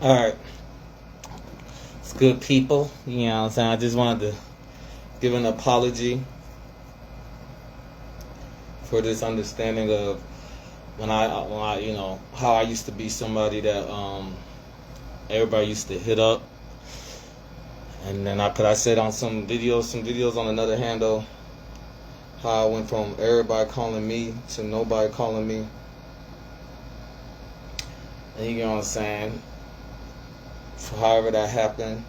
Alright. It's good, people. You know what I'm saying? I just wanted to give an apology for this understanding of when I you know, how I used to be somebody that everybody used to hit up. And then I said on some videos on another handle, how I went from everybody calling me to nobody calling me. And you know what I'm saying? However that happened,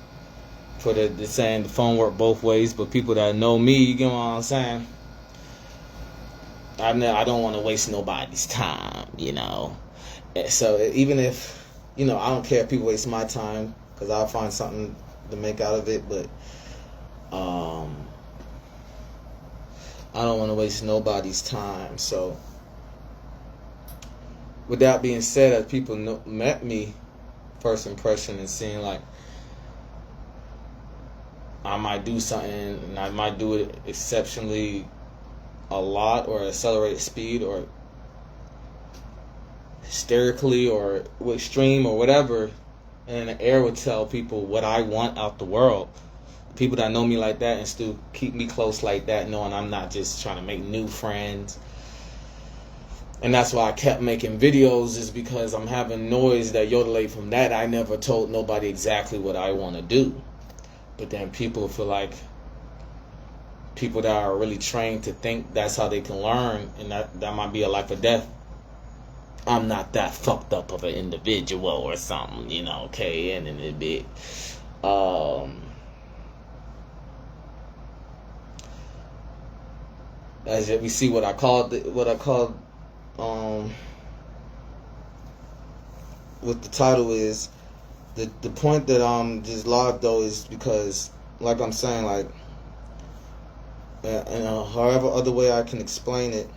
for the saying the phone worked both ways, but people that know me, you get what I'm saying? I don't want to waste nobody's time, you know. So even if, you know, I don't care if people waste my time, because I'll find something to make out of it, but I don't want to waste nobody's time. So with that being said, as people met me, first impression, and seeing like I might do something and I might do it exceptionally a lot, or accelerated speed, or hysterically, or extreme, or whatever, and the air would tell people what I want out the world. People that know me like that and still keep me close like that, knowing I'm not just trying to make new friends. And that's why I kept making videos, is because I'm having noise that yodelate from that. I never told nobody exactly what I want to do. But then people feel like people that are really trained to think that's how they can learn, and that might be a life or death. I'm not that fucked up of an individual or something, you know, okay, and in a bit. As we see what I called what the title is. The point that I'm just live though is because, like I'm saying, like, and however other way I can explain it,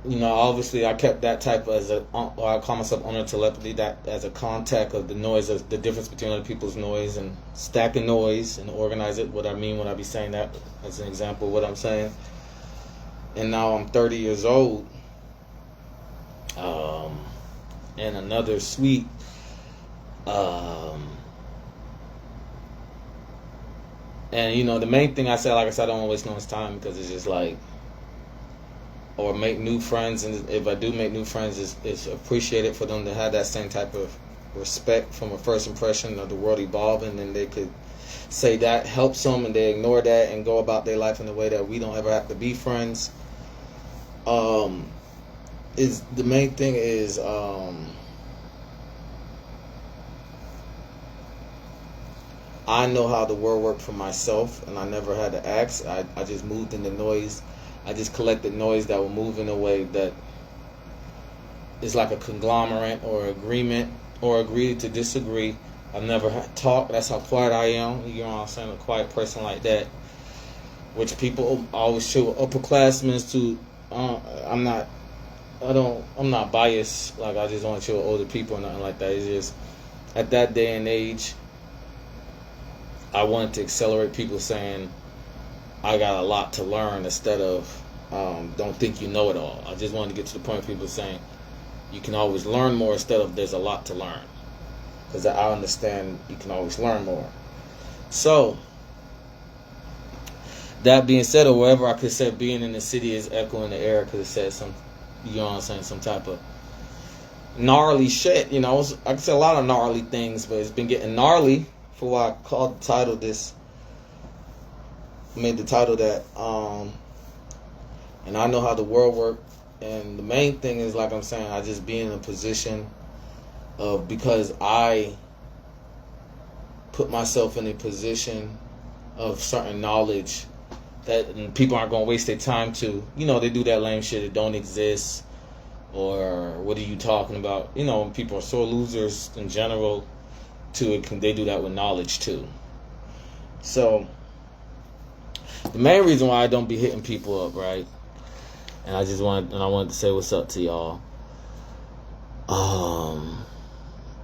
you know, obviously I kept that type as I call myself owner telepathy, that as a contact of the noise, of the difference between other people's noise and stacking noise, and organize it. What I mean when I be saying that, as an example of what I'm saying. And now I'm 30 years old, and another sweet, and you know, the main thing I said, like I said, I don't want to waste no one's time, because it's just like, or make new friends, and if I do make new friends, it's appreciated for them to have that same type of respect from a first impression of the world evolving, and they could say that helps them, and they ignore that and go about their life in a way that we don't ever have to be friends. Is the main thing is I know how the world worked for myself, and I never had to ask. I just moved in the noise. I just collected noise that will move in a way that is like a conglomerate or agreement, or agree to disagree. I've never had talk. That's how quiet I am. You know what I'm saying? A quiet person like that, which people always show upperclassmen to. I'm not biased. Like, I just don't show older people or nothing like that. It's just at that day and age, I wanted to accelerate people saying, I got a lot to learn, instead of don't think you know it all. I just wanted to get to the point of people saying you can always learn more, instead of there's a lot to learn. Because I understand you can always learn more. So, that being said, or wherever I could say, being in the city is echoing the air, because it said some, you know what I'm saying, some type of gnarly shit. You know, I could say a lot of gnarly things, but it's been getting gnarly for why I called the title this. Made the title that, and I know how the world works, and the main thing is, like I'm saying, I just be in a position of, because I put myself in a position of certain knowledge that people aren't going to waste their time to, you know, they do that lame shit, it don't exist, or what are you talking about? You know, people are sore losers in general to it, they do that with knowledge too. So The main reason why I don't be hitting people up, right? And I wanted to say what's up to y'all.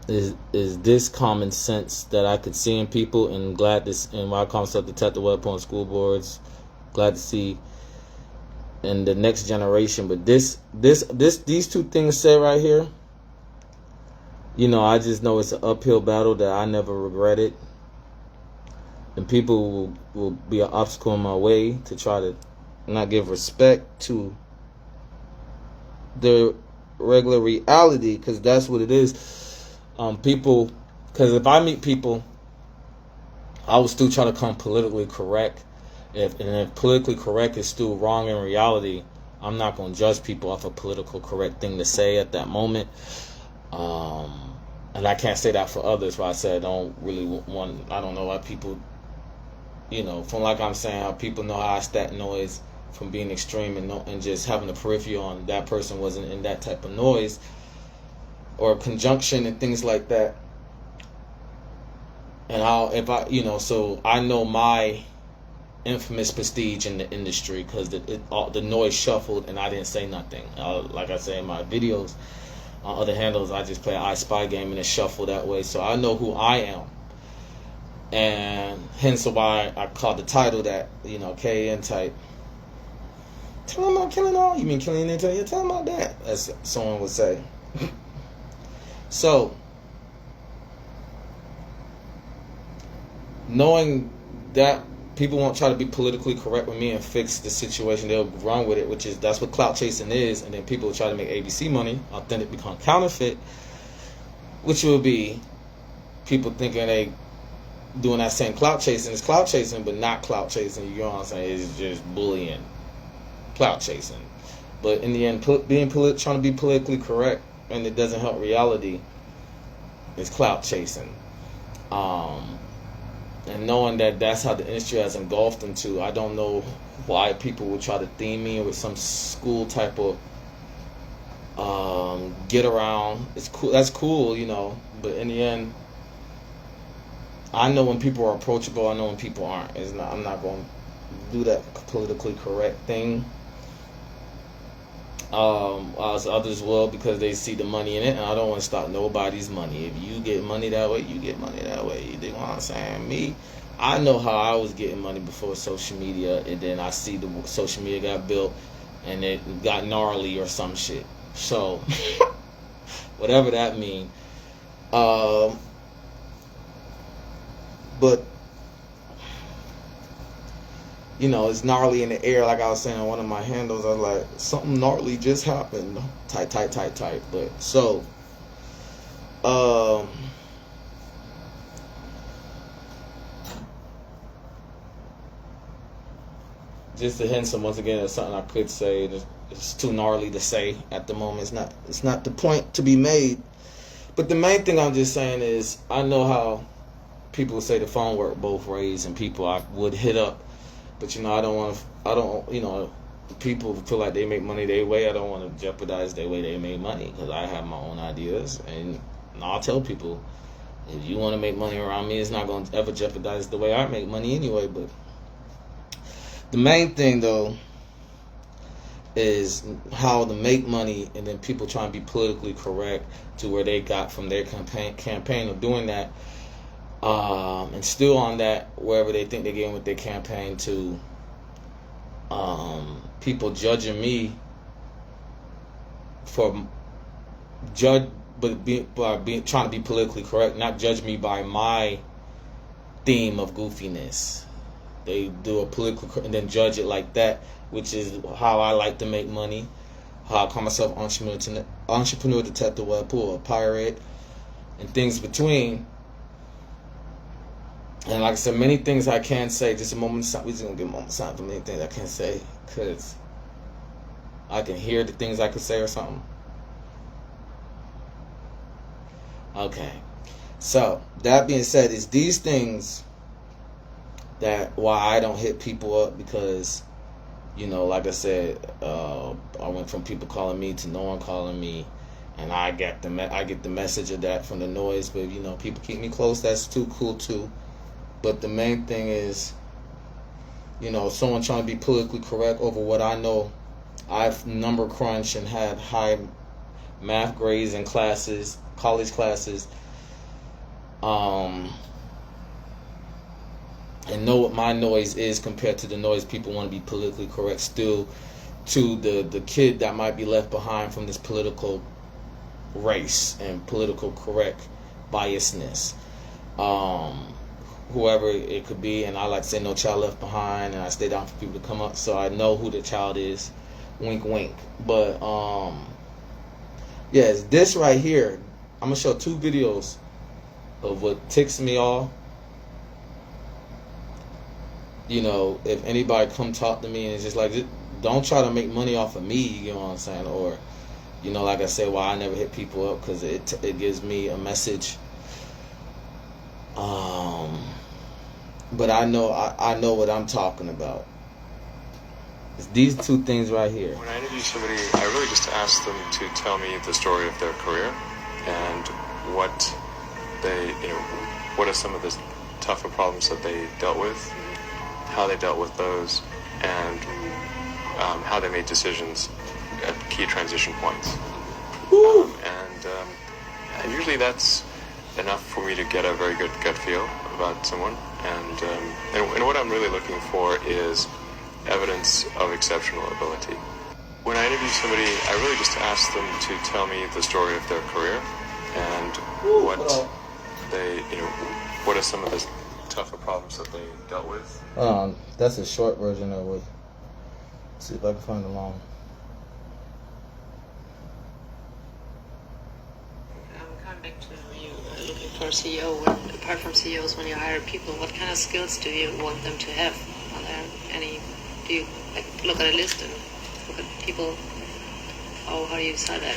Is this common sense that I could see in people, and glad this, and why I call myself Detective Webpoolz on school boards. Glad to see in the next generation. But these two things said right here, you know, I just know it's an uphill battle that I never regretted. And people will be an obstacle in my way to try to not give respect to their regular reality, because that's what it is. People, because if I meet people, I will still try to come politically correct. If politically correct is still wrong in reality, I'm not going to judge people off a political correct thing to say at that moment. And I can't say that for others, where I said I don't really want, I don't know why people, you know, from like I'm saying, how people know how I stack noise from being extreme and just having a periphery on that person wasn't in that type of noise or conjunction and things like that. And how, if I, you know, so I know my infamous prestige in the industry because the noise shuffled and I didn't say nothing. Like I say in my videos on other handles, I just play an I Spy game and it shuffled that way. So I know who I am. And hence why I called the title that, you know, KN type. Tell him about killing all. You mean killing into you? Tell him about that, as someone would say. So, knowing that people won't try to be politically correct with me and fix the situation, they'll run with it, that's what clout chasing is. And then people will try to make ABC money, authentic become counterfeit, which will be people thinking they doing that same clout chasing is clout chasing, but not clout chasing. You know what I'm saying? It's just bullying, clout chasing. But in the end, trying to be politically correct and it doesn't help reality is clout chasing. And knowing that that's how the industry has engulfed into, I don't know why people would try to theme me with some school type of get around. It's cool. That's cool, you know. But in the end, I know when people are approachable. I know when people aren't. I'm not going to do that politically correct thing. As others will, because they see the money in it, and I don't want to stop nobody's money. If you get money that way, you get money that way. You dig what I'm saying? Me, I know how I was getting money before social media, and then I see the social media got built, and it got gnarly or some shit. So, whatever that mean. But you know, it's gnarly in the air, like I was saying on one of my handles. I was like, something gnarly just happened. Type. But so, just to hint some, once again, there's something I could say. It's too gnarly to say at the moment. It's not the point to be made. But the main thing I'm just saying is, I know how people say the phone work both ways, and people I would hit up. But, you know, you know, people feel like they make money their way. I don't want to jeopardize their way they make money, because I have my own ideas. And I'll tell people, if you want to make money around me, it's not going to ever jeopardize the way I make money anyway. But the main thing, though, is how to make money, and then people trying to be politically correct to where they got from their campaign of doing that. And still on that, wherever they think they're getting with their campaign, to people judging me for trying to be politically correct, not judge me by my theme of goofiness. They do a political and then judge it like that, which is how I like to make money. How I call myself entrepreneur detective, Webpoolz, a pirate, and things between. And like I said, many things I can't say. Just a moment of silence. We're just going to give a moment of silence for many things I can't say, because I can hear the things I could say or something. Okay. So, that being said, it's these things that why I don't hit people up, because, you know, like I said, I went from people calling me to no one calling me. And I get the message of that from the noise. But, you know, people keep me close. That's too cool, too. But the main thing is, you know, someone trying to be politically correct over what I know. I've number crunched and had high math grades in classes, college classes, and know what my noise is compared to the noise people want to be politically correct still, to the kid that might be left behind from this political race and political correct biasness. Whoever it could be, and I like to say no child left behind, and I stay down for people to come up so I know who the child is. Wink wink. But yes, this right here, I'm gonna show 2 videos of what ticks me off. You know, if anybody come talk to me and it's just like, don't try to make money off of me, you know what I'm saying? Or, you know, like I said, I never hit people up because it gives me a message. But I know what I'm talking about. It's these 2 things right here. When I interview somebody, I really just ask them to tell me the story of their career and what they, you know, what are some of the tougher problems that they dealt with, how they dealt with those, and how they made decisions at key transition points. And usually that's enough for me to get a very good gut feel about someone. And what I'm really looking for is evidence of exceptional ability. When I interview somebody, I really just ask them to tell me the story of their career and what they, you know, what are some of the tougher problems that they dealt with. That's a short version of it. Let's see if I can find the long. Coming back to you looking for a CEO. Apart from CEOs, when you hire people, what kind of skills do you want them to have? Are there any? Do you look at a list and look at people? How do you decide that?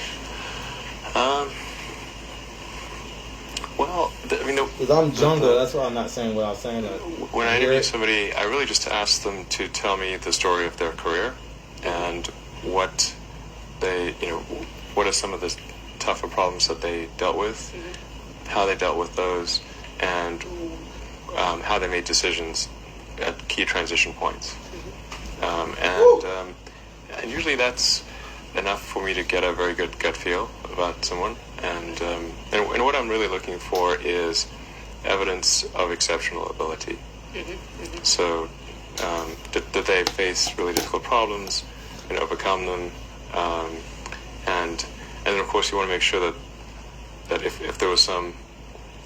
Well, I mean, because I'm jungle, that's why I'm not saying what I was saying. When I interview somebody, I really just ask them to tell me the story of their career and what they, you know, what are some of the tougher problems that they dealt with, how they dealt with those, and how they made decisions at key transition points. And usually that's enough for me to get a very good gut feel about someone. And what I'm really looking for is evidence of exceptional ability. So that they face really difficult problems and overcome them. And then of course you want to make sure that if there was some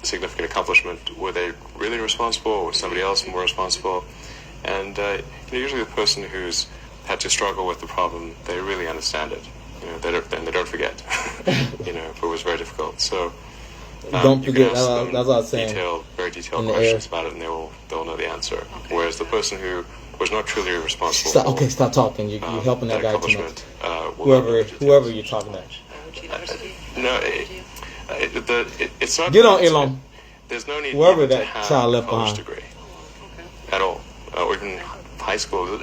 significant accomplishment, were they really responsible, or was somebody else more responsible? And usually the person who's had to struggle with the problem, they really understand it. You know, they don't forget. You know, if it was very difficult. So don't forget. That's what I was saying. Very detailed questions about it, and they'll know the answer. Okay. Whereas the person who was not truly responsible. Stop talking. You're helping that guy too much. Whoever you're talking about. No, it's not. Get on, Elon. There's no need whoever to that have child a left college behind degree at all, or even high school.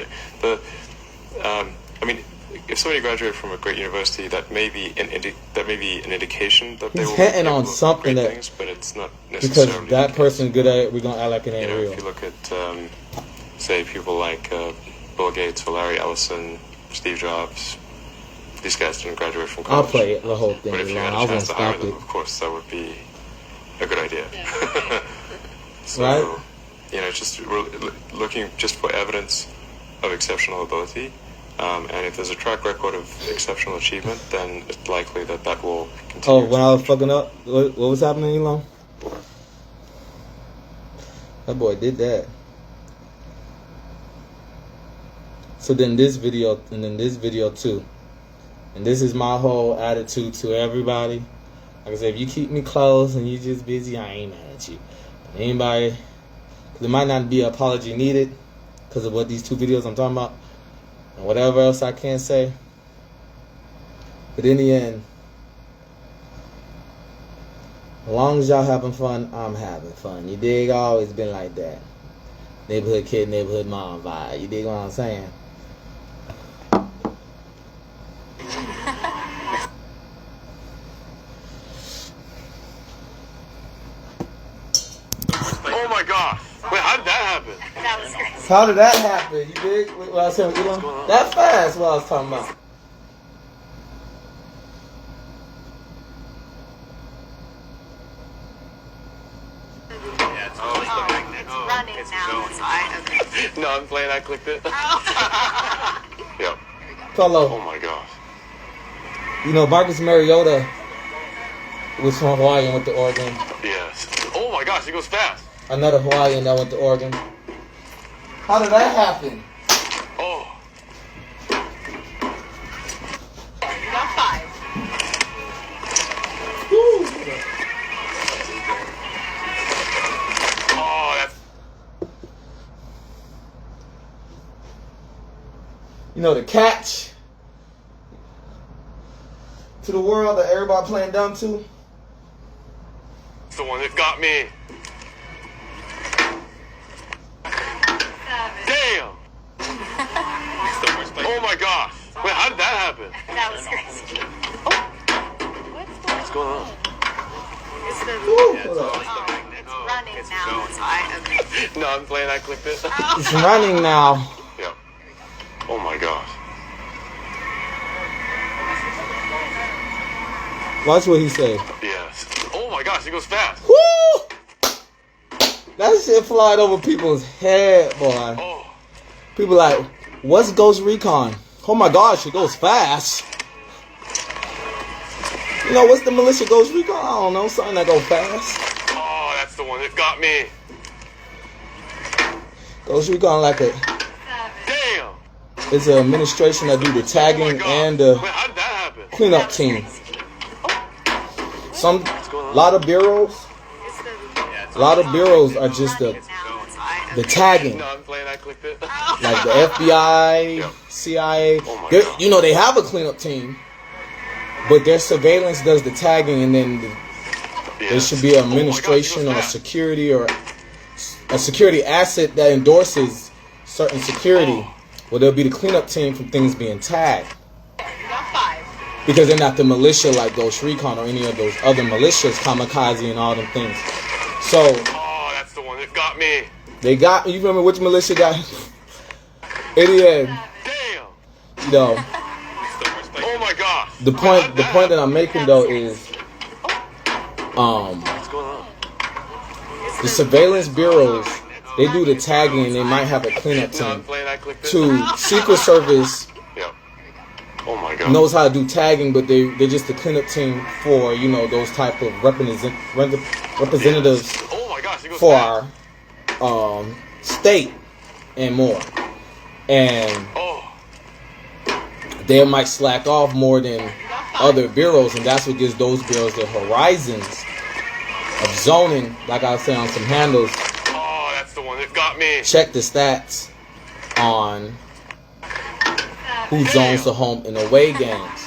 I mean, if somebody graduated from a great university, that may be an indication that they will hitting on something that things, but it's not necessarily because that person good at it. We're gonna act like it ain't real. If you look at say people like Bill Gates or Larry Ellison, Steve Jobs, these guys didn't graduate from college. I'll play it, the whole thing. But if you had a chance to hire them, of course, that would be a good idea. Yeah. So, right? You know, just looking just for evidence of exceptional ability. And if there's a track record of exceptional achievement, then it's likely that will continue. Oh, when I was fucking up, what was happening, Elon? That boy did that. So then this video, and then this video too. And this is my whole attitude to everybody. Like I said, if you keep me close and you just busy, I ain't mad at you. But anybody, there might not be an apology needed because of what these 2 videos I'm talking about. And whatever else I can't say. But in the end, as long as y'all having fun, I'm having fun. You dig? I always been like that. Neighborhood kid, neighborhood mom vibe. You dig what I'm saying? Oh my God! Wait, how did that happen? happen? That was crazy. How did that happen? You dig what I was saying with Elon? That fast, what I was talking about. It's running now. So okay. No, I'm playing. I clicked it. Yep. Fellow, Oh my gosh. you know, Marcus Mariota was from Hawaii and went to Oregon. Yes. Oh my gosh, he goes fast. Another Hawaiian that went to Oregon. How did that happen? Oh. You got 5. Woo. Oh, that's. You know, the catch to the world that everybody playing dumb to. The one that got me. Damn! Oh my gosh! Wait, how did that happen? That was crazy. What's going on? It's the. Woo. Hold on. It's running now. So okay. No, I'm playing. I clicked it. It's running now. Yep. Oh my gosh. Watch what he said. Yes. Oh my gosh, he goes fast. Woo! That shit flying over people's head, boy. Oh. People like, what's Ghost Recon? Oh my gosh, it goes fast. You know, what's the militia Ghost Recon? I don't know, something that goes fast. Oh, that's the one that got me. Ghost Recon like a, Damn! it's an administration that do the Oh my tagging gosh. and the Wait, how did that happen? cleanup team. A lot of bureaus are just the tagging. No, I'm playing. I clicked it. Like the FBI, Yep. CIA. Oh my They're- God. you know, they have a cleanup team, but their surveillance does the tagging, and then there Yes. should be an Oh my gosh, he administration goes or fast. security or a security asset that endorses certain security. Oh. Well, there'll be the cleanup team from things being tagged. You got 5. Because they're not the militia like Ghost Recon or any of those other militias, Kamikaze and all them things. So Oh, that's the one that got me. they got, you remember which militia got in the end, Damn! you know, Oh my gosh. the point that I'm making though is What's going on? the surveillance bureaus, they do the tagging and they might have a cleanup No, I'm team. playing. I clicked it. To Secret Service Yep. Oh my god. knows how to do tagging, but they're just the cleanup team for, you know, those type of representatives Oh my gosh, he goes for fast. our state and more. And Oh. they might slack off more than other bureaus, and that's what gives those bureaus their horizons of zoning. Like I was saying on some handles, Oh, that's the one that got me. check the stats on who zones the home and away games.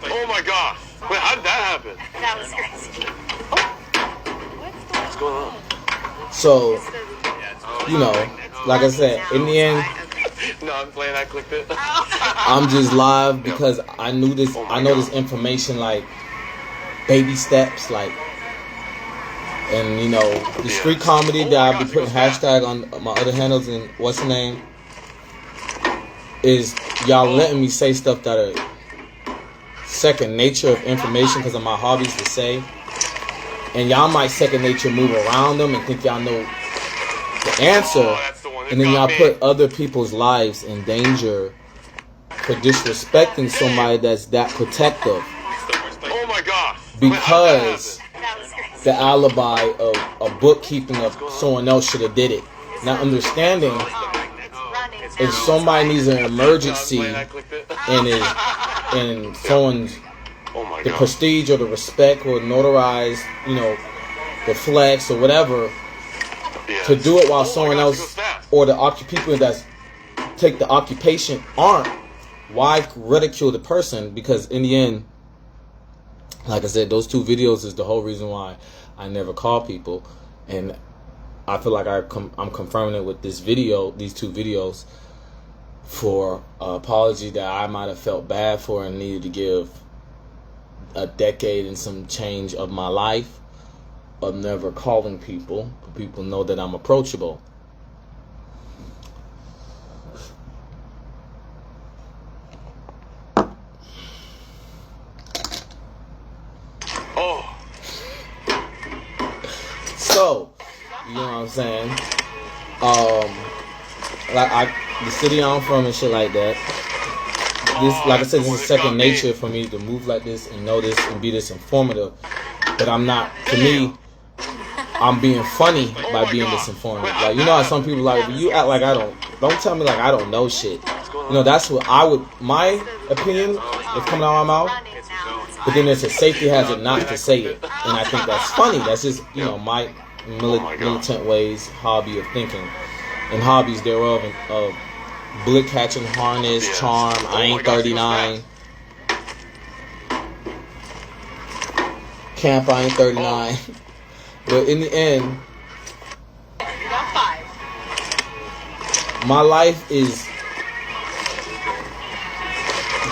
Oh my gosh. Wait, how did that happen? That was crazy. What's going on? So, you know, like I said, in the end, No, I'm playing. I clicked it. I'm just live because I knew this. I know this information like baby steps, like, and you know, the street comedy that I'll be putting hashtag on my other handles and what's the name is y'all letting me say stuff that are second nature of information because of my hobbies to say, and y'all might second nature move around them and think y'all know the answer. Oh, that's the one that And then y'all got me. put other people's lives in danger for disrespecting somebody that's that protective Oh my gosh. because That was crazy. the alibi of a bookkeeping of someone else should have did it. Not understanding It's running now. if somebody needs an emergency I clicked it. and someone's Oh my the god. prestige or the respect or notarized, you know, the flex or whatever, Yes. to do it while Oh my someone gosh, he else goes fast. or the people that take the occupation aren't, why ridicule the person? Because in the end, like I said, those two videos is the whole reason why I never call people, and I feel like I'm confirming it with this video, these two videos, for an apology that I might have felt bad for and needed to give a decade and some change of my life of never calling people. People know that I'm approachable. You know what I'm saying? The city I'm from and shit like that. This, like I said, this is second nature for me to move like this and know this and be this informative. But I'm not. To me, I'm being funny by being this informative. Like, you know how some people like, you act like I don't tell me like I don't know shit. You know, that's what I would, my opinion is coming out of my mouth. But then there's a safety hazard not to say it. And I think that's funny. That's just, you know, my militant ways, hobby of thinking. And hobbies thereof of blick catching, harness, charm, I ain't 39. Camp, I ain't 39. But in the end, my life is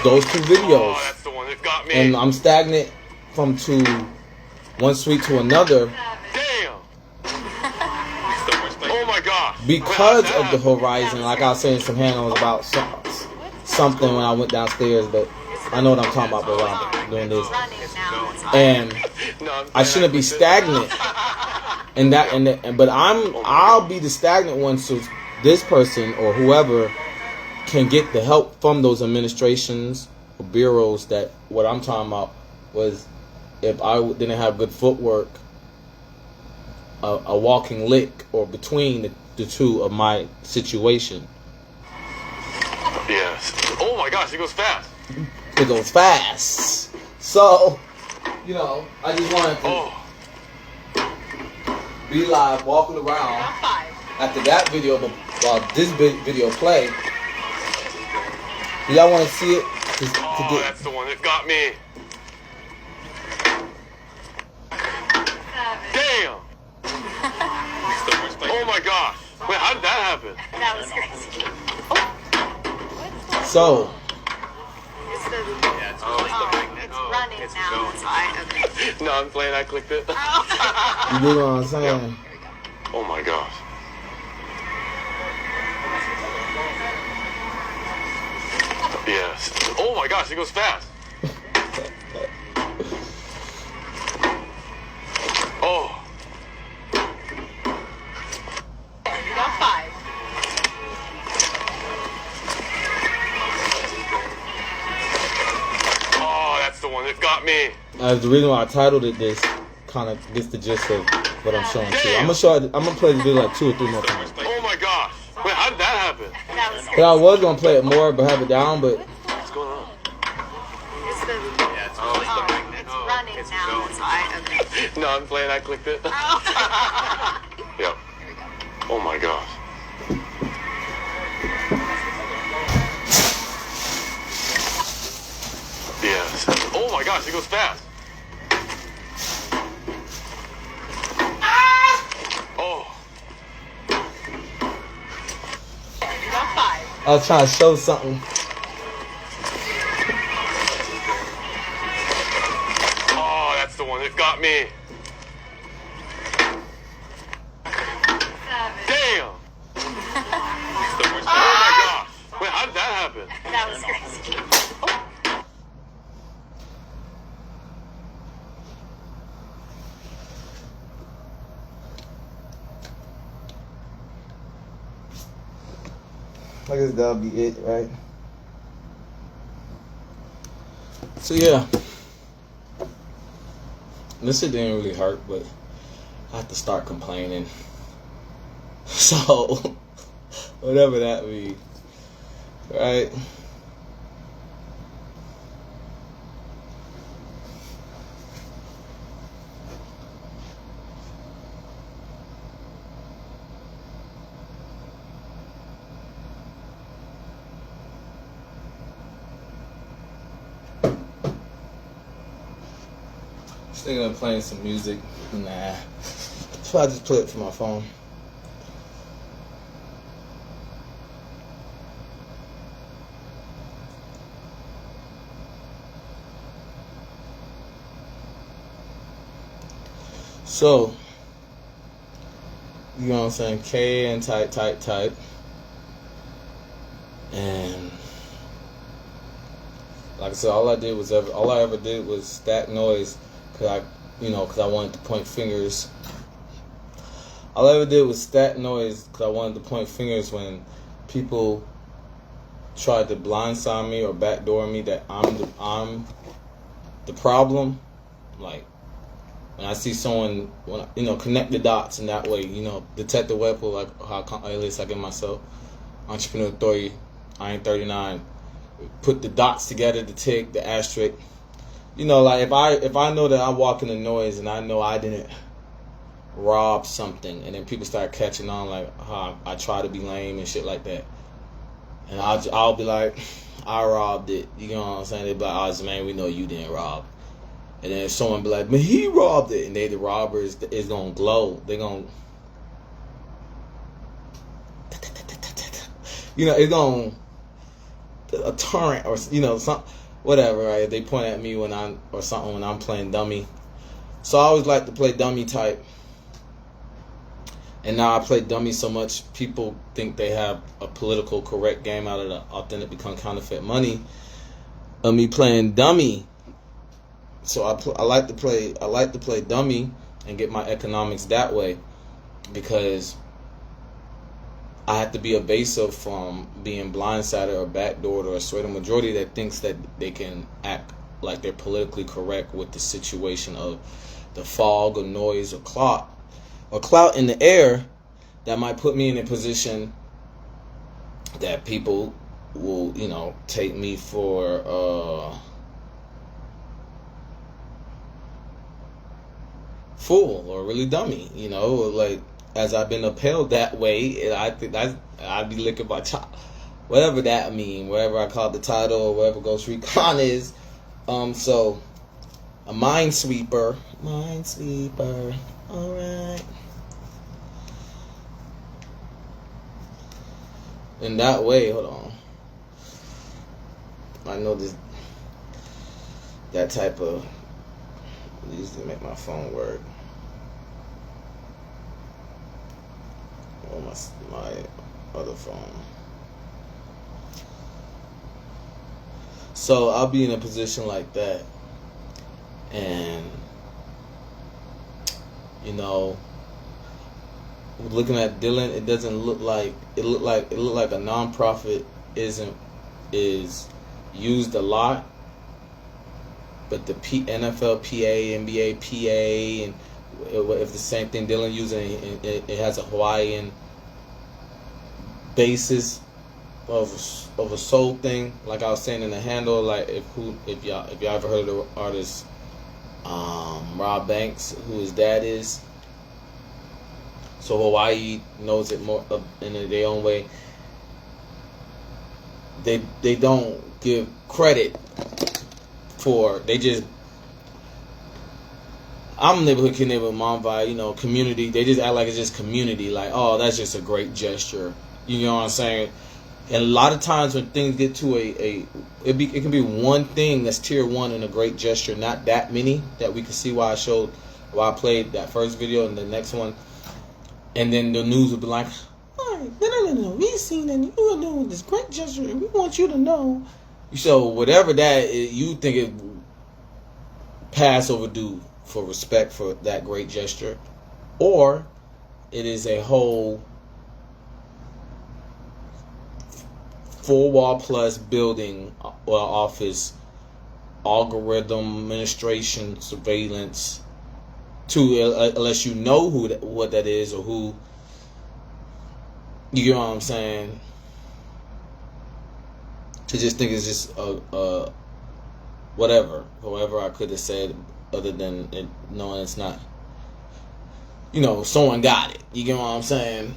those two videos. Oh, that's the one that got me. And I'm stagnant from one suite to another. Damn. Oh my gosh. Because of the horizon. Like I was saying some handles about something when I went downstairs, but I know what I'm talking about, but while I'm doing this. And I shouldn't be stagnant. But I'll be the stagnant one, so this person or whoever can get the help from those administrations or bureaus. That what I'm talking about was, if I didn't have good footwork, a walking lick or between the two of my situation. Yes. Oh my gosh, it goes fast. It goes fast. So, you know, I just wanted to be live, walking around after that video, but while this video play, do y'all want to see it? That's the one that got me. Damn. Oh my gosh. Wait, how did that happen? That was crazy. So. It's running now. Okay. No, I'm playing. I clicked it. You know what I'm saying? Yep. Oh my gosh. Yes. Oh my gosh, it goes fast. Oh. You got 5. Oh, that's the one that got me. The reason why I titled it this kind of gets the gist of what I'm showing too. I'm gonna play the video like 2 or 3 more times. Oh my gosh. Wait, how did that happen? That was crazy. Yeah, I was gonna play it more, but have it down. But What's going on? It's running now. Okay. No, I'm playing. I clicked it. Yep. Oh my gosh. Yes. Oh my gosh, it goes fast. Oh. You got 5. I was trying to show something. Oh, that's the one that got me. Damn. Oh my gosh. Wait, how did that happen? That was crazy. I guess that'll be it, right? So yeah, this shit didn't really hurt, but I have to start complaining. So whatever that be, right? Thinking of playing some music. Nah. So I just play it from my phone. So, you know what I'm saying? K and type. And like I said, all I ever did was stack noise. Cause I wanted to point fingers All I ever did was stat noise because I wanted to point fingers when people tried to blindside me or backdoor me that I'm the problem. Like when I see someone, connect the dots in that way, detect the Webpoolz, like how at least I get myself. Entrepreneur Authority, I ain't 39. Put the dots together, the tick, the asterisk. Like if I know that I walk in the noise and I know I didn't rob something, and then people start catching on like how I try to be lame and shit like that, and I'll be like, I robbed it. You know what I'm saying? They be like, oh man, we know you didn't rob. And then if someone be like, man, he robbed it, and the robbers is gonna glow. They gonna, it's gonna a torrent or some whatever. Right? They point at me when I'm playing dummy. So I always like to play dummy type. And now I play dummy so much, people think they have a political correct game out of the authentic become counterfeit money of me playing dummy. So I like to play dummy and get my economics that way, because I have to be evasive from being blindsided or backdoored or swayed a majority that thinks that they can act like they're politically correct with the situation of the fog or noise or clout in the air that might put me in a position that people will, take me for fool or really dummy, like as I've been upheld that way, and I think I'd be licking my chop, whatever that mean, whatever I call the title or whatever Ghost Recon is. So a minesweeper, all right. In that way, hold on. I know that type of used to make my phone work. Or my other phone. So I'll be in a position like that, and looking at Dylan, it doesn't look like it looked like a nonprofit is used a lot, but the NFL PA, NBA PA, and if the same thing Dylan using, it has a Hawaiian basis of a soul thing. Like I was saying in the handle, like if y'all ever heard of the artist Rob Banks, who his dad is. So Hawaii knows it more in their own way. They don't give credit for, they just, I'm neighborhood kid, neighborhood mom vibe, community. They just act like it's just community, like, oh, that's just a great gesture. You know what I'm saying? And a lot of times when things get to it can be one thing that's tier one and a great gesture, not that many that we can see why I played that first video and the next one. And then the news would be like, all right, no, we seen that you are doing this great gesture, and we want you to know. So whatever that is, you think it pass overdue for respect for that great gesture, or it is a whole 4-wall plus building or office, algorithm, administration, surveillance, unless you know what that is or who, you know what I'm saying, to just think it's just whatever I could have said other than it, knowing it's not, someone got it, you get what I'm saying.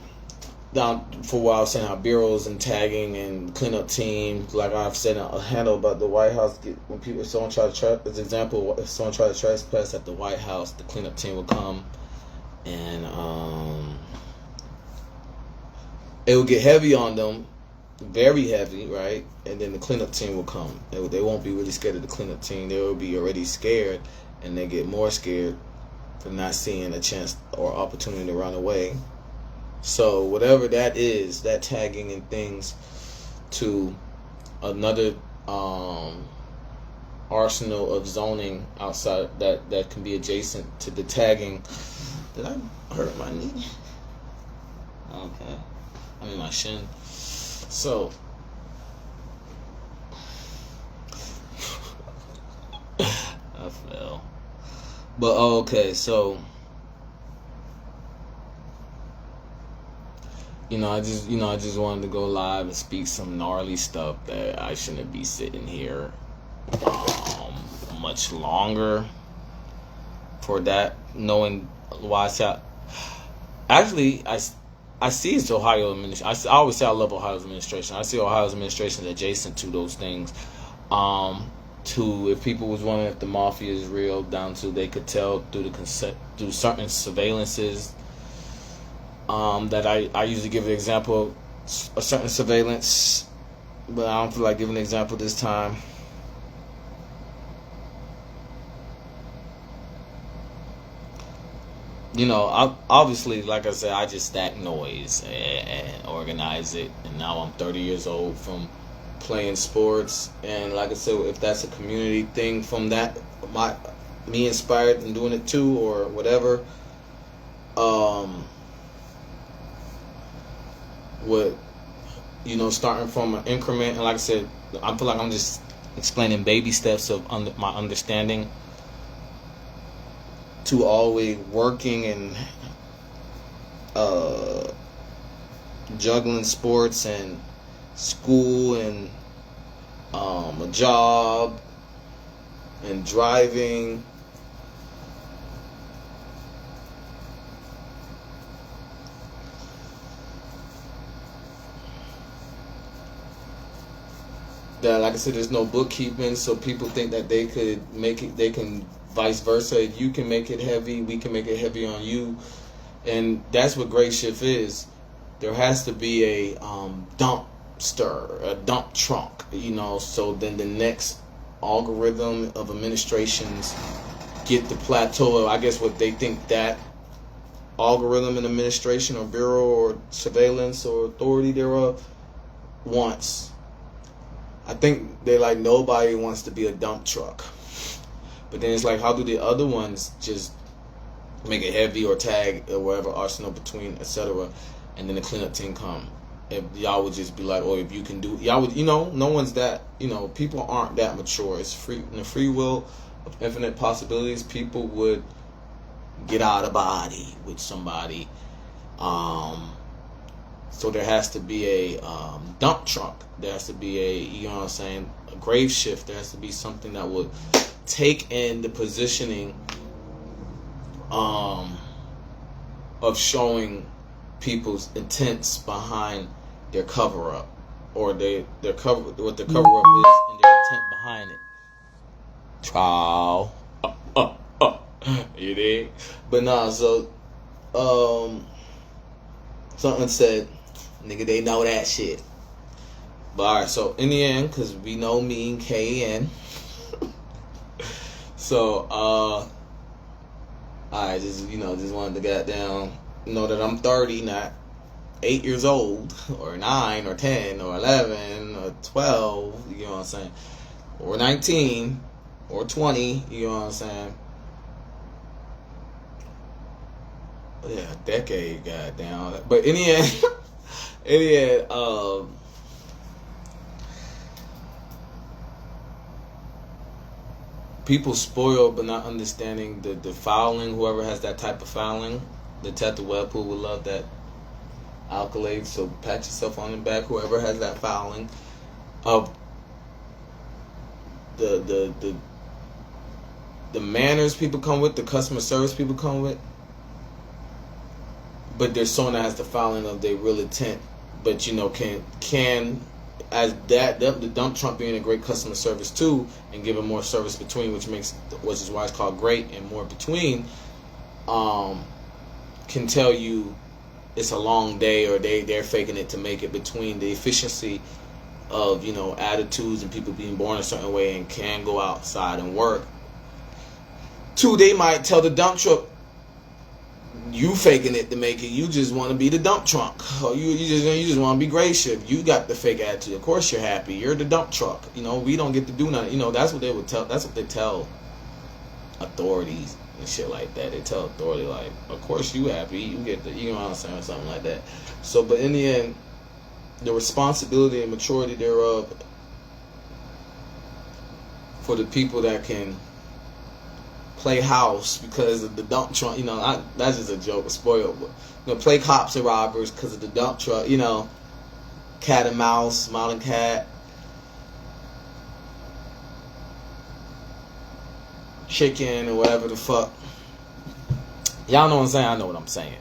Down for what I was saying, how bureaus and tagging and cleanup team, like I've said a handle about the White House, when someone try to as an example, if someone tried to trespass at the White House, the cleanup team would come and it would get heavy on them, very heavy, right? And then the cleanup team will come. They won't be really scared of the cleanup team. They will be already scared, and they get more scared for not seeing a chance or opportunity to run away. So whatever that is, that tagging and things, to another arsenal of zoning outside that can be adjacent to the tagging. Did I hurt my knee? Okay. I mean my shin. So I fell. But okay, so I just wanted to go live and speak some gnarly stuff that I shouldn't be sitting here much longer for that, knowing why actually I see it's Ohio administration. I always say I love Ohio's administration. I see Ohio's administration adjacent to those things. To if people was wondering if the mafia is real, down to they could tell through through certain surveillances. That I usually give an example of a certain surveillance, but I don't feel like giving an example this time. Obviously, like I said, I just stack noise and organize it, and now I'm 30 years old from playing sports, and like I said, if that's a community thing from that, me inspired and doing it too, or whatever, starting from an increment, and like I said, I feel like I'm just explaining baby steps of my understanding to always working and juggling sports and school and a job and driving. That, like I said, there's no bookkeeping, so people think that they could make it, they can vice versa. If you can make it heavy, we can make it heavy on you. And that's what great shift is. There has to be a dumpster, a dump trunk, so then the next algorithm of administrations get the plateau of, I guess, what they think that algorithm in administration or bureau or surveillance or authority thereof wants. I think they like nobody wants to be a dump truck. But then it's like, how do the other ones just make it heavy or tag or whatever arsenal between, etc. And then the cleanup team come. If y'all would just be like, oh, if you can do, y'all would, no one's that, people aren't that mature. It's free, in the free will of infinite possibilities, people would get out of body with somebody. So there has to be a dump truck. There has to be a grave shift. There has to be something that would take in the positioning of showing people's intents behind their cover up, or their cover, what the cover up is, and their intent behind it. Trial, you dig? But nah, so something said, nigga, they know that shit. But alright, so in the end, because we know me and K and so I just wanted to get down, know that I'm 30, not 8 years old, or 9, or 10, or 11, or 12, you know what I'm saying, or 19, or 20, you know what I'm saying. Yeah, a decade, goddamn. But in the end, people spoil but not understanding the fouling. Whoever has that type of fouling, the type of Webpoolz would love that accolade. So pat yourself on the back. Whoever has that fouling, of the manners people come with, the customer service people come with. But there's someone that has the fouling of their real intent, but can as that the dump trunk being a great customer service too, and giving more service between, which is why it's called great, and more between, can tell you it's a long day, or they're faking it to make it, between the efficiency of attitudes and people being born a certain way and can go outside and work. Two, they might tell the dump truck, you faking it to make it. You just want to be the dump trunk, or you just want to be gray shift. You got the fake attitude. Of course you're happy. You're the dump truck. We don't get to do nothing. That's what they would tell. That's what they tell authorities and shit like that. They tell authority like, of course you happy, you get the, you know what I'm saying, or something like that. So, but in the end, the responsibility and maturity thereof for the people that can play house because of the dump truck, you know, that's just a joke, a spoil, but you know, play cops and robbers because of the dump truck, you know, cat and mouse, mountain cat, chicken, or whatever the fuck. Y'all know what I'm saying? I know what I'm saying.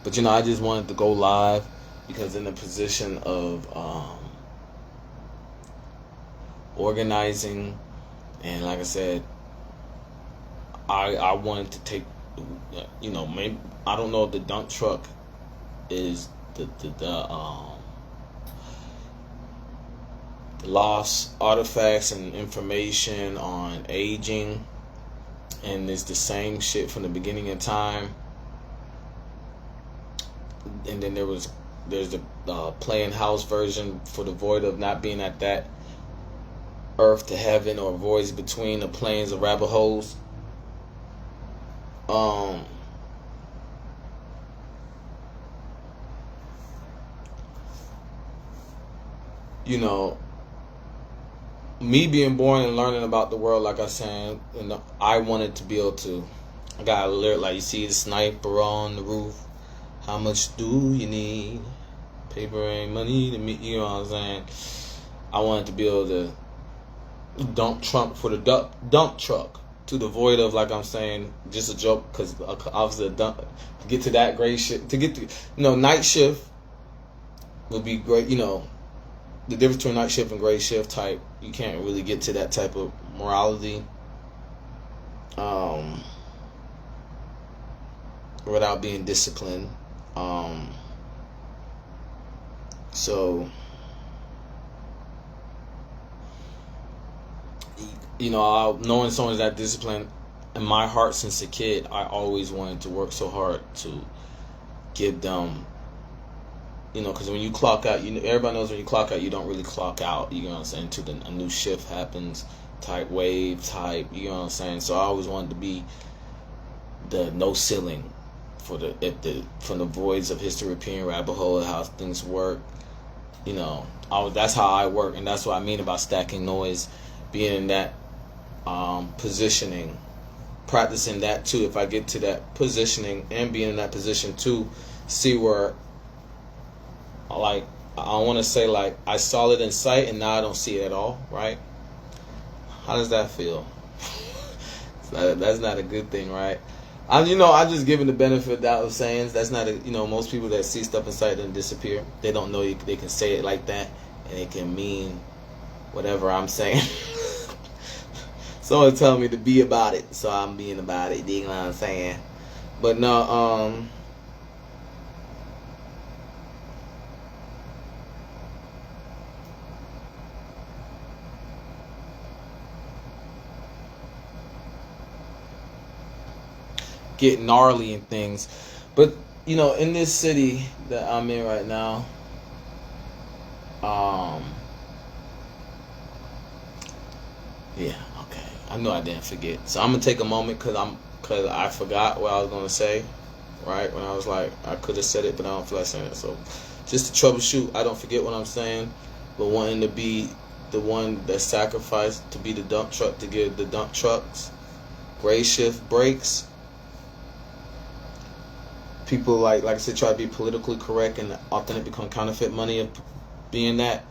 But, you know, I just wanted to go live because in the position of organizing, and like I said, I wanted to take, you know, maybe, I don't know if the dump truck is the lost artifacts and information on aging, and it's the same shit from the beginning of time. And then there's the playing house version for the void of not being at that earth to heaven or voids between the plains of rabbit holes. You know, me being born and learning about the world, like I said, and I wanted to be able to. I got a lyric like, you see the sniper on the roof. How much do you need? Paper ain't money to me. You know what I'm saying? I wanted to be able to dump Trump for the dump truck to the void of, like I'm saying, just a joke, because obviously to get to that great shit, to get to, you know, night shift would be great. You know, the difference between night shift and gray shift type, you can't really get to that type of morality without being disciplined. So, you know, knowing someone's that disciplined, in my heart since a kid, I always wanted to work so hard to give them, you know, because when you clock out, you know, everybody knows when you clock out, you don't really clock out, you know what I'm saying, until a new shift happens, type wave, type, you know what I'm saying. So I always wanted to be the no ceiling for from the voids of history, European rabbit hole, how things work. You know, that's how I work, and that's what I mean about stacking noise, being in that positioning, practicing that too. If I get to that positioning and being in that position to see where, like, I want to say, like, I saw it in sight and now I don't see it at all, right? How does that feel? That's not a good thing, right? I'm just giving the benefit of doubt of saying that's not most people that see stuff in sight and disappear, they don't know they can say it like that and it can mean whatever I'm saying. Someone tell me to be about it, so I'm being about it. You know what I'm saying? But no, get gnarly and things. But in this city that I'm in right now, yeah, okay, I know I didn't forget, so I'm gonna take a moment because I forgot what I was gonna say, right? When I was like, I could have said it, but I don't feel like saying it. So just to troubleshoot, I don't forget what I'm saying, but wanting to be the one that sacrificed to be the dump truck, to give the dump trucks gray shift breaks. People like I said, try to be politically correct and authentic, become counterfeit money of being that,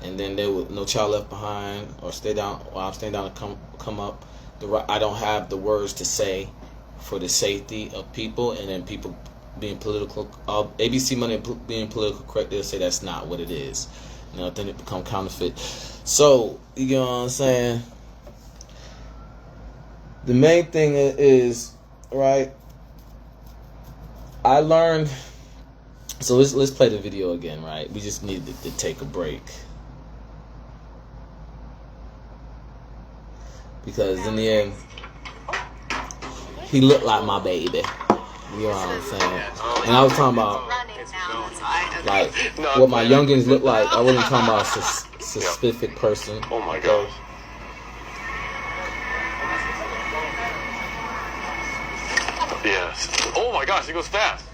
and then there was No Child Left Behind or Stay Down. While I'm staying down to come up. I don't have the words to say for the safety of people, and then people being political, ABC money being political correct, they'll say that's not what it is. Then it become counterfeit. So you know what I'm saying. The main thing is, right, I learned. So let's play the video again, right? We just needed to take a break because in the end, he looked like my baby. You know what I'm saying? And I was talking about like what my youngins look like. I wasn't talking about a specific person. Oh my gosh. Yes. Oh my gosh, he goes fast.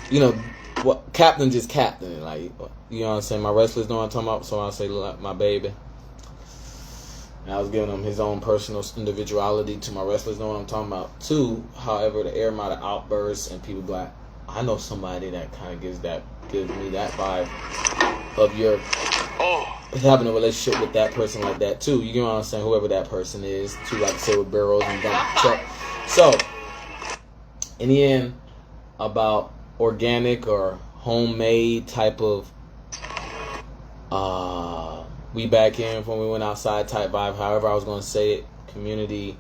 You know, what captain just captain, like, you know what I'm saying? My wrestlers know what I'm talking about, so I say like, my baby. And I was giving him his own personal individuality to my wrestlers know what I'm talking about too. However, the air might have outbursts and people be like, I know somebody that kind of gives me that vibe of your having a relationship with that person like that too. You know what I'm saying? Whoever that person is, too, like I say with Barrows and Chuck. So, in the end, about organic or homemade type of we back in when we went outside type vibe, however I was going to say it, community.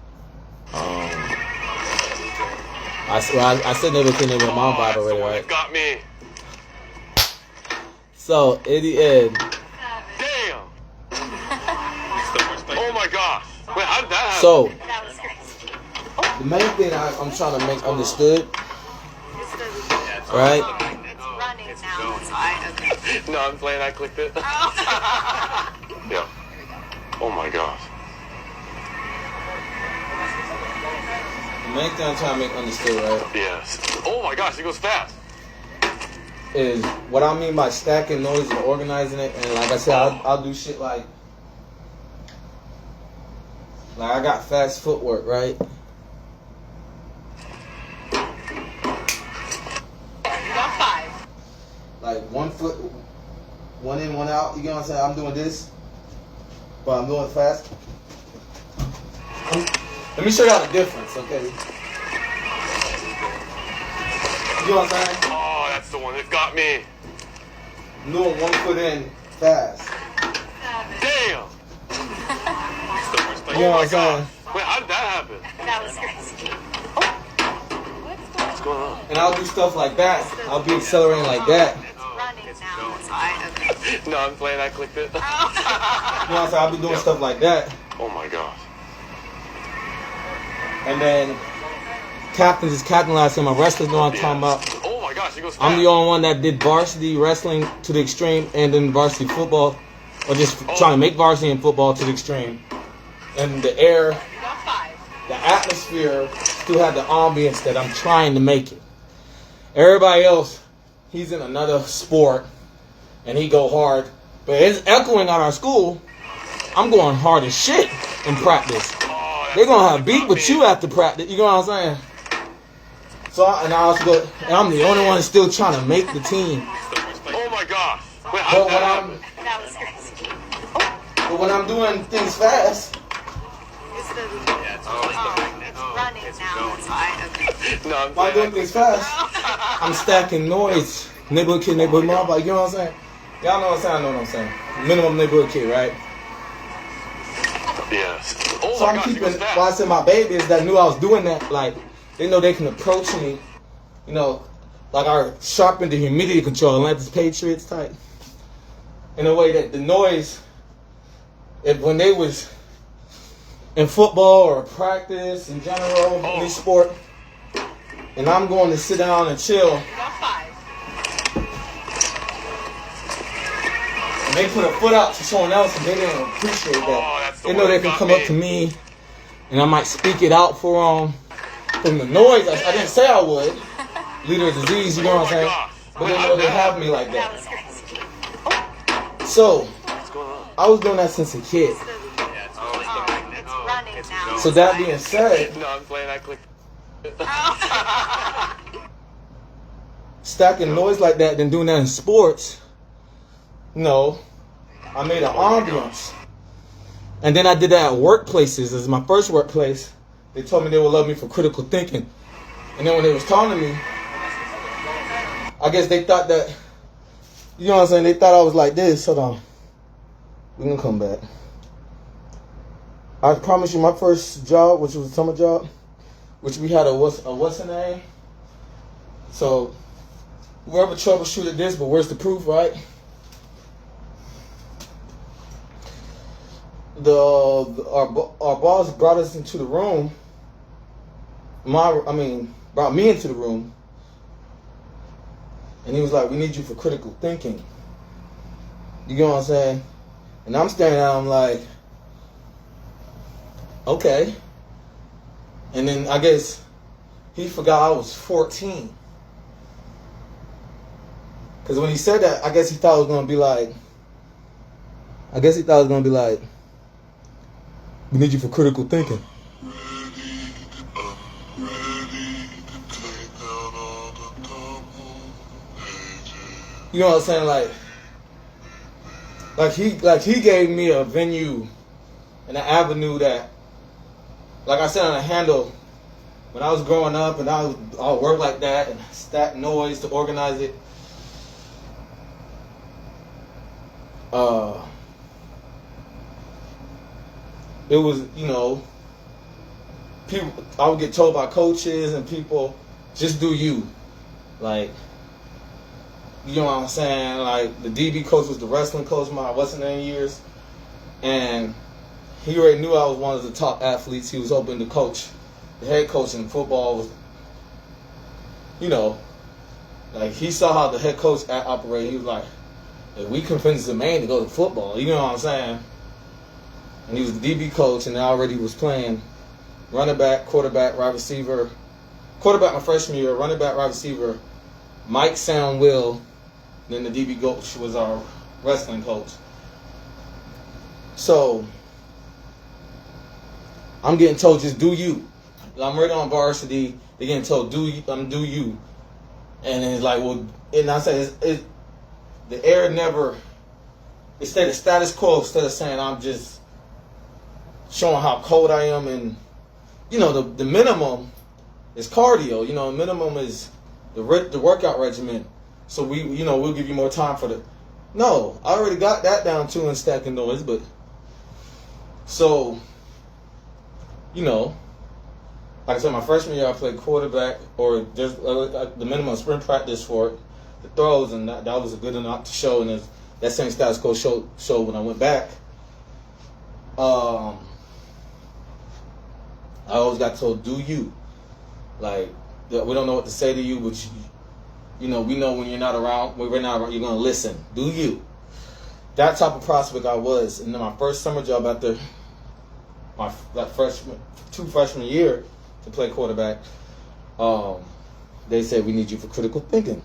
I said never could never my vibe already, right? It got me. So, in the end. Damn. Oh my gosh. Wait, how did that happen? So, That was crazy. the main thing I'm trying to make understood, right? It's running now. So okay. No, I'm playing. I clicked it. Yeah. Oh my gosh. The main thing I'm trying to make understood, right? Yes. Oh my gosh, he goes fast. Is what I mean by stacking noise and organizing it. And like I said, I'll do shit like I got fast footwork, right? You got 5. Like 1 foot, 1 in, 1 out. You get what I'm saying? I'm doing this, but I'm doing it fast. Let me show y'all the difference, okay? You know what I'm saying? Oh, that's the one that got me. I'm doing 1 foot in fast. Damn. You know what I'm saying? Wait, how did that happen? That was crazy. What's going on? And I'll do stuff like that. I'll be accelerating like that. It's running now. So okay. No, I'm playing. I clicked it. You know what I'm saying? I'll be doing stuff like that. Oh my gosh. And then captains is captain last time. My wrestlers know what I'm talking about. Oh my gosh, he goes fast. I'm the only one that did varsity wrestling to the extreme and then varsity football. Or just trying to make varsity and football to the extreme. And the air, You got 5. the atmosphere still had the ambience that I'm trying to make it. Everybody else, he's in another sport and he go hard. But it's echoing at our school. I'm going hard as shit in practice. They're gonna have beat with you after practice. You know what I'm saying? So and I'm the only one still trying to make the team. Oh my gosh. Wait, how But did that happen? That was crazy. but when I'm doing things fast, It's running now. So okay. No, I'm when I'm doing things fast, I'm stacking noise. Neighborhood kid, neighborhood mom, like, you know what I'm saying? Y'all know what I'm saying? I know what I'm saying. Minimum neighborhood kid, right? Yes. Oh So my I'm gosh, he keeping, goes why I fast. said my babies that knew I was doing that, like, they know they can approach me, you know, like I sharpened the humidity control, Atlantis Patriots type, in a way that the noise, when they was in football or practice in general, any sport, and I'm going to sit down and chill, You got 5. and they put a foot out to someone else and they didn't appreciate Oh, that. that's the They one know they that can got come me. up to me and I might speak it out for them. From the noise, I didn't say I would. Leader of disease, you know Oh what I'm my saying? gosh. But they know they have me like That was that. crazy. So, What's going on? I was doing that since a kid. It's running now. So that being said, No, I'm playing. I clicked. stacking noise like that, then doing that in sports, no. I made an ambiance. And then I did that at workplaces. This is my first workplace. They told me they would love me for critical thinking. And then when they was talking to me, I guess they thought that, you know what I'm saying, they thought I was like this. Hold on. We're going to come back. I promise you my first job, which was a summer job, which we had a what's the name? So, whoever troubleshooted this, but where's the proof, right? Our boss brought us into the room. Brought me into the room, and he was like, "We need you for critical thinking." You get what I'm saying? And I'm standing there, I'm like, "Okay." And then I guess he forgot I was 14. Because when he said that, I guess he thought it was going to be like, we need you for critical thinking. You know what I'm saying? Like he gave me a venue and an avenue that, like I said on a handle, when I was growing up and I would work like that and stack noise to organize it. It was, people. I would get told by coaches and people, just do you. Like, you know what I'm saying? Like, the DB coach was the wrestling coach my what's name years, and he already knew I was one of the top athletes. He was hoping to coach. The head coach in football was, like he saw how the head coach operated. He was like, if we convinced the man to go to football, you know what I'm saying? And he was the DB coach, and I already was playing running back, quarterback, wide receiver. Quarterback my freshman year, running back, wide receiver, Mike Sound Will. Then the DB coach was our wrestling coach. So I'm getting told, just do you. I'm already on varsity. They're getting told, do you. And it's like, well, and I say, the air never, it stayed the status quo instead of saying I'm just showing how cold I am. And, the minimum is cardio. The minimum is the workout regimen. So we'll give you more time for no, I already got that down too in stacking noise. But, so, like I said, my freshman year I played quarterback, or there's the minimum sprint practice for it, the throws, and that was a good enough to show. And that same status quo showed when I went back. I always got told, do you. Like, we don't know what to say to you, but we know when you're not around, when we're not around, you're going to listen. Do you. That type of prospect I was. And then my first summer job after freshman year to play quarterback, they said, we need you for critical thinking.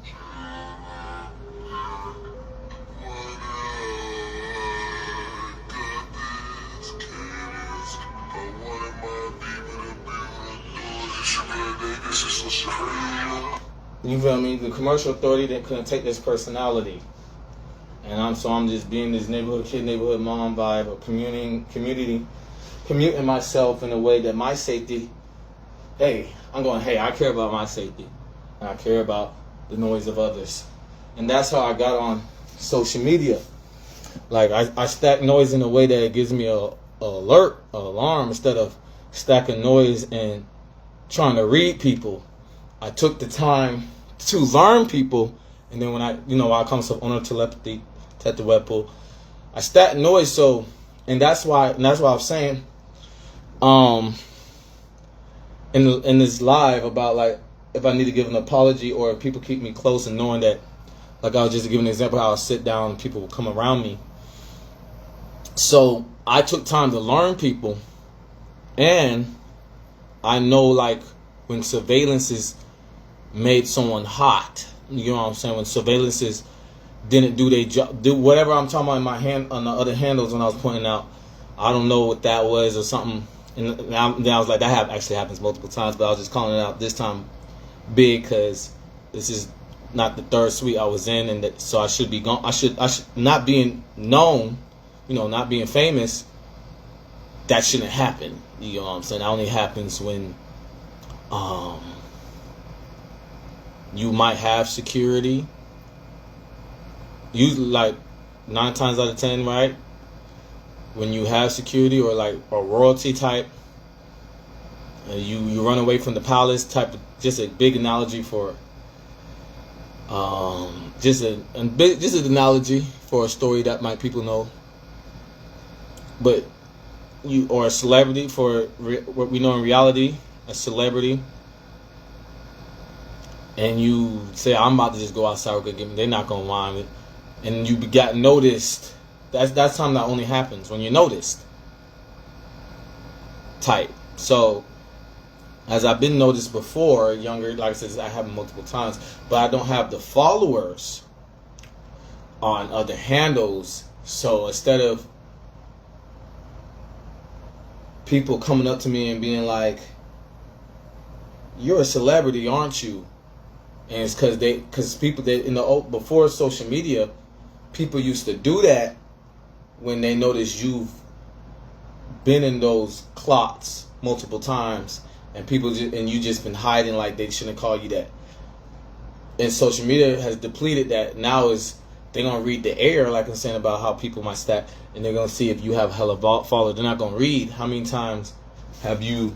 You feel me? The commercial authority that couldn't take this personality, and I'm just being this neighborhood kid, neighborhood mom vibe of commuting myself in a way that my safety. I care about my safety, and I care about the noise of others, and that's how I got on social media. Like I stack noise in a way that it gives me a alarm instead of stacking noise and trying to read people. I took the time to learn people, and then when I call myself owner of telepathy at the Webpoolz, I stack noise. So, and that's why I'm saying, in this live about like if I need to give an apology or if people keep me close and knowing that, like I was just giving an example how I sit down and people will come around me. So I took time to learn people, and I know like when surveillances made someone hot, you know what I'm saying? When surveillances didn't do their job, do whatever I'm talking about in my hand on the other handles when I was pointing out, I don't know what that was or something. And then I was like, that actually happens multiple times, but I was just calling it out this time big because this is not the third suite I was in, and so I should be gone. I should not being known, not being famous. That shouldn't happen. You know what I'm saying? That only happens when you might have security. Usually, like 9 times out of 10, right? When you have security or like a royalty type, and you run away from the palace type. Just a big analogy for, just an analogy for a story that might people know. But or a celebrity for what we know in reality, a celebrity. And you say, I'm about to just go outside, they're not going to mind it. And you got noticed. That's time that only happens when you're noticed. Type. So, as I've been noticed before, younger, like I said, I have multiple times, but I don't have the followers on other handles. So instead of people coming up to me and being like, "You're a celebrity, aren't you?" And it's because people that before social media, people used to do that when they notice you've been in those clots multiple times, and you just been hiding, like they shouldn't call you that. And social media has depleted that. Now they're gonna read the air, like I'm saying about how people might stat, and they're gonna see if you have hella followers. They're not gonna read how many times have you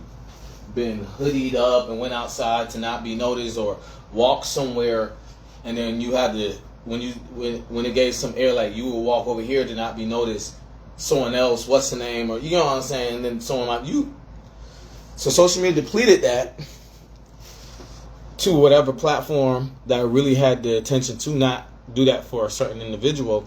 been hoodied up and went outside to not be noticed, or walked somewhere, and then you had to when it gave some air, like you would walk over here to not be noticed. Someone else, what's the name, or you know what I'm saying, and then someone like you. So social media depleted that to whatever platform that really had the attention to not do that for a certain individual.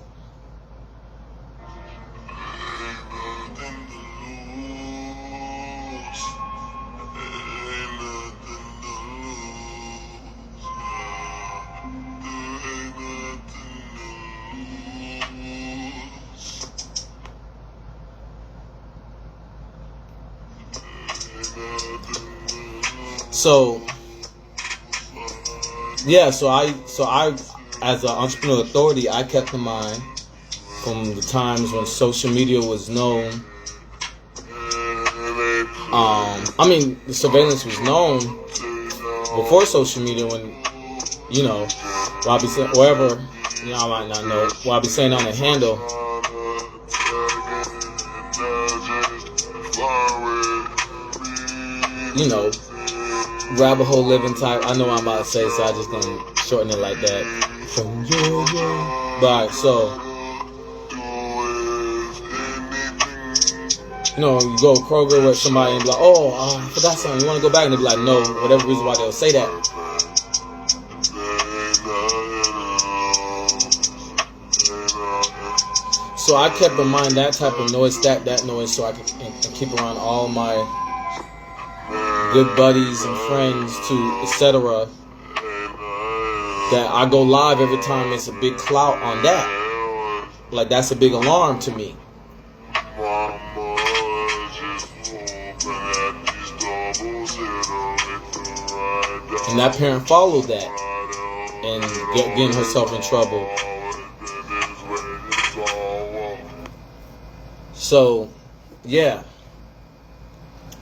So yeah, so I as an entrepreneur authority, I kept in mind from the times when social media was known. The surveillance was known before social media, when what I be saying, wherever, I might not know what I be saying on the handle. Rabbit hole living type. I know what I'm about to say, so I just gonna shorten it like that. From Georgia. But so, you go to Kroger with somebody and be like, I forgot something. You want to go back? And they be like, no. Whatever reason why they'll say that. So I kept in mind that type of noise, that noise, so I can keep around all my good buddies and friends to etc. That I go live every time it's a big clout on that. Like, that's a big alarm to me. And that parent followed that and getting herself in trouble. So, yeah.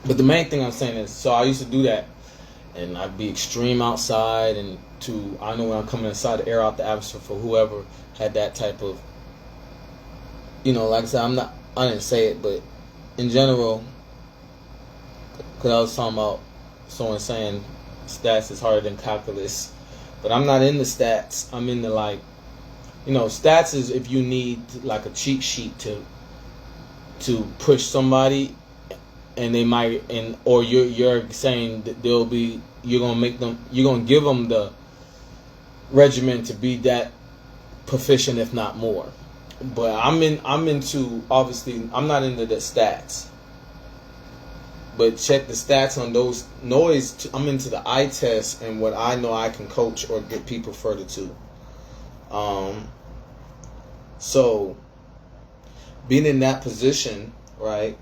But the main thing I'm saying is, so I used to do that, and I'd be extreme outside, and I know when I'm coming inside to air out the atmosphere for whoever had that type of, like I said, I didn't say it, but in general, because I was talking about someone saying stats is harder than calculus, but I'm not into stats. I'm into stats is if you need like a cheat sheet to push somebody, and they might, or you're saying that you're gonna give them the regimen to be that proficient, if not more. But I'm into, obviously, I'm not into the stats. But check the stats on those noise. I'm into the eye test and what I know I can coach or get people further to. So being in that position, right?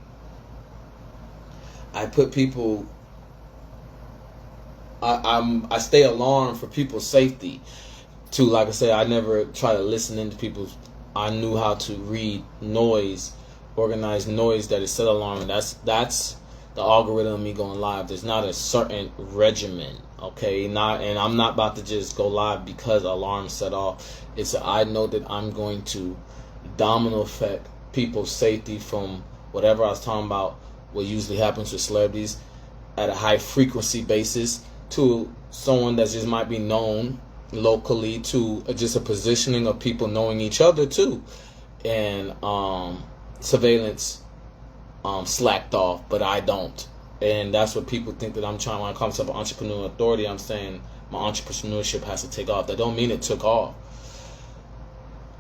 I put people. I stay alarmed for people's safety. Too, like I said, I never try to listen into people's. I knew how to read noise, organize noise that is set alarm. That's the algorithm of me going live. There's not a certain regimen, okay? And I'm not about to just go live because alarm set off. I know that I'm going to domino effect people's safety from whatever I was talking about, what usually happens with celebrities at a high frequency basis, to someone that just might be known locally, to just a positioning of people knowing each other too. And surveillance slacked off, but I don't. And that's what people think that I'm trying. When it comes to entrepreneurial authority, I'm saying my entrepreneurship has to take off. That don't mean it took off.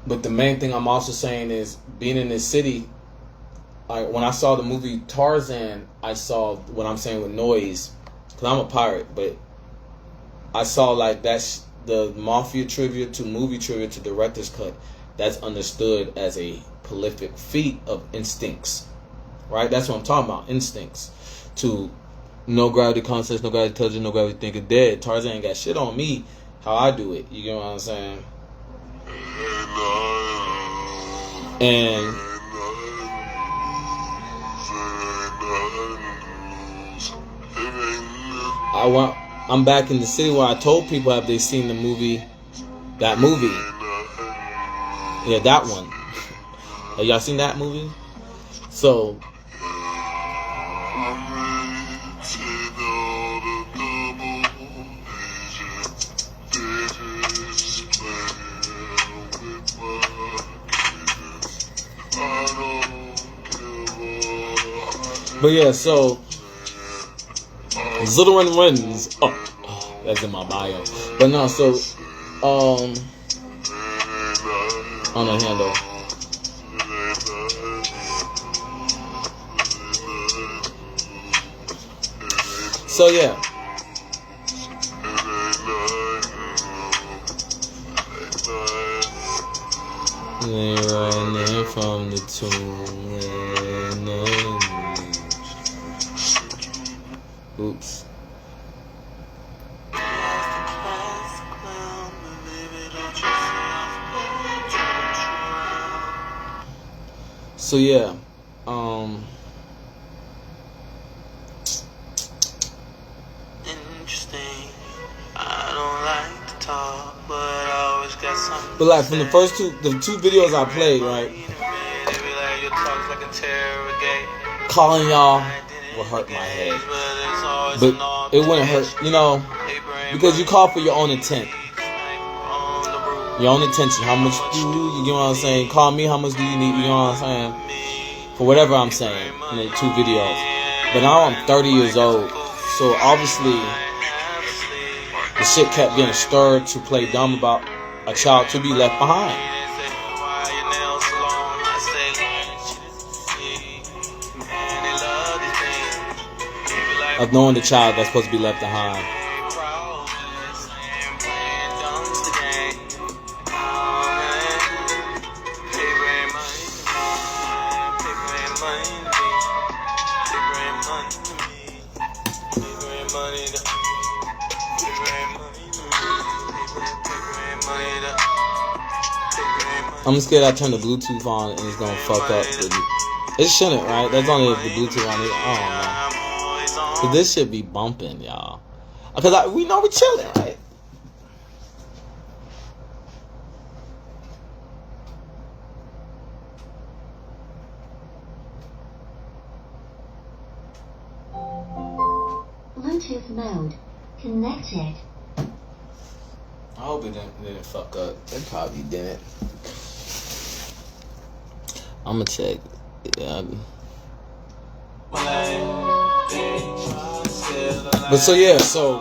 But the main thing I'm also saying is, being in this city, when I saw the movie Tarzan, I saw what I'm saying with noise. because I'm a pirate, but I saw like that's the mafia trivia to movie trivia to director's cut. That's understood as a prolific feat of instincts, right? That's what I'm talking about, instincts. To no gravity concepts, no gravity intelligence, no gravity thinking dead. Tarzan ain't got shit on me how I do it. You get what I'm saying? And I'm back in the city where I told people, have they seen the movie, that movie? Yeah, that one. Have y'all seen that movie? So but yeah, so Zillion Wins. Oh, that's in my bio. But no, so on the handle. So yeah. They running from the tomb. Oops. So yeah, interesting. I don't like to talk, but I always got something. But like from the first two videos I played, right? Calling y'all will hurt my head, but it wouldn't hurt, you know, because you call for your own intent. Your own intention. How much do you get what I'm saying? Call me, how much do you need? You know what I'm saying? For whatever I'm saying in the two videos. But now I'm 30 years old. So obviously the shit kept getting stirred to play dumb about a child to be left behind. Of knowing the child that's supposed to be left behind. I'm scared I turn the Bluetooth on and it's gonna fuck up. It shouldn't, right? That's only if the Bluetooth on. Oh man, cause this shit be bumping, y'all. Cause we know we chilling, right? Bluetooth mode connected. I hope it didn't fuck up. It probably didn't. I'ma check. Yeah. But so yeah, so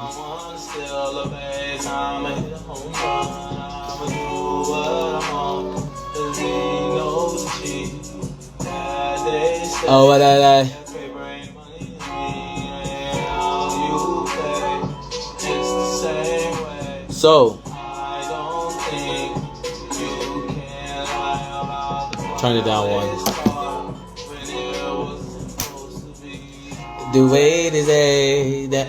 oh, what I so turn it down one. The way they say that.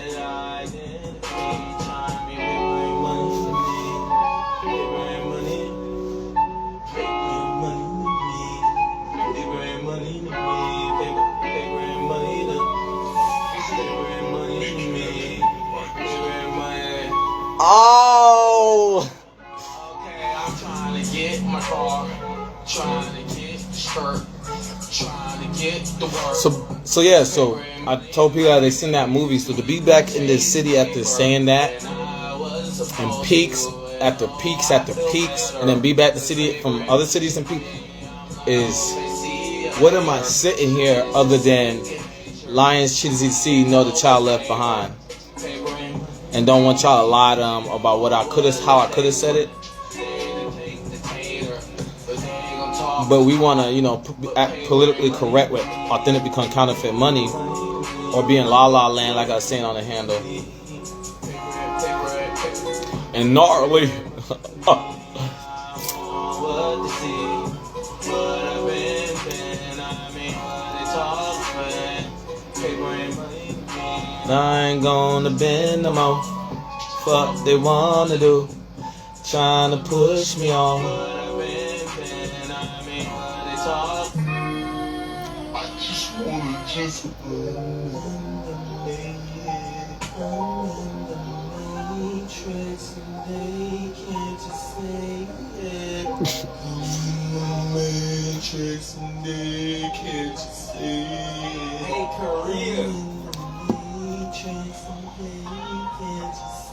Oh. Okay, I'm trying to get my car, trying to get the shirt, trying to get the work. So yeah, so I told people that they seen that movie. So to be back in this city after saying that, and peaks after peaks after peaks, and then be back to city from other cities and people, is what am I sitting here other than Lions CDC know the child left behind, and don't want y'all to lie to them about what how I could have said it. But we want to, act politically correct with authentic become counterfeit money, Or be in La La Land like I was saying on the handle. And gnarly. I ain't gonna bend no more. Fuck they wanna do. Trying to push me off.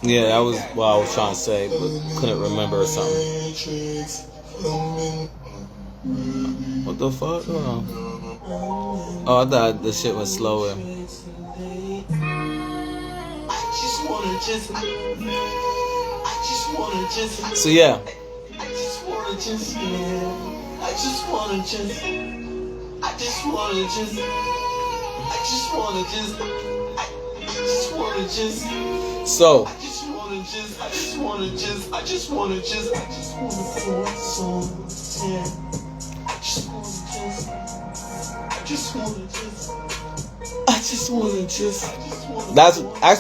Yeah, that was what I was trying to say, but couldn't remember or something. What the fuck? Hold on. Oh, I thought this shit was slower. So yeah. So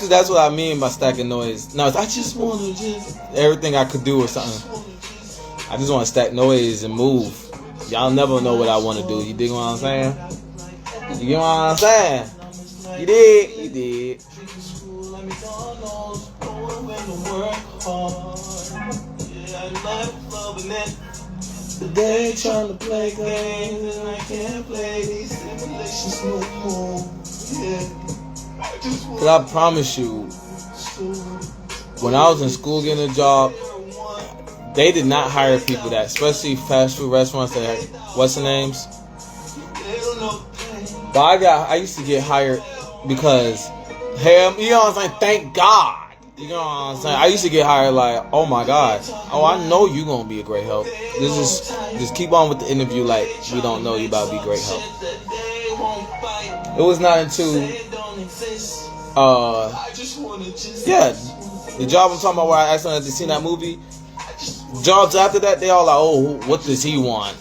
that's what I mean by stacking noise. No, it's I just wanna just everything I could do or something. I just wanna stack noise and move. Y'all never know what I wanna do. You dig what I'm saying? You get what I'm saying? You did. They trying to play games and I can't play these simulations no more. Cause I promise you, when I was in school getting a job, they did not hire people that, especially fast food restaurants that had what's the names. But I used to get hired because, hell, you know what I'm saying? Thank God. You know what I'm saying? I used to get hired like, oh my God. Oh, I know you gonna be a great help. Just keep on with the interview like we don't know you about to be great help. It was not until the job I'm talking about where I accidentally seen that movie. Jobs after that, they all like, oh, what does he want?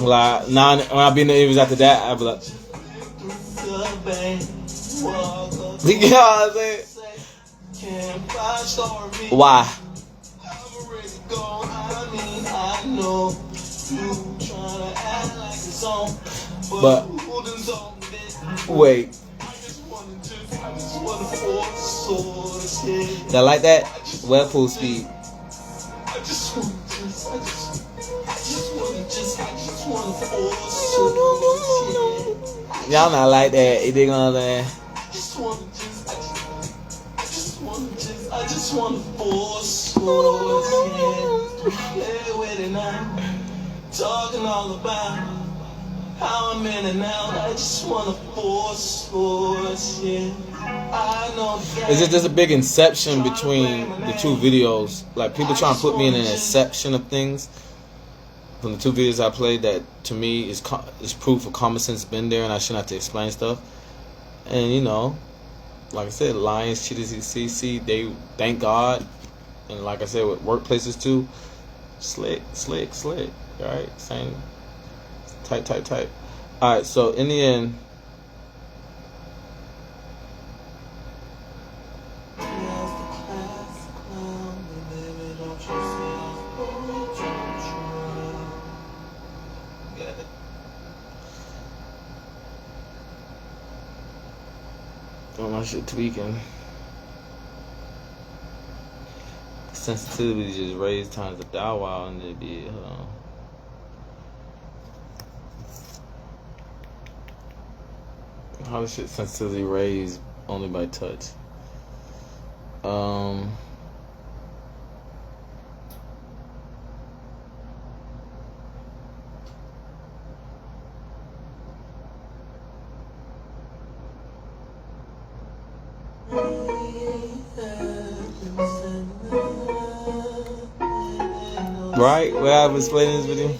Like, now when I be in the interviews after that, I be like, you know what I'm saying? Why? But wait, y'all like that? Webpoolz speed. Y'all not like that. You dig what I'm saying? I just want to force play with it now. Talking all about how I'm in and out. I just want to force yeah. I know that. Is it just a big inception between the two videos? Like people trying to put me in an inception of things. From the two videos I played, that to me is proof of common sense been there, and I shouldn't have to explain stuff. And you know, like I said, lions, cheaters, CC, they thank God, and like I said, with workplaces too, slick. All right, same, tight. All right, so in the end. Oh, my shit tweaking. Sensitivity just raised times a $1 and it'd be, how does shit sensitivity raised only by touch? Right? Where I was playing this video.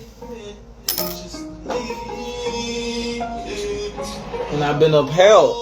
And I've been upheld.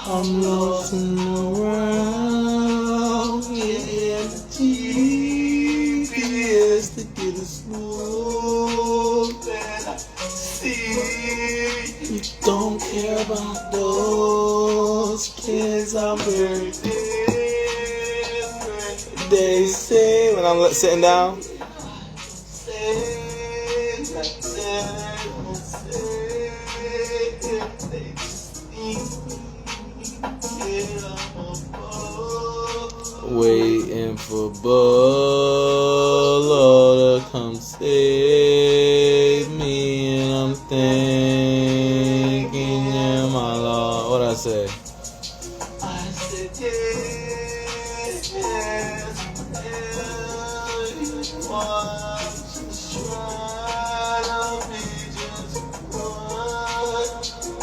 I'm lost in the world, getting the GPS to get a smooth that I see. You don't care about those kids, I'm very different. They say when I'm sitting down. Waiting for Bolo to come save me, and I'm thinking, yeah, my Lord. What I say? I said yes,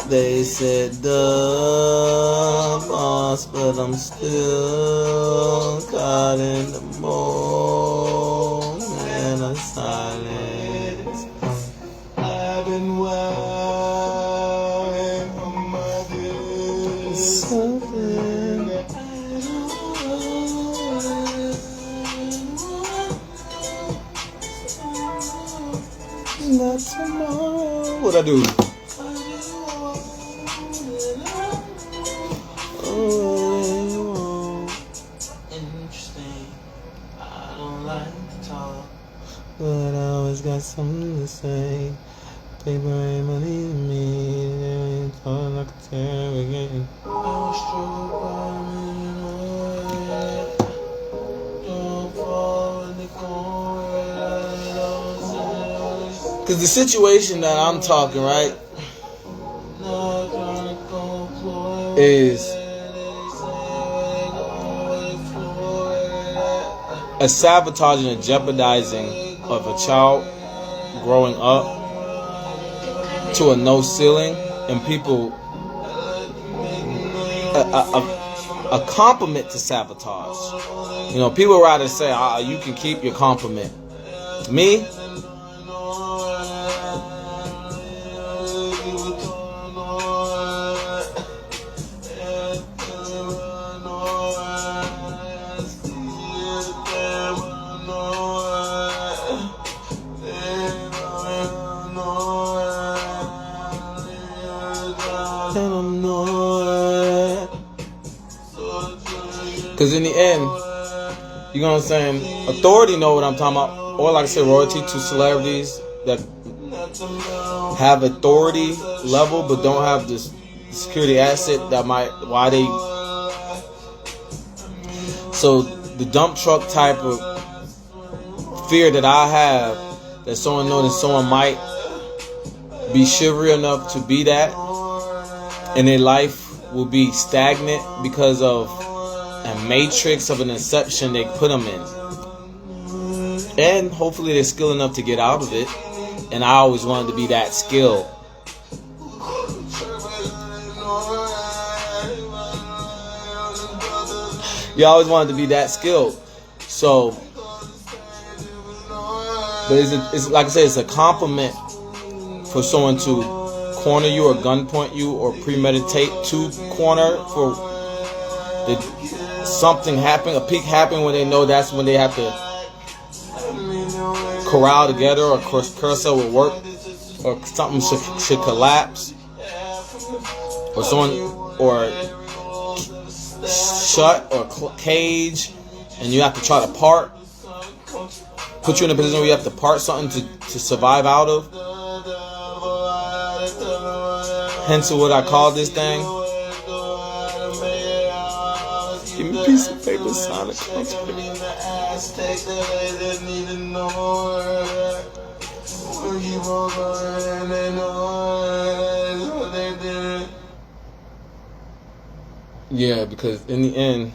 they said the boss, but I'm still caught in the moment of silence. I've been waiting for my day. Something that I don't know. Not tomorrow. What I do? But I always got something to say. Paper ain't money to me. They ain't talking like a tear again. Cause the situation that I'm talking, right, is a sabotaging and jeopardizing of a child growing up to a no ceiling, and people a compliment to sabotage. You know, people rather say, you can keep your compliment. Me, because in the end, you know what I'm saying, authority know what I'm talking about. Or like I said, royalty to celebrities that have authority level but don't have this security asset that might, why they, so the dump truck type of fear that I have, that someone knows that someone might be chivalry enough to be that, and their life will be stagnant because of a matrix of an inception they put them in. And hopefully they're skilled enough to get out of it. And I always wanted to be that skilled. You always wanted to be that skilled. So, but it's like I said, it's a compliment for someone to corner you or gunpoint you or premeditate to corner for the something happen, a peak happen when they know that's when they have to corral together, or carousel will work, or something should collapse, or someone, or shut or cage, and you have to try to part. Put you in a position where you have to part something to survive out of. Hence what I call this thing. Give me a piece of paper, Sonic. Yeah, because in the end,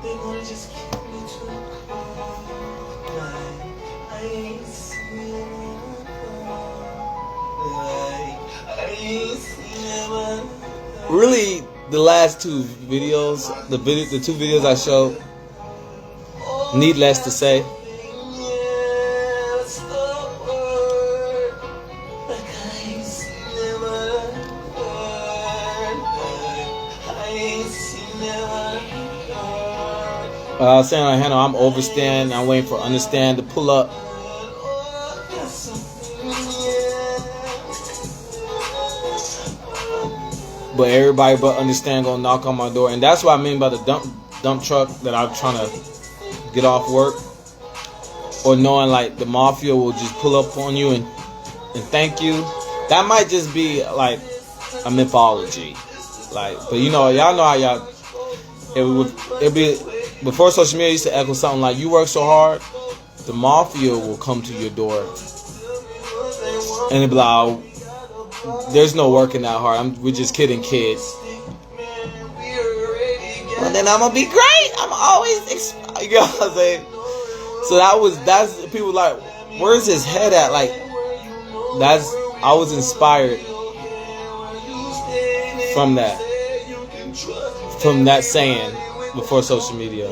they wanna just keep me too close. I ain't seen really, the last two videos, the two videos I showed, needless to say, I was saying on handle, I'm overstand. I'm waiting for understand to pull up. But everybody but understand gonna knock on my door, and that's what I mean by the dump truck that I'm trying to get off work, or knowing like the mafia will just pull up on you and thank you. That might just be like a mythology, like. But you know, y'all know how y'all it'd be before social media used to echo something like, "You work so hard, the mafia will come to your door," and it'd be like, "Oh, there's no working that hard. We're just kidding, kids." Well, then I'm gonna be great. I'm always, you know what I'm saying? So that's people like, where's his head at? Like, I was inspired from that saying before social media.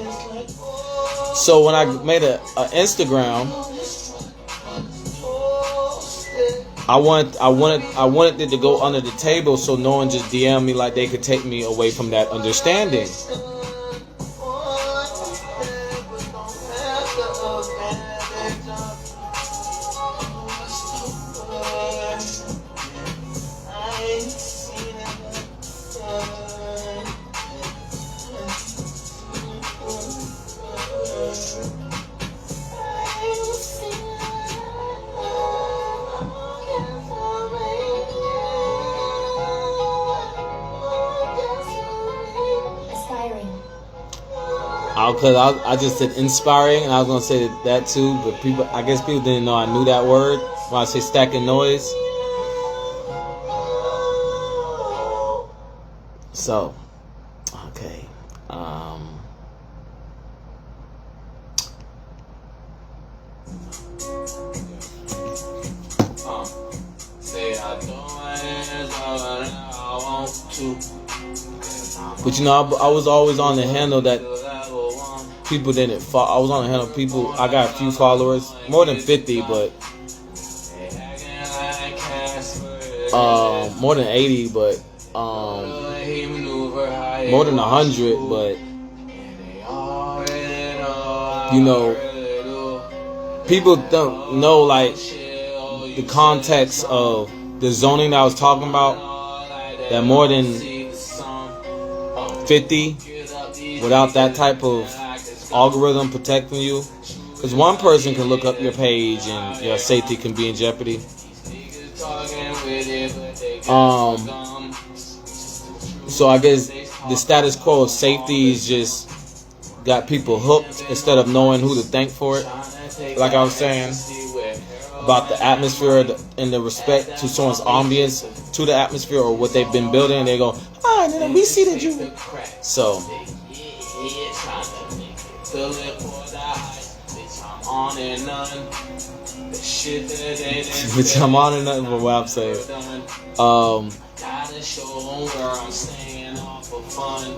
So when I made a Instagram, I wanted it to go under the table so no one just DM me like they could take me away from that understanding. Because I just said inspiring, and I was gonna say that too, but I guess people didn't know I knew that word when I say stacking noise. So, okay, say I want to, but you know, I was always on the handle that people didn't follow. I was on the handle people. I got a few followers, more than 50, but more than 80, but more than 100, but you know, people don't know like the context of the zoning that I was talking about. That more than 50 without that type of algorithm protecting you, because one person can look up your page and your safety can be in jeopardy. So I guess the status quo of safety is just got people hooked instead of knowing who to thank for it. Like I was saying about the atmosphere and the respect to someone's ambience to the atmosphere or what they've been building, and they go, we see that you. So bitch, I'm on and nothing but what I'm saying. Gotta show them where I'm staying off for fun.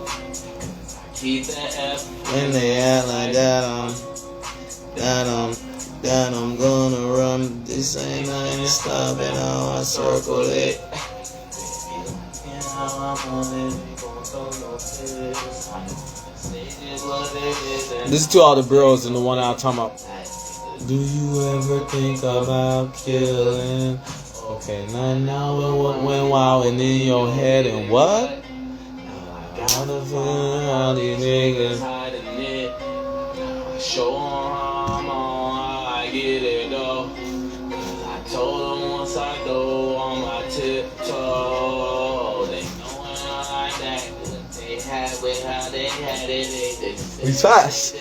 Keep the F in the air like that I'm gonna run. This ain't nothing stopping how I circle it. You know I'm on it, gon' throw no tears. This is to all the bros and the one I'm talking about. Do you ever think about killing? Okay, now what went wild and in your head and what? All the feeling, all these niggas hiding it. Show 'em how I'm on, how I get it though. I told them once I go on my tiptoe. They know when I like that. What they had with how they had it. They fast.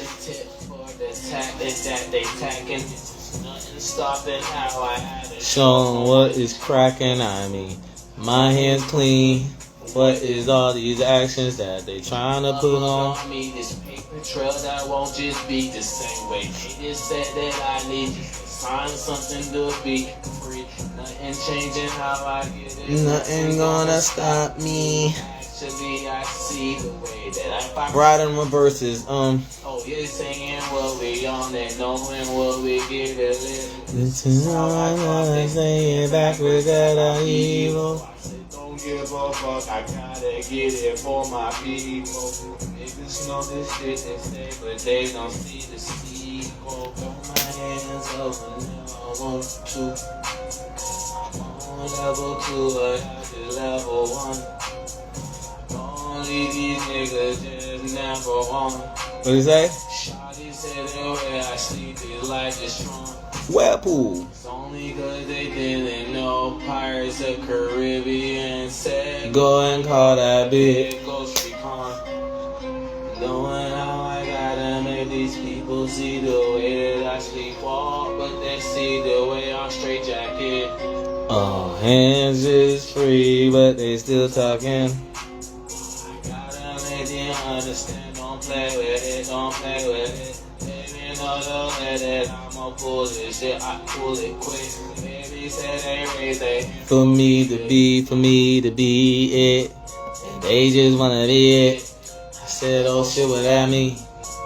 They tacking. Nothing stopping how I had it. Showing what is cracking. I mean, my hands clean. What is all these actions that they trying to put on me? This paper trail that won't just be the same way. They just said that I need to sign something to be free. Nothing changing how I get it. Nothing gonna stop me. Actually, I see the way that I ride in reverses. Oh, you're singing what we on and knowing what we get it. This is all I wanna say it backwards that I evil. Don't give a fuck, I gotta get it for my people. Niggas know this shit they say, but they don't see the sequel. Throw my hands up whenever I want to. I'm on level 2, I have to level 1. Only these niggas just never want. What do you say? Shawty said the way I sleep is like a strong. Webpoolz. It's only cause they didn't know Pirates of Caribbean said go and call that bitch Ghost Recon. Knowing how I gotta make these people see the way that I sleepwalk, but they see the way I'm straight jacket. Oh, hands is free, but they still talking. Understand, don't play with it, don't play with it. Baby, know the way that I'ma pull this shit, I pull it quick. Baby said they raised their hand for me to be it. And they just wanna be it. I said, oh shit, what that mean?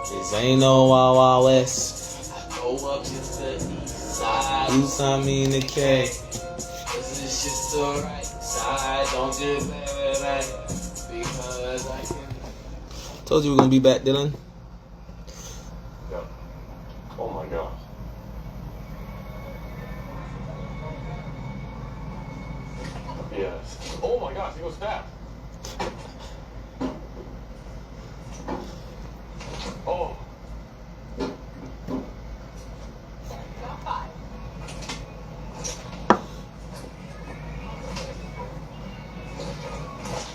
This ain't no Wild Wild West. I go up to the east side. East, I mean the K. This is just the right side, don't just play with that. Because I can. Told you we're gonna be back, Dylan. Yeah. Oh my gosh. Yes. Oh my gosh, he goes fast. Oh.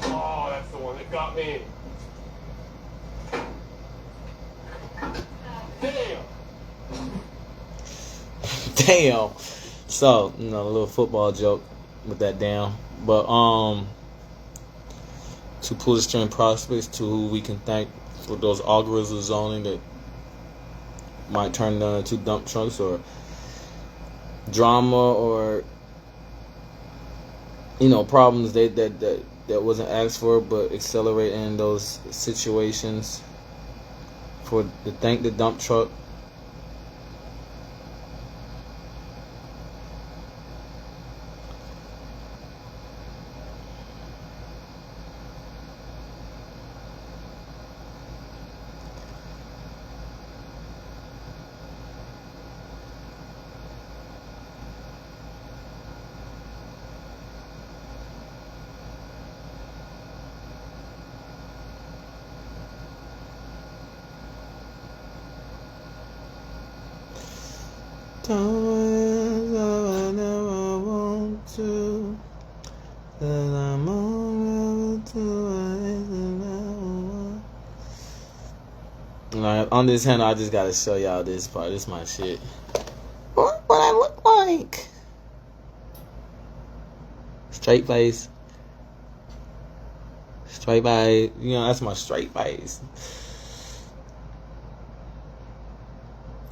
Oh, that's the one that got me. Damn. So, a little football joke with that down. But to pull the string prospects to who we can thank for those algorithms zoning that might turn them into dump trucks or drama or problems that wasn't asked for but accelerate in those situations. To thank the dump truck. I never want to. That I'm on level 2. On this hand, I just gotta show y'all this part. This is my shit. What I look like? Straight face. Straight face. That's my straight face.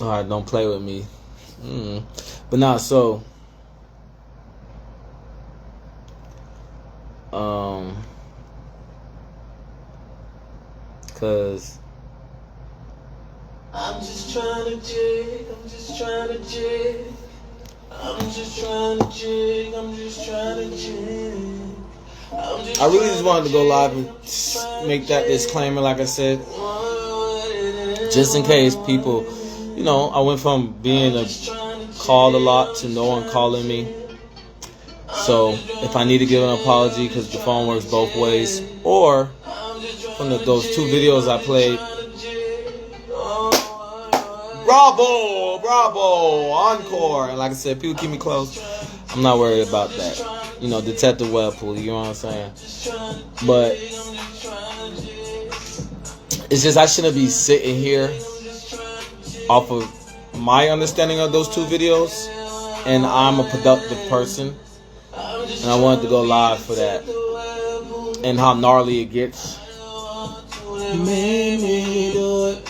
Alright, don't play with me. But not so. Cause I'm just trying to jig. I'm just trying to jig. I'm just trying to jig. I'm just trying to jig. I really just wanted to go live and make that disclaimer, like I said. just in case people, you know, I went from being called a lot to no one calling me. So if I need to give an apology because the phone works both ways, or from those 2 videos I played, bravo, encore. And like I said, people keep me close. I'm not worried about that. You know, Detective Webpoolz, you know what I'm saying? But it's just I shouldn't be sitting here off of my understanding of those 2 videos, and I'm a productive person, and I wanted to go live for that, and how gnarly it gets. Made me do it.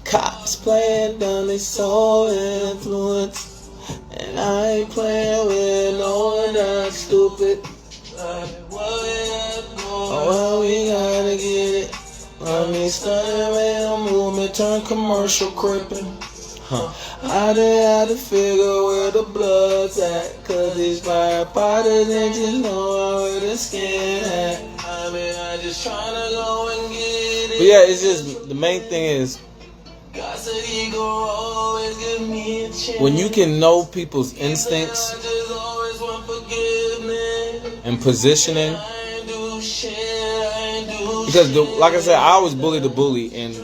Cops playing dumb, they so influenced, and I ain't playing with no one that's stupid. Oh well, we gotta get it. I mean, starting with a movement, turn commercial crippin'. I done had to figure where the blood's at, cause these firefighters ain't just know where the skin at. I mean, I just tryna go and get it. But yeah, it's just, the main thing is, God said he gon' always give me a chance. When you can know people's instincts and positioning, because like I said, I always bully the bully, and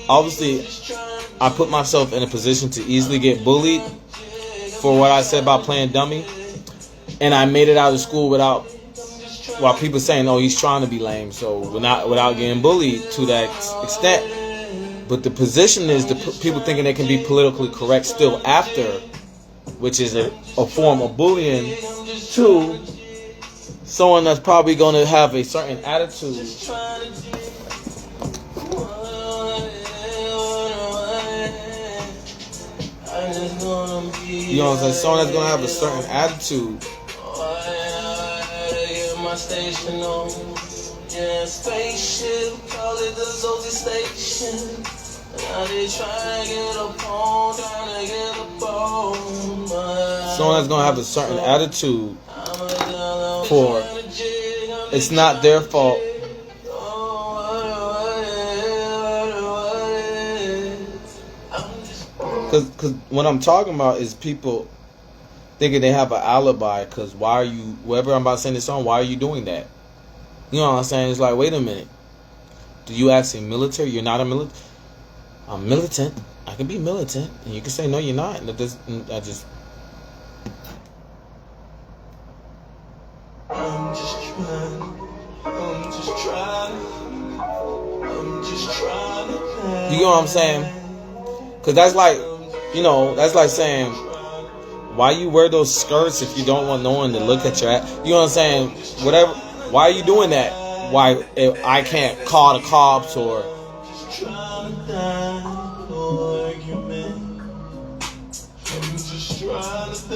obviously I put myself in a position to easily get bullied for what I said about playing dummy, and I made it out of school while people saying, oh, he's trying to be lame, so without getting bullied to that extent. But the position is the people thinking they can be politically correct still after, which is a form of bullying, to someone that's probably going to have a certain attitude. You know what I'm saying? Someone that's going to have a certain attitude. Yeah, spaceship, call it the Zozy station. Now they trying to get a phone, trying to get a phone. Someone that's gonna have a certain attitude for it's not their fault. Cause what I'm talking about is people thinking they have an alibi. Cause why are you? Whoever I'm about to send this on, why are you doing that? You know what I'm saying? It's like, wait a minute. Do you actually military? You're not a militant. I'm militant. I can be militant, and you can say no, you're not. And I'm just trying. You know what I'm saying? Cause that's like, you know, that's like saying, why you wear those skirts if you don't want no one to look at your ass? You know what I'm saying? Whatever. Why are you doing that? Why if I can't call the cops or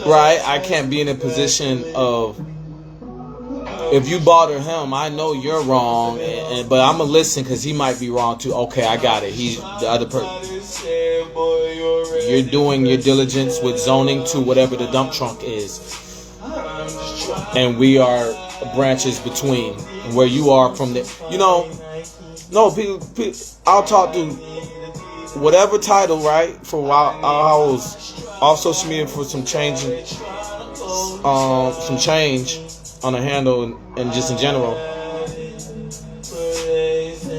right? I can't be in a position of if you bother him, I know you're wrong, but I'm gonna listen because he might be wrong too. Okay, I got it. He's the other person. You're doing your diligence with zoning to whatever the dump trunk is, and we are branches between where you are from the, you know, no people I'll talk to whatever title, right, for a while. I was off social media for some change on a handle and just in general,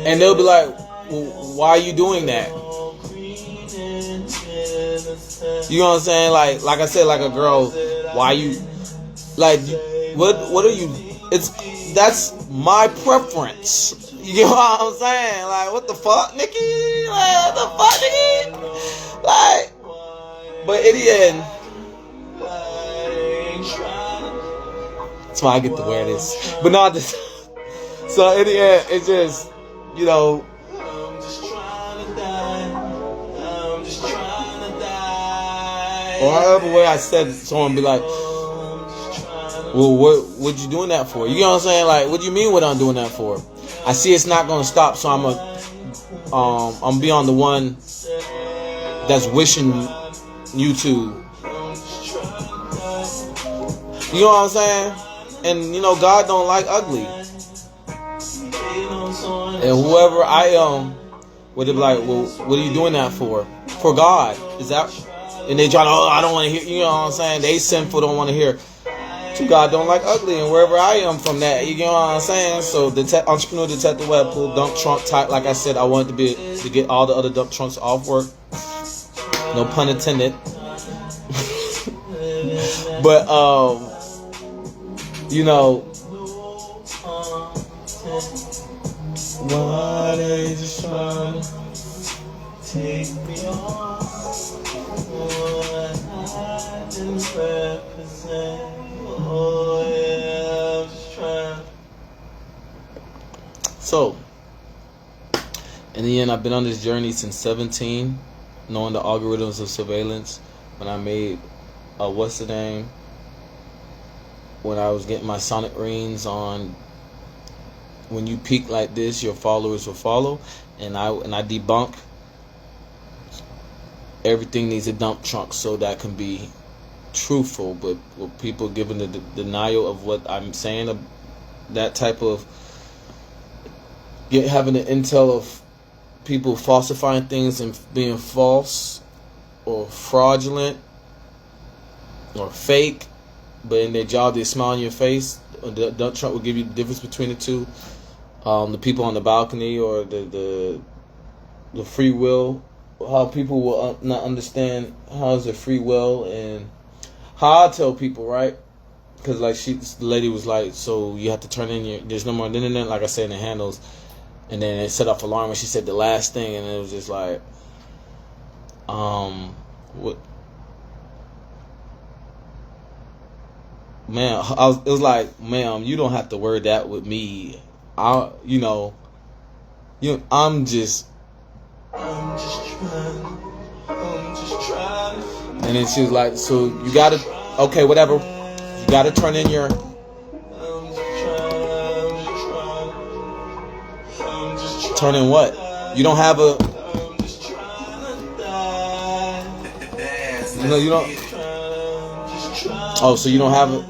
and they'll be like, well, why are you doing that? You know what I'm saying? Like I said, like a girl, why you like what are you? That's my preference. You know what I'm saying? Like, what the fuck, Nikki? Like, what the fuck, Nikki? Like, but in the end, that's why I get to wear this. But not this. So in the end, it's just, you know, or however way I said it, someone be like, well, what you doing that for? You know what I'm saying? Like, what do you mean what I'm doing that for? I see it's not gonna stop, so I'm be on the one that's wishing you to. You know what I'm saying? And you know, God don't like ugly. And whoever I am, Where they be like, well, what are you doing that for? For God. Is that? And they try to, oh, I don't want to hear, you know what I'm saying? They sinful, don't want to hear. God don't like ugly, and wherever I am from that, you know what I'm saying? So the entrepreneur detective Webpoolz dump trunk type, like I said, I wanted to get all the other dump trunks off work. No pun intended. But you know, why they just trying to take me off? What I didn't represent. Oh yeah, I'm just trying. So, in the end, I've been on this journey since 17, knowing the algorithms of surveillance. When I made, what's the name? When I was getting my sonic rings on, when you peak like this, your followers will follow, and I debunk. Everything needs a dump trunk so that can be truthful, but with people giving the denial of what I'm saying, that type of having the intel of people falsifying things and being false or fraudulent or fake, but in their job they smile in your face. The dump truck will give you the difference between the two. The people on the balcony or the free will, how people will not understand how is it free will, and how I tell people, right? Because like the lady was like, so you have to turn in there's no more internet, like I said, in the handles, and then it set off alarm when she said the last thing, and it was just like, what? Man, it was like, ma'am, you don't have to word that with me. I'm just trying. And then she was like, so you gotta, okay, whatever. You gotta turn in your. Turn in what? You don't have a. No, you don't. Oh, so you don't have a.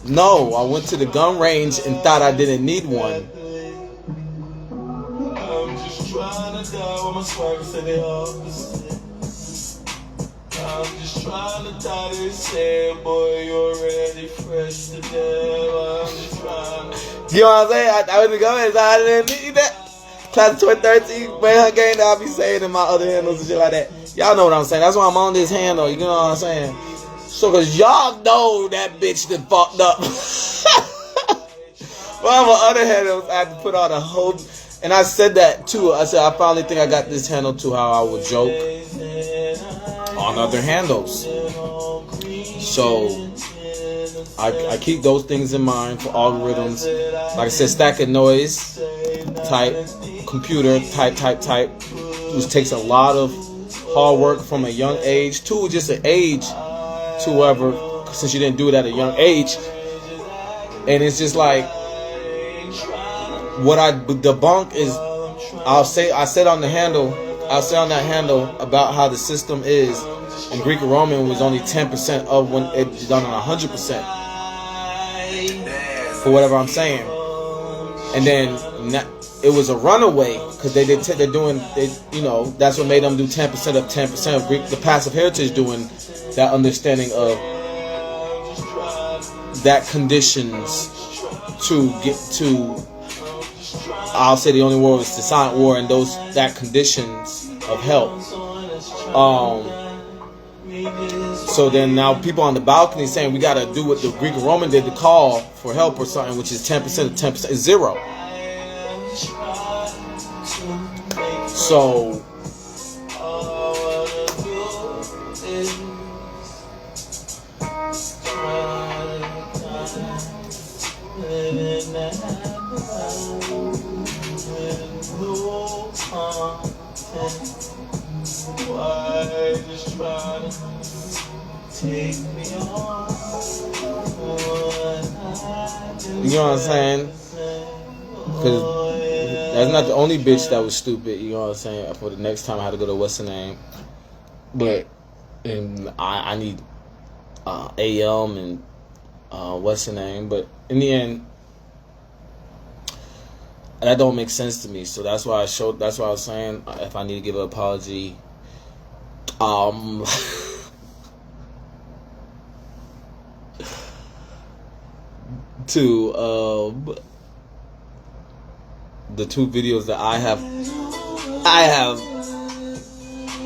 No, I went to the gun range and thought I didn't need one. I'm just trying to die with my swagger to the opposite. I'm just trying to die, they say, boy, you're already fresh to death. I'm just trying to. You know what I'm saying? I was going, I didn't need that. Class of 2013, man, her game that I be saying in my other handles and shit like that. Y'all know what I'm saying. That's why I'm on this handle, you know what I'm saying? So, cause y'all know that bitch that fucked up. Well, on my other handles, I had to put on a whole. And I said that too. I said, I finally think I got this handle to how I would joke on other handles. So, I keep those things in mind for algorithms. Like I said, stack of noise, type, computer, type, which takes a lot of hard work from a young age to just an age to whoever, since you didn't do it at a young age. And it's just like, what I debunk is, I said on that handle about how the system is, and Greek and Roman was only 10% of when it's done on 100%. For whatever I'm saying. And then it was a runaway, because they're doing, that's what made them do 10% of 10% of Greek, the passive heritage doing that understanding of that conditions to get to, I'll say the only war was the silent war, and that conditions of help. So then now people on the balcony saying we gotta do what the Greek and Roman did to call for help or something, which is 10% of 10% is zero. So you know what I'm saying? Because that's not the only bitch that was stupid, you know what I'm saying? For the next time I had to go to what's the name. But and I need AM and what's the name. But in the end, that don't make sense to me. So that's why that's why I was saying if I need to give an apology, to the 2 videos that I have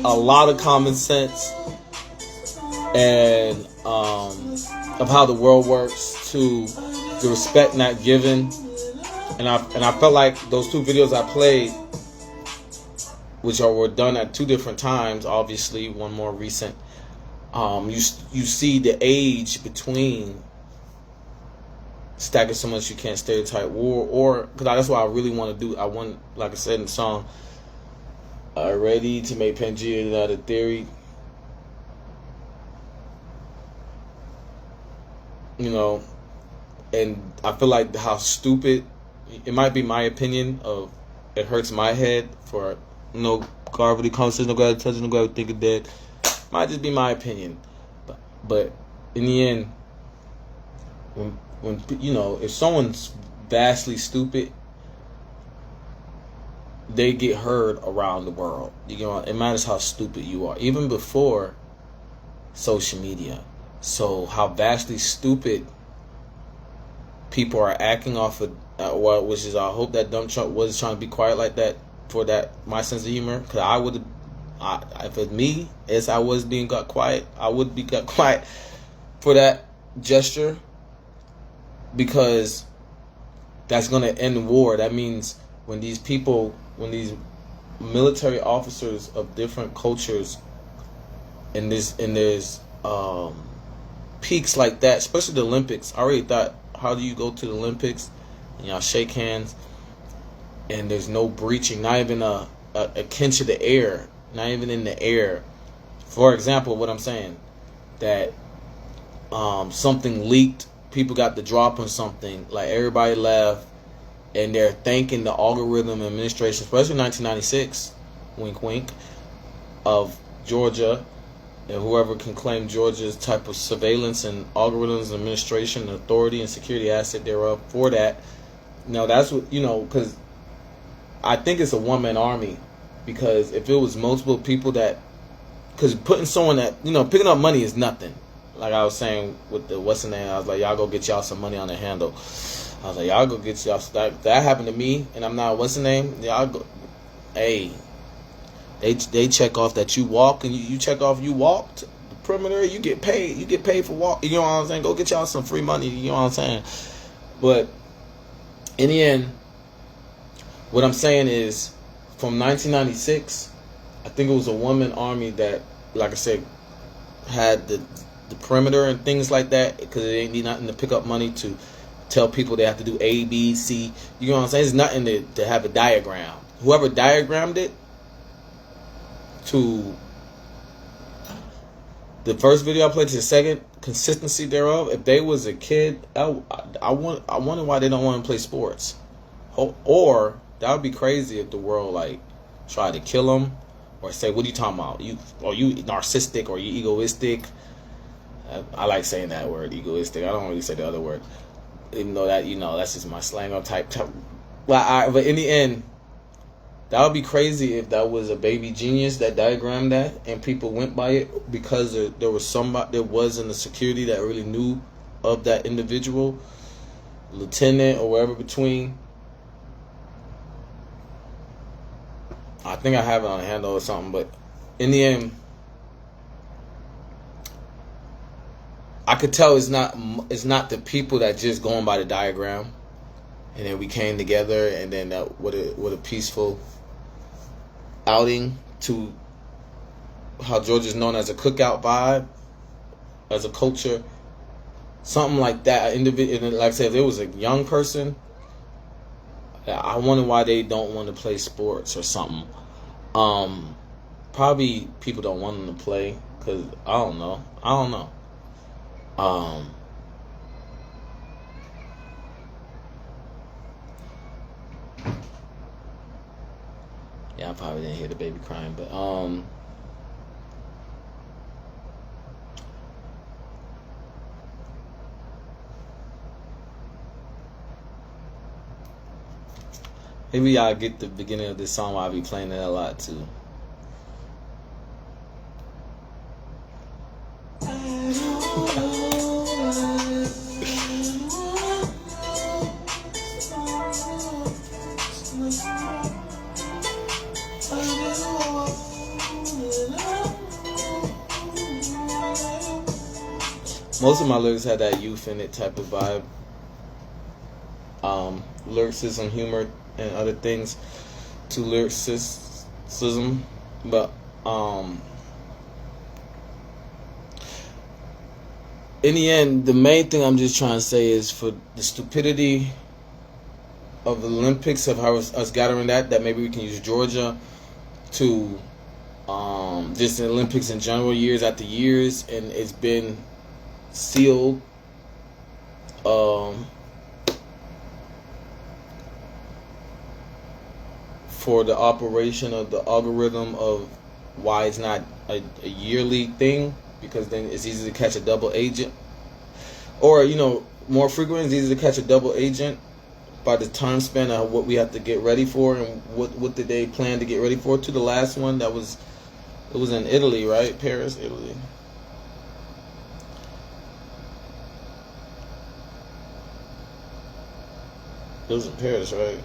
a lot of common sense and of how the world works, to the respect not given, and I felt like those 2 videos I played, which were done at 2 different times, obviously one more recent, you see the age between stacking so much you can't stereotype war, or because that's what I really want to do. I want, like I said in the song, ready to make Pangea not a theory. You know, and I feel like how stupid, it might be my opinion of, it hurts my head for no gravity conversation, no gravity touching, no gravity thinking dead. Might just be my opinion, but in the end, when you know, if someone's vastly stupid, they get heard around the world. You know, it matters how stupid you are, even before social media. So how vastly stupid people are acting off of, which is, I hope that dumb Trump was trying to be quiet like that for that, my sense of humor. Because I would, if it's me, as I was being got quiet, I would be got quiet for that gesture, because that's going to end the war. That means when these people, when these military officers of different cultures, and there's peaks like that, especially the Olympics. I already thought, how do you go to the Olympics and y'all shake hands and there's no breaching, not even a inch of the air, not even in the air. For example, what I'm saying, that something leaked, people got the drop on something, like everybody left, and they're thanking the algorithm administration, especially 1996, wink wink, of Georgia, and whoever can claim Georgia's type of surveillance and algorithms and administration and authority and security asset thereof for that. Now that's what, you know, because I think it's a one-man army, because if it was multiple people that, because putting someone that, you know, picking up money is nothing. Like I was saying with the, what's the name, I was like, y'all go get y'all some money on the handle. I was like, y'all go get y'all, that happened to me, and I'm not, what's the name, y'all go, hey, they check off that you walk, and you check off you walked the perimeter, you get paid for walk, you know what I'm saying, go get y'all some free money, you know what I'm saying. But in the end, what I'm saying is, from 1996, I think it was a one-man army that, like I said, had the perimeter and things like that, because it ain't need nothing to pick up money to tell people they have to do A, B, C. You know what I'm saying? It's nothing to have a diagram. Whoever diagrammed it, to the first video I played to the second, consistency thereof, if they was a kid, I wonder why they don't want to play sports. Or that would be crazy if the world like tried to kill them, or say, what are you talking about? You narcissistic, or you egoistic. I like saying that word, egoistic. I don't really say the other word, even though that, you know, that's just my slang or type. But in the end, that would be crazy if that was a baby genius that diagrammed that and people went by it, because there was somebody that was in the security that really knew of that individual, lieutenant or wherever between. I think I have it on a handle or something, but in the end, I could tell it's not the people that just going by the diagram, and then we came together, and then that what a peaceful outing to how Georgia's known as a cookout vibe, as a culture, something like that. Individual, like I said, if there was a young person, I wonder why they don't want to play sports or something. Probably people don't want them to play, because I don't know. Yeah, I probably didn't hear the baby crying, but Maybe y'all get the beginning of this song while I be playing it a lot too. Most of my lyrics had that youth in it type of vibe. Lyricism, humor, and other things to lyricism. But in the end, the main thing I'm just trying to say is for the stupidity of the Olympics, of how us gathering that maybe we can use Georgia to just the Olympics in general, years after years, and it's been sealed for the operation of the algorithm of why it's not a yearly thing, because then it's easy to catch a double agent, or more frequent, it's easy to catch a double agent by the time span of what we have to get ready for, and what did they plan to get ready for. To the last one, it was in Italy, right? Paris, Italy. It was in Paris, right?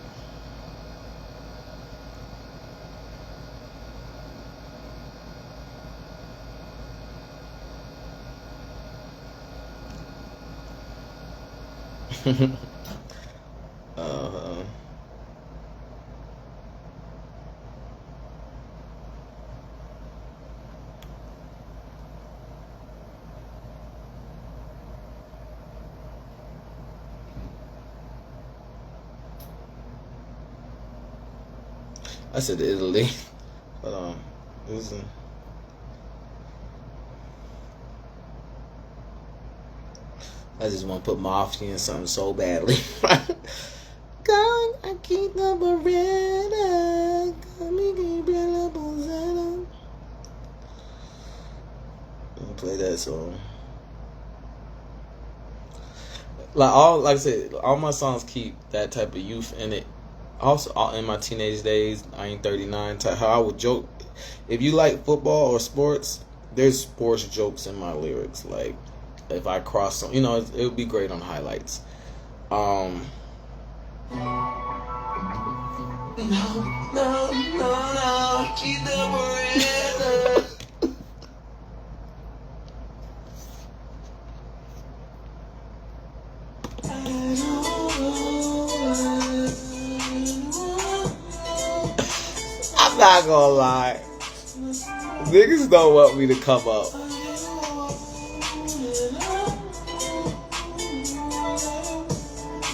I said Italy, but it was in. I just want to put Mafia in something so badly. Going, I keep the Beretta. I'll play that song. Like I said, all my songs keep that type of youth in it. Also, in my teenage days, I ain't 39. How I would joke, if you like football or sports, there's sports jokes in my lyrics. Like, if I cross some, it would be great on highlights. No, keep the Beretta. I'm not gonna lie, niggas don't want me to come up.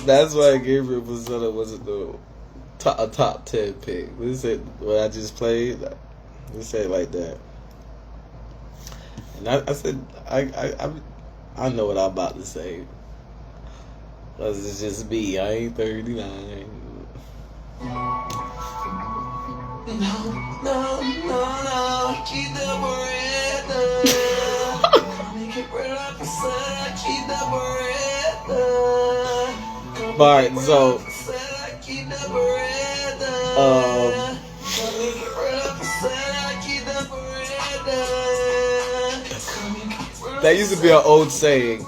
That's why Gabriel Priscilla wasn't a top 10 pick. Let's say what I just played. Let's say it like that. And I said I know what I'm about to say. Cause it's just me. I ain't 39. No, keep the Beretta. Keep the Beretta. Alright, so that used to be an old saying.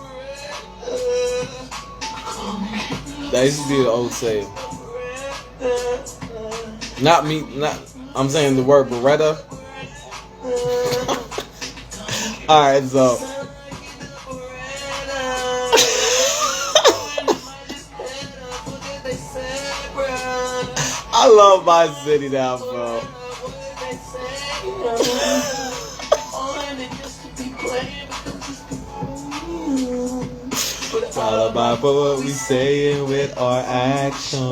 That used to be an old saying. Not me, I'm saying the word Beretta. Alright, so I love my city now, bro. It's all about what we saying with our actions.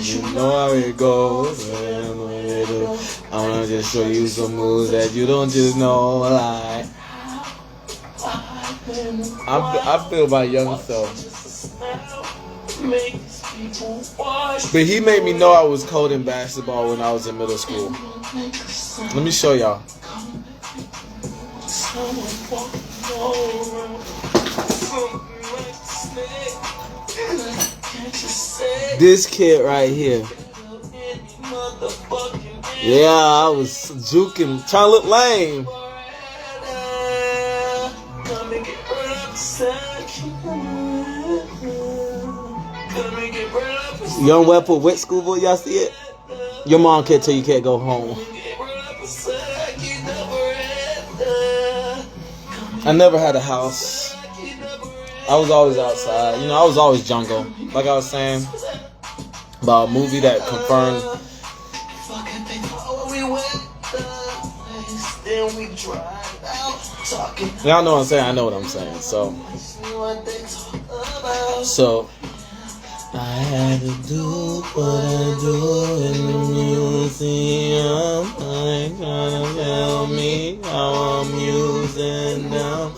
You know how it goes. I wanna just show you some moves that you don't just know. Like, I feel my young self. But he made me know I was cold in basketball when I was in middle school. Let me show y'all. This kid right here. Yeah, I was juking, trying to look lame. Young Webpoolz with schoolboy, y'all see it? Your mom can't tell you can't go home. I never had a house. I was always outside. You know, I was always jungle. Like I was saying about a movie that confirmed. Y'all know what I'm saying. I know what I'm saying. So I had to do what I do in the museum. I trying to tell me how I'm using now.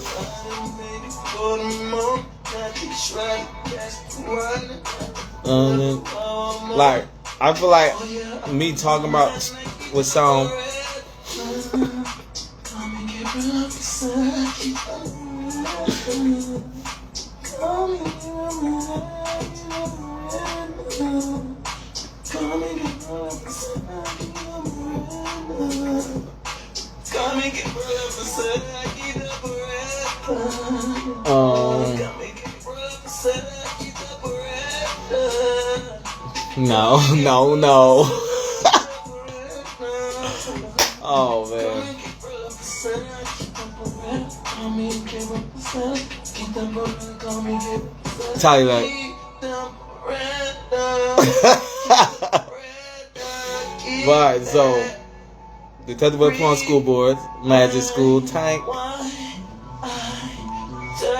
Like, I feel like me talking about what sound. No. Oh man. Tally like. Right, so Detective Webpoolz School Board, Magic School, Tank.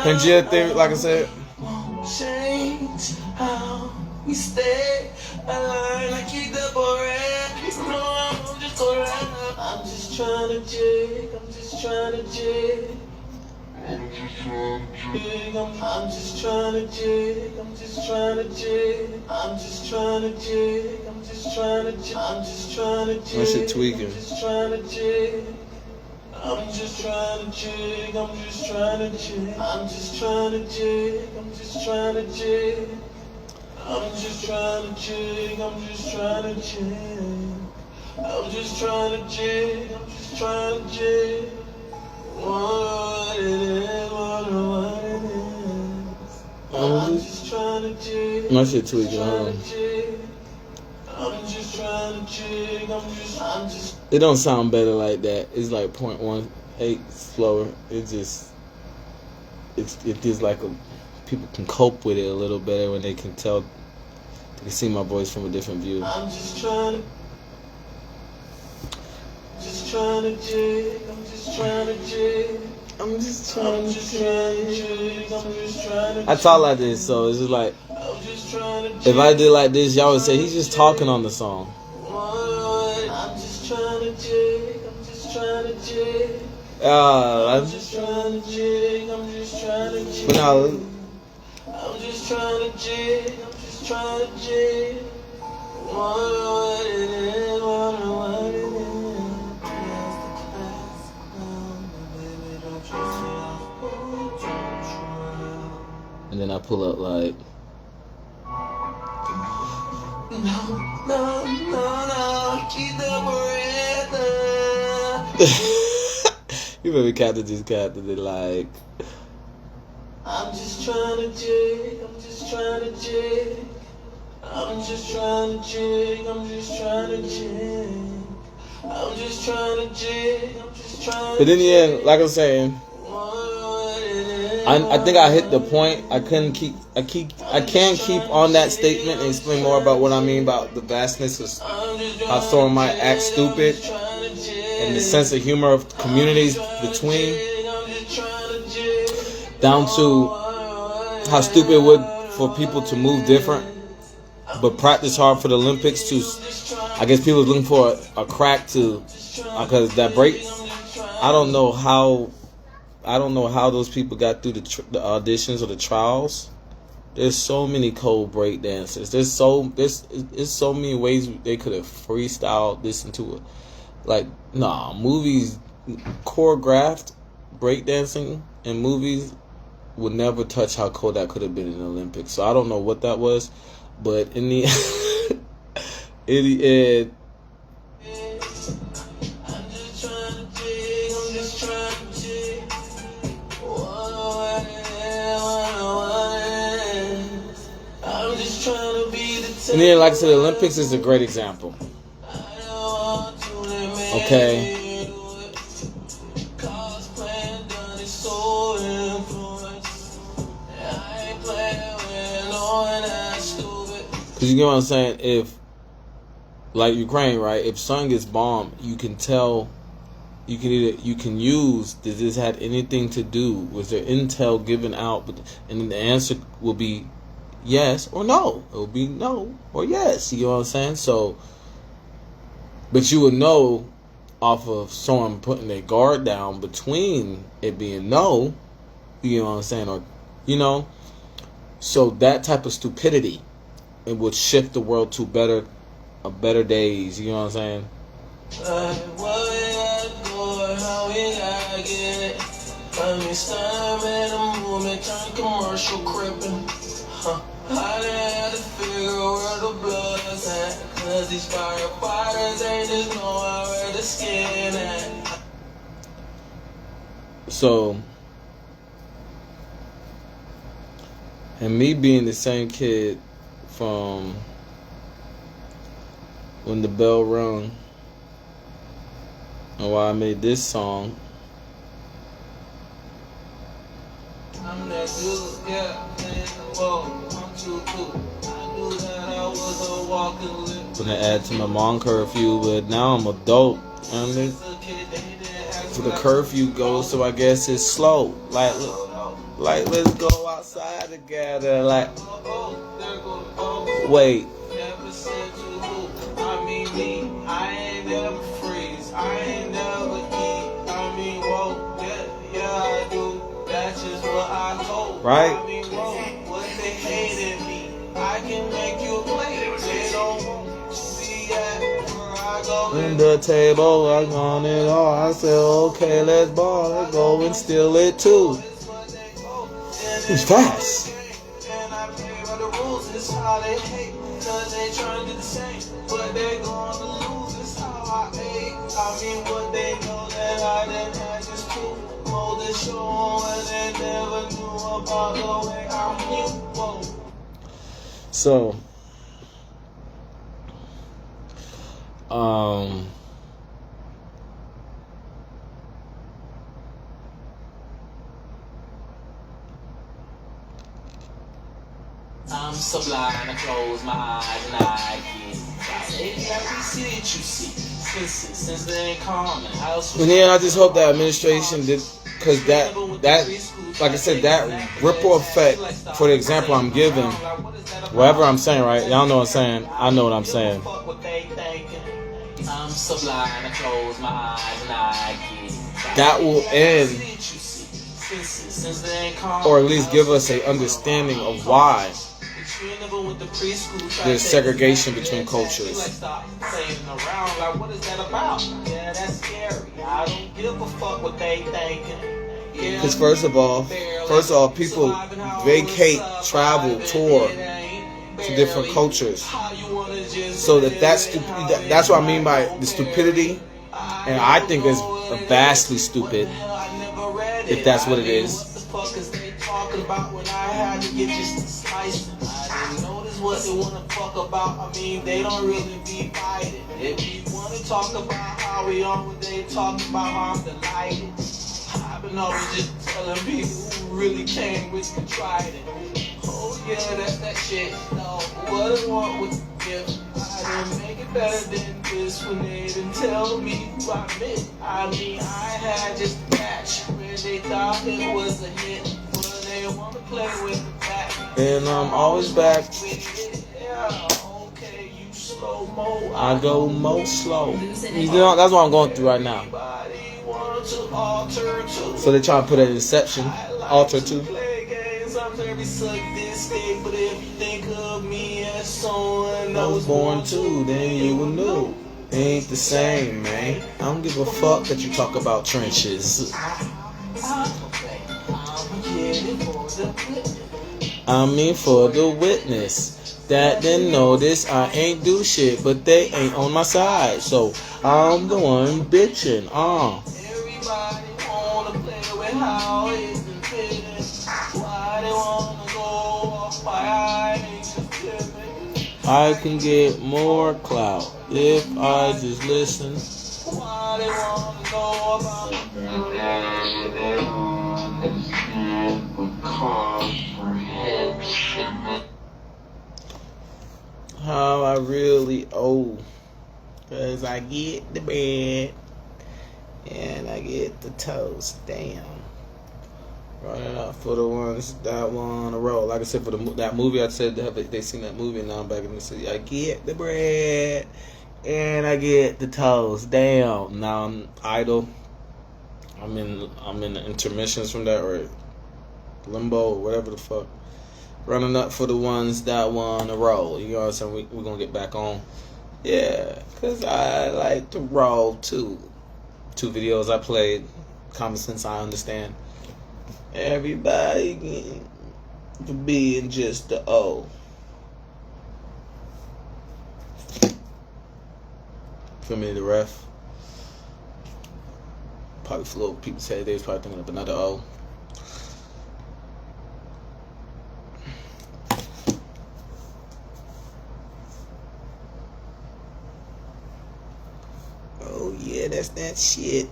Pangea Theory, like I said. Change how we stay. I learn I keep the boring. No, I'm just around. I'm just trying to jig. I'm just trying to jig. I'm just trying to jig. I'm just trying to jig. I'm just trying to jig. I'm just trying to jig. I'm just trying to jig. What's it tweaking? I'm just trying to jig. I'm just trying to jig. I'm just trying to jig. I'm just trying to jig. I'm just trying to jig. I'm just trying to jig. I'm just trying to jig. I'm just trying to jig. I'm just trying to jig. What it is, what it is. I'm just trying to jig. My shit tweaking, huh? I'm just trying to jig. I'm just. It don't sound better like that. It's like 0.18 slower. It just like people can cope with it a little better when they can tell. They can see my voice from a different view. I'm just trying to. Just trying to jig, I'm just trying to jig. I'm just trying to jig. I'm just trying to. I talk like this, so it's just like if I did like this, y'all would say he's just talking on the song. I'm just trying to jig. I'm just trying to jig. I'm just trying to jig. I'm just trying to jig. I'm just trying to jig. I'm just trying to jig. What it is, what it is. And then I pull up like. No, keep the breath. You remember Captain just captain it like. I'm just trying to jig. I'm just trying to jig. I'm just trying to jig. I'm just trying to jig. I'm just trying to jig. I'm just trying to. But in the end, like I'm saying. I think I hit the point. I can't keep on that statement and explain more about what I mean about the vastness of how someone might act stupid and the sense of humor of communities between, down to how stupid it would for people to move different but practice hard for the Olympics. To I guess people are looking for a crack to because that break. I don't know how those people got through the auditions or the trials. There's so many cold break dancers. There's so many ways they could have freestyled this into it. Like movies choreographed breakdancing in movies would never touch how Kodak could have been in the Olympics. So I don't know what that was, but in the it I'm just trying to dig, I'm just trying to dig. I'm just trying to be the and then, like I said, the Olympics is a great example. Okay. Because you get what I'm saying? If, like Ukraine, right? If something gets bombed, you can tell, you can use, did this had anything to do? Was there intel given out? And then the answer will be yes or no. It will be no or yes. You get what I'm saying? So, but you would know off of someone putting their guard down between it being no, you know what I'm saying? Or, you know, so that type of stupidity, it would shift the world to better days. You know what I'm saying? I had to figure where the blood's at, 'cause these firefighters ain't just knowing where the skin at. So, and me being the same kid from when the bell rung, and why I made this song. I'm that dude, yeah, man, whoa, I'm too cool. I knew that I was a walking lip. Gonna add to my mom curfew, but now I'm adult, and so the curfew goes, so I guess it's slow. Like let's go outside together. Like, wait. Never said to who, I mean me, I ain't never freeze, I ain't never eat, I mean, whoa, yeah, I do. That's just what I told. Right? I mean, whoa, what they hated me. I can make you play. They don't want to see that where I go. In the table, I want it all. I said, okay, let's ball. Let's go and steal it too. It's fast. And I play by the rules. It's how they hate. 'Cause they trying to do the same. But they going to lose. It's how I hate. I mean, what they know that I didn't have just to hold the show on, and they never knew about the way I'm new. Whoa. So, I'm sublime, I close my eyes and I get every city that you see. Since they ain't common. and then I just hope that administration did, because that, like I said, that ripple effect for the example I'm giving, whatever I'm saying, right? Y'all know what I'm saying. I know what I'm saying. I'm sublime, I close my eyes and I get That will end, or at least give us a understanding of why there's segregation between cultures. Because first of all, people vacate, travel, tour to different cultures. So that's what I mean by the stupidity, and I think it's vastly stupid, if that's what it is. What they wanna talk about, I mean, they don't really be fighting. If you wanna talk about how we on, what they talk about how I'm delighted. I've been always just telling people who really came with the trident. Oh yeah, that's that shit. No, what I want with the gift. I didn't make it better than this when they didn't tell me who I meant. I mean, I had just a catch when they thought it was a hit. But they wanna play with the back. And I'm always back. I go more slow. You know, that's what I'm going through right now. So they try to put an Inception, Alter 2. I was born too, then you were new. Ain't the same, man. I don't give a fuck that you talk about trenches. I mean for the witness that didn't notice I ain't do shit, but they ain't on my side, so I'm the one bitching. Everybody wanna play with how it's been feeling. Why they wanna go off my eyes? I can get more clout if I just listen. Why they wanna know about how I really owe. Cause I get the bread and I get the toast. Damn. Running up for the ones that want to roll. Like I said, for that movie, I said they seen that movie, and now I'm back in the city. I get the bread and I get the toast. Damn. Now I'm idle. I'm in the intermissions from that, or limbo, or whatever the fuck. Running up for the ones that want to roll. You know what I'm saying? We're going to get back on. Yeah, because I like to roll too. 2 videos I played. Common sense, I understand. Everybody for being just the O. Feel me, the ref. Probably flew over people's head. They was probably thinking of another O. Oh yeah, that's that shit.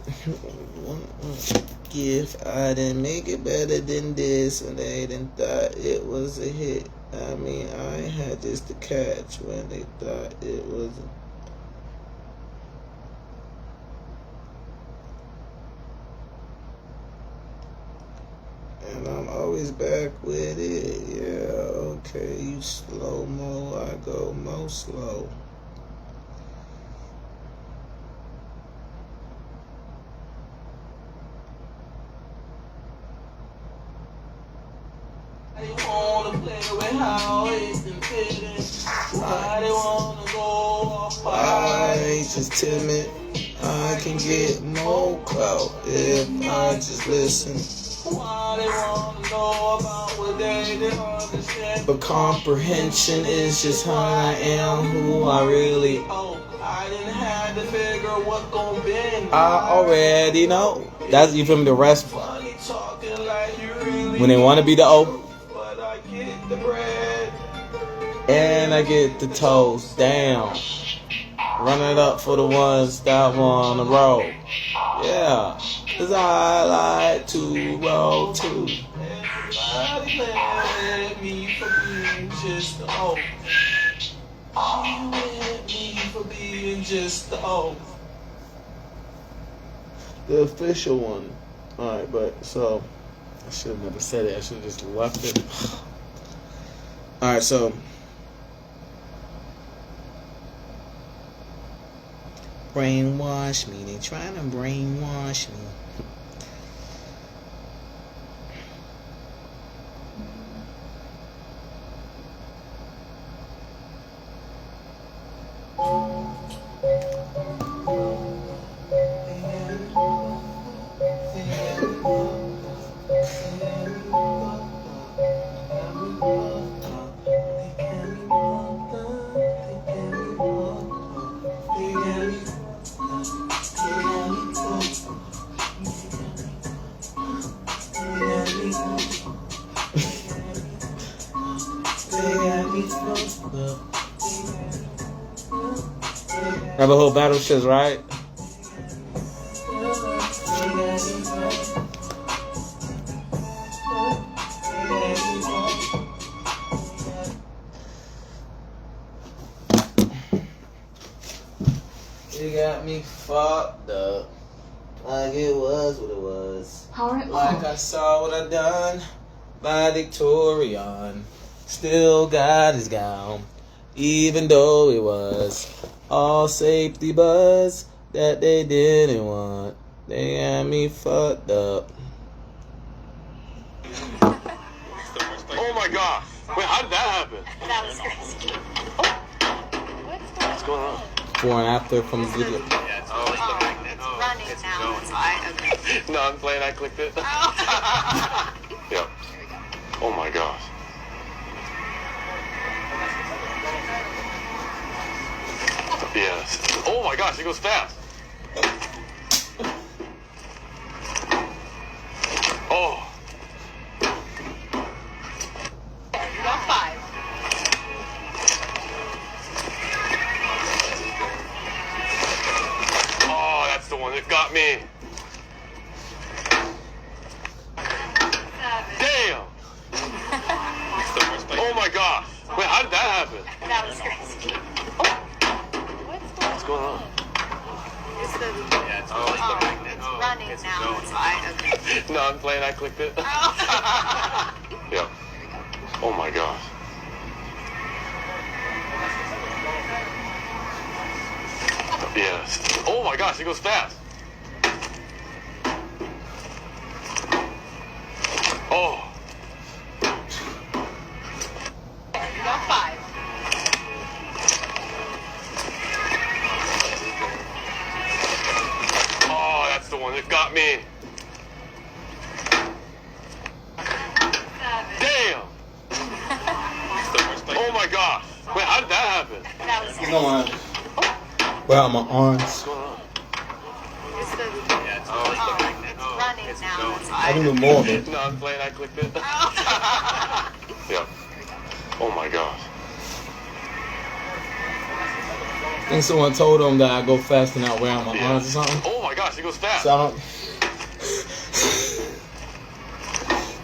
If I didn't make it better than this, and they didn't thought it was a hit. I mean, I had this to catch when they thought it wasn't. And I'm always back with it. Yeah, okay, you slow-mo, I go mo slow. they wanna play with how it's been feeling. Why they wanna go off my I ain't just timid. I can get more clout if I just listen. Why they wanna know about what they didn't understand. But comprehension is just how I am, who I really. Oh, I didn't have to figure what gon' bend. I already know. That's, you feel me, the rest. Funny talking like you really When they want to be the O. but I get the bread. And I get the toast. Damn. Run it up for the ones that want to roll. Yeah. Cause I like to roll too. Everybody let me for being just the O. You let me for being just the O. The official one. Alright, but so I should have never said it. I should have just left it. Alright, so brainwash me. They trying to brainwash me. Have a whole battle shit, right? You got me fucked up. Like it was what it was. Power Like off. I saw what I done by Victorian. Still got his gown. Even though it was all safety buzz that they didn't want. They had me fucked up. Oh my god! Wait, how did that happen? That was crazy. What's going on? Before and after from the video. It's running now. It's okay. No, I'm playing. I clicked it. Oh. Yeah. Oh my gosh. Yes. Oh my gosh, it goes fast. Oh. You got 5. Oh, that's the one that got me. 7. Damn. Oh my gosh. Wait, how did that happen? That was crazy. What's going on? It's the... Yeah, it's running now. It's fine. Okay. No, I'm playing. I clicked it. Yeah. Oh my gosh. Yes. Oh my gosh, it goes fast. Oh. You got 5. Oh, that's the one that got me. 7. Damn. Oh my gosh. Wait, how did that happen? That was crazy. No, well, my arms. What's going on? It's the... Yeah, it's running now. It's I can fine. do more of it. No, I'm playing. I clicked it. Yeah. Oh my gosh. I think someone told them that I go fast and not wear on my arms or something. Oh my gosh, it goes fast. So I don't.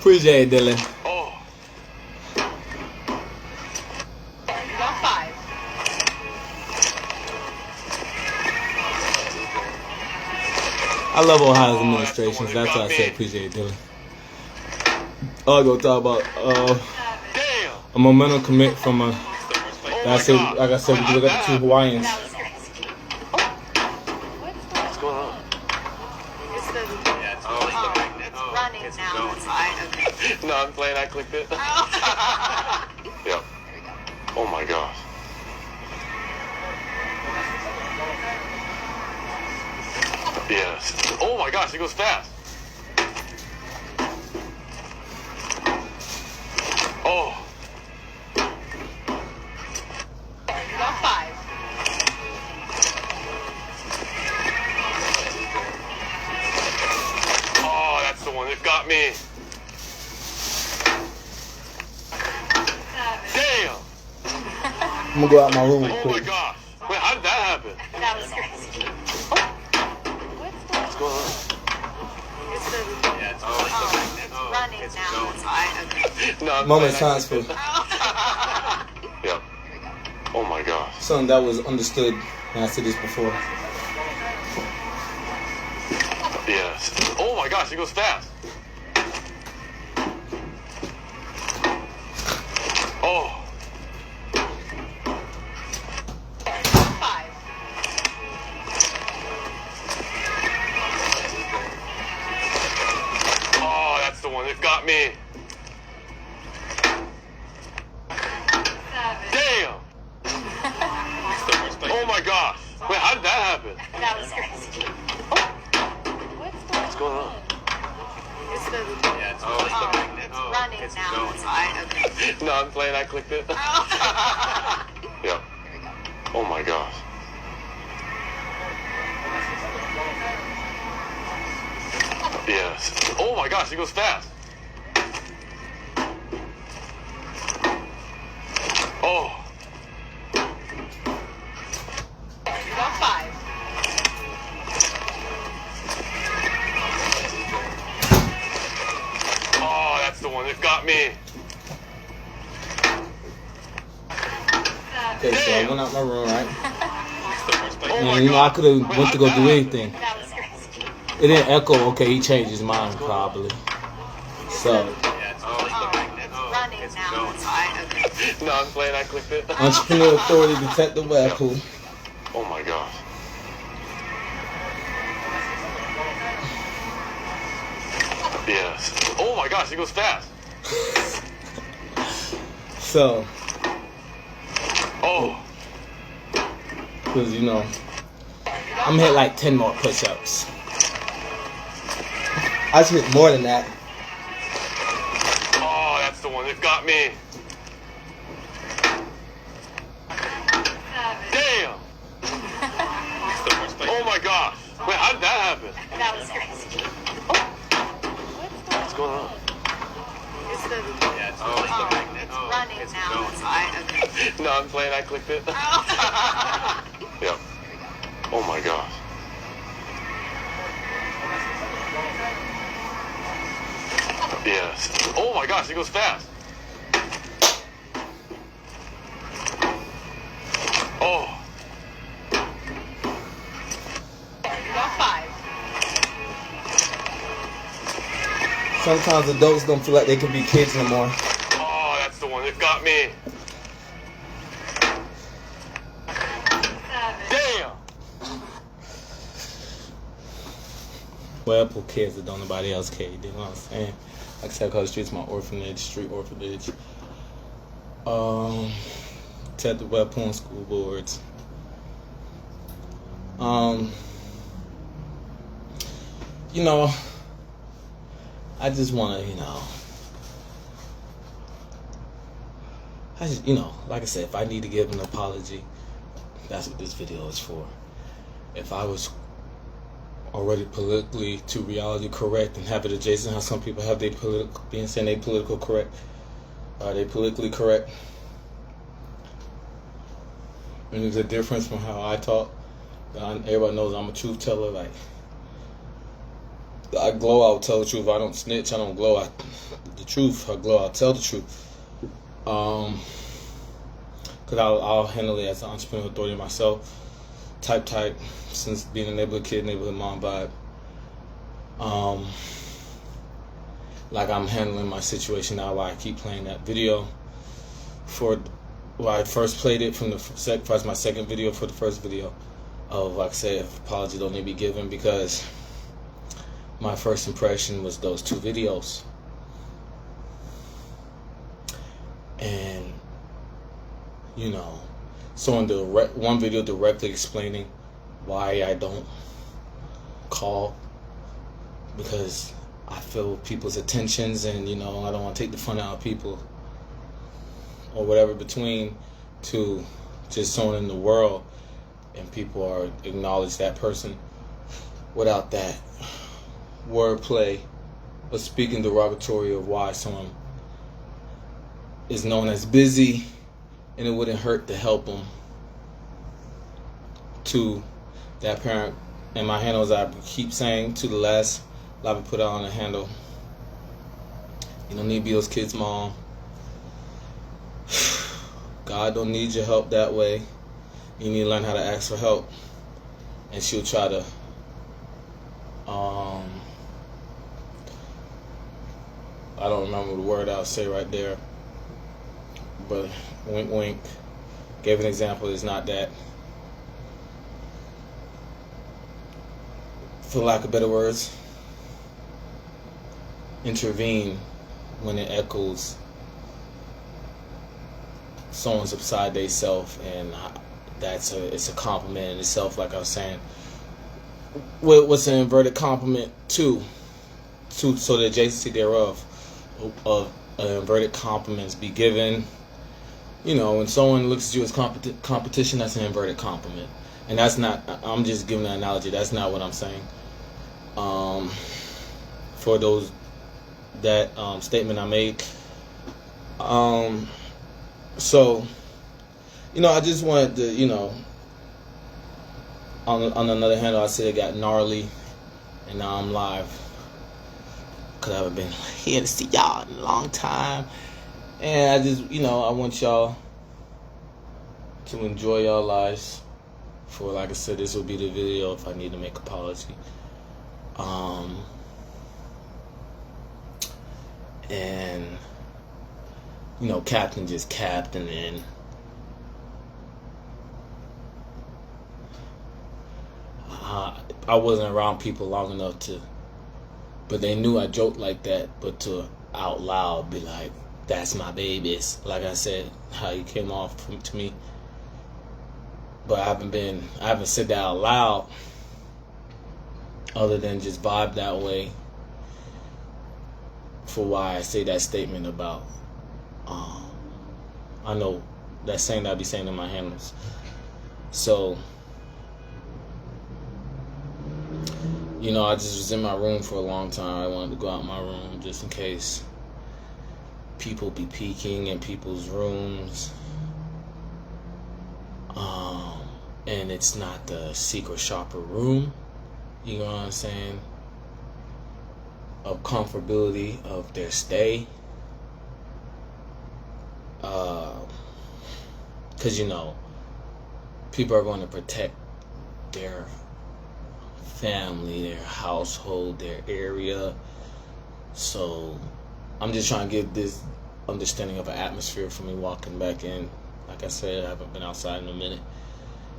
Appreciate it, Dylan. Oh. You got 5. I love Ohio's administrations. That's why I said appreciate it, Dylan. I'll go talk about Damn. a momentum commit from a. Oh Like I said, we look at the two Hawaiians. That was crazy. What's going on? It's the... Yeah, it's running now. It's fine. Okay. No, I'm playing. I clicked it. Yeah. Oh my gosh. Yes. Oh my gosh, it goes fast. Oh. You got 5. Oh, that's the one that got me. 7. Damn. I'm gonna go out my room real Oh my quick. gosh. Wait, how did that happen? That was crazy. What's going on? It's the... Yeah, it's running now. It's fine. Okay. No, I'm Moment of playing. silence for Yeah. Oh my gosh. something that was understood. And I said this before. Yes. Oh my gosh, it goes fast. Oh. 5. Oh, that's the one that got me. 7. Damn. Oh my gosh. Wait, how did that happen? That was crazy. What's going on? It's the... Yeah, it's running now. It's fine. Okay. No, I'm playing. I clicked it. Yeah. Oh my gosh. Yes. Oh my gosh, it goes fast. Oh. You got 5. Oh, that's the one that got me. 7. Okay, so I went out my room, right? Oh my And you know, I God. could have Wait, went how to go did do that anything. That was crazy. It didn't echo. Okay, he changed his mind probably. So Running now. It's fine. Okay. happen? No, I'm playing. I clicked it. Entrepreneur Authority Detective Webpoolz. Oh my gosh. Yes. Oh my gosh, it goes fast. So, Oh. because you know, I'm gonna hit like 10 more push-ups. I should hit more than that. Oh, that's the one me. Damn! Oh my gosh. Wait, how did that happen? That was crazy. What's going on? It's the it's running now. Okay. No, I'm playing. I clicked it. Yeah. Oh my gosh. Yes. Oh my gosh, it goes fast. Oh. Sometimes adults don't feel like they can be kids no more. Oh, that's the one that got me. Damn. Webpoolz kids that don't nobody else care. You know what I'm saying? Like I said, cause the streets my orphanage, street orphanage. Ted the Webpoolz school boards. You know, I just want to, like I said, if I need to give an apology, that's what this video is for. If I was already politically to reality correct and have it adjacent, how some people have being saying they political correct, are they politically correct? And there's a difference from how I talk. Everybody knows I'm a truth teller. Like, I glow, I'll tell the truth. I don't snitch, I don't glow. The truth, I glow, I'll tell the truth. Because I'll handle it as an entrepreneur authority myself. Type, since being a neighborhood kid, neighborhood mom vibe. Like I'm handling my situation now, why I keep playing that video. I first played it from my second video for the first video of, like I said, apology don't need to be given, because my first impression was those two videos. And, so in the one video directly explaining why I don't call, because I feel people's attentions and, I don't want to take the fun out of people or whatever, between to just someone in the world and people are acknowledge that person without that wordplay or speaking derogatory of why someone is known as busy, and it wouldn't hurt to help them. To that parent, and my handle, as I keep saying to the last live I put out on the handle, you don't need to be those kids' mom. God don't need your help that way. You need to learn how to ask for help, and she'll try to I don't remember the word I'll say right there, but wink wink, gave an example. It's not that, for lack of better words, intervene when it echoes someone's upside they self, and it's a compliment in itself. Like I was saying, what's an inverted compliment to so the adjacency thereof of inverted compliments be given. When someone looks at you as competition, that's an inverted compliment, and that's not. I'm just giving an analogy. That's not what I'm saying. For those that statement I made. So, I just wanted to, on another handle, I said it got gnarly, and now I'm live, because I haven't been here to see y'all in a long time, and I just, I want y'all to enjoy y'all lives. For, like I said, this will be the video if I need to make apology. And Captain just captain, and I wasn't around people long enough but they knew I joked like that, but to out loud be like, that's my babies, like I said, how you came off to me. But I haven't said that out loud, other than just vibe that way, for why I say that statement about I know that saying that I be saying in my handles. So, you know, I just was in my room for a long time. I wanted to go out my room just in case people be peeking in people's rooms. And it's not the secret shopper room. You know what I'm saying? Of comfortability of their stay. Because, you know, people are going to protect their family, their household, their area. So I'm just trying to give this understanding of an atmosphere for me walking back in. Like I said, I haven't been outside in a minute.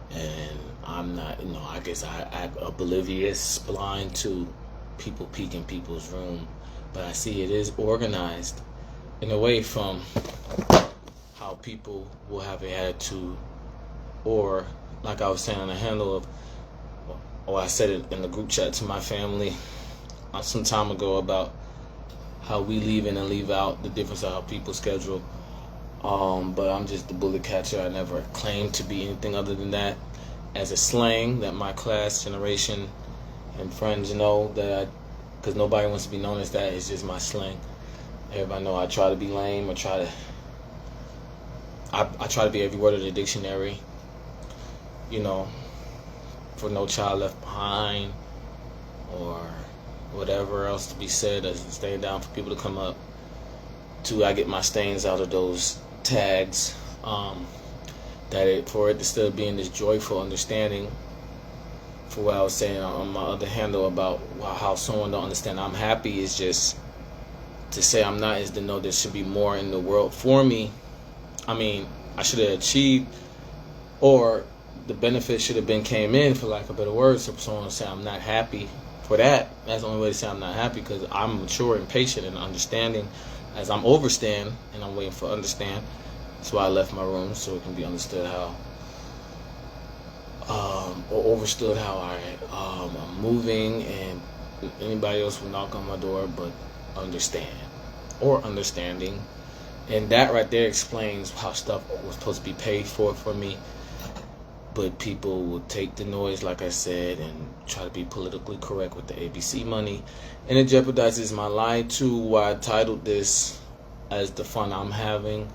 And I'm not, you know, I guess I act oblivious, blind to people peeking people's room. But I see it is organized in a way from how people will have an attitude, or like I was saying on the handle of, or I said it in the group chat to my family some time ago about how we leave in and leave out, the difference of how people schedule. But I'm just the bullet catcher. I never claimed to be anything other than that. As a slang that my class, generation, and friends know that because nobody wants to be known as that. It's just my slang. Everybody know I try to be lame. I try to be every word of the dictionary. You know, for No Child Left Behind, or whatever else to be said, as staying down for people to come up to. I get my stains out of those tags. For it to still be in this joyful understanding. For what I was saying on my other handle about how someone don't understand I'm happy is just to say I'm not, is to know there should be more in the world for me. I mean, I should have achieved, or the benefit should have been came in, for lack of better words. So someone will say I'm not happy for that. That's the only way to say I'm not happy, because I'm mature and patient and understanding as I'm overstand and I'm waiting for understand. That's why I left my room, so it can be understood how, or overstood how I'm moving, and anybody else will knock on my door, but understand, or understanding. And that right there explains how stuff was supposed to be paid for me. But people will take the noise, like I said, and try to be politically correct with the ABC money. And it jeopardizes my life too, why I titled this as the fun I'm having.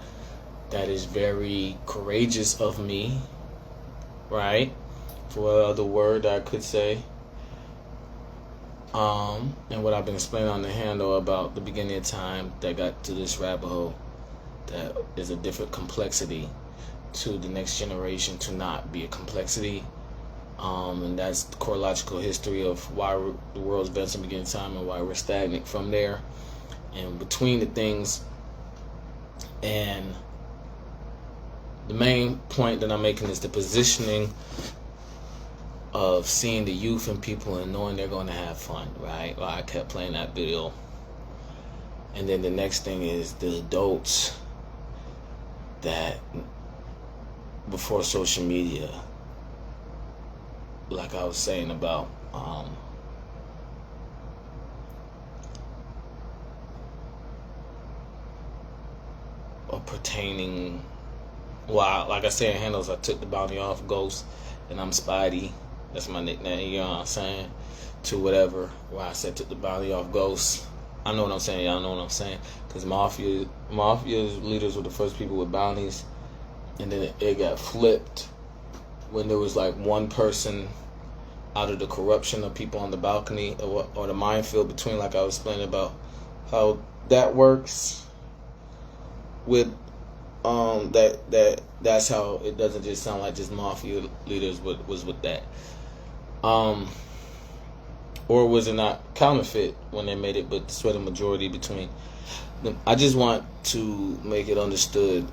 That is very courageous of me, right? For what other word I could say. And what I've been explaining on the handle about the beginning of time that got to this rabbit hole, that is a different complexity to the next generation to not be a complexity. And that's the chronological history of why the world's been some beginning of time and why we're stagnant from there. And between the things, and the main point that I'm making is the positioning of seeing the youth and people and knowing they're going to have fun, right? Well, I kept playing that video. And then the next thing is the adults that before social media, like I was saying about pertaining, well, like I said in handles, I took the bounty off Ghost, and I'm Spidey. That's my nickname, you know what I'm saying? To whatever, why I said took the bounty off Ghost. I know what I'm saying, y'all know what I'm saying. Because Mafia's leaders were the first people with bounties. And then it got flipped when there was like one person out of the corruption of people on the balcony, or the minefield between, like I was explaining about how that works with that's how it doesn't just sound like just mafia leaders was with that. Or was it not counterfeit when they made it, but the sweat of majority between them? I just want to make it understood.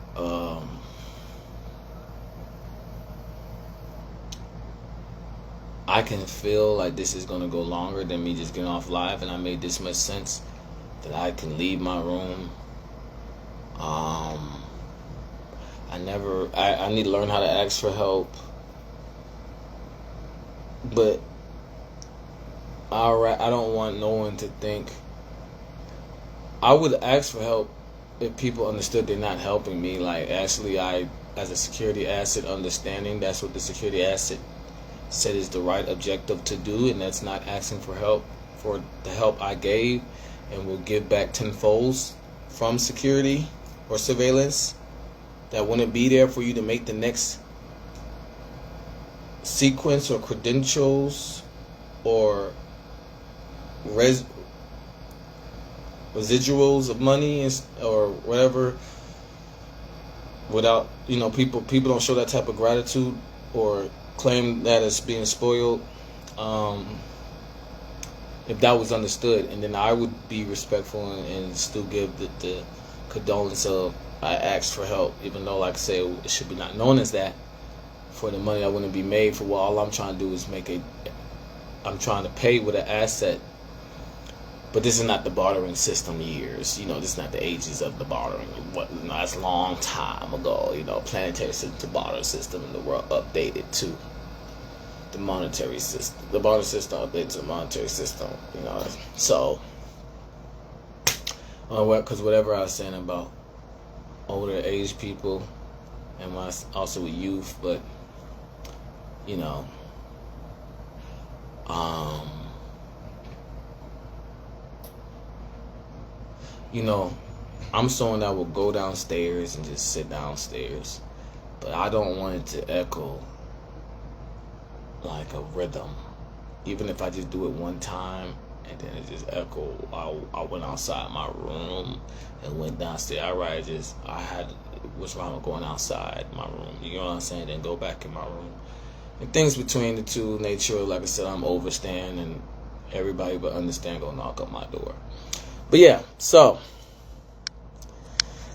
I can feel like this is going to go longer than me just getting off live, and I made this much sense that I can leave my room. I need to learn how to ask for help. But I don't want no one to think. I would ask for help if people understood they're not helping me, like actually I, as a security asset, understanding that's what the security asset said is the right objective to do, and that's not asking for help for the help I gave and will give back tenfold from security or surveillance that wouldn't be there for you to make the next sequence or credentials or residuals of money or whatever, without, people don't show that type of gratitude or claim that it's being spoiled. If that was understood, and then I would be respectful and still give the condolence of I asked for help, even though, like I say, it should be not known as that, for the money that wouldn't be made for what all I'm trying to do is I'm trying to pay with an asset. But this is not the bartering system years. This is not the ages of the bartering. That's a long time ago. Planetary system, barter system in the world updated to the monetary system. The barter system updated to the monetary system. So, because whatever I was saying about older age people and also with youth, but I'm someone that will go downstairs and just sit downstairs, but I don't want it to echo like a rhythm. Even if I just do it one time and then it just echo, I went outside my room and went downstairs. What's wrong with going outside my room? You know what I'm saying? Then go back in my room. And things between the two nature, like I said, I'm overstand and everybody but understand go knock on my door. But yeah, so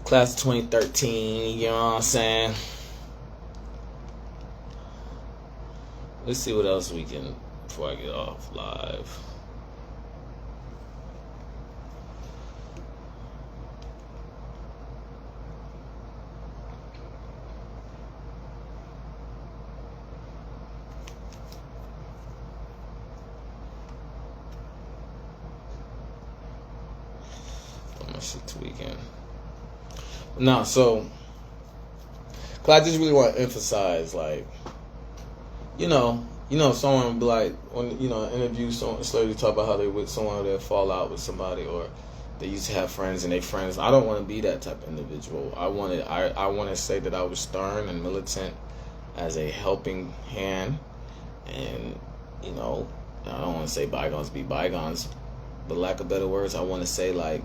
class of 2013, you know what I'm saying? Let's see what else we can, before I get off live. Tweaking. No, so I just really want to emphasize, like, someone would be like, when interview someone, slowly talk about how they with someone, or they fall out with somebody, or they used to have friends and they friends. I don't want to be that type of individual. I want to say that I was stern and militant as a helping hand, and I don't want to say bygones be bygones, but lack of better words, I want to say, like,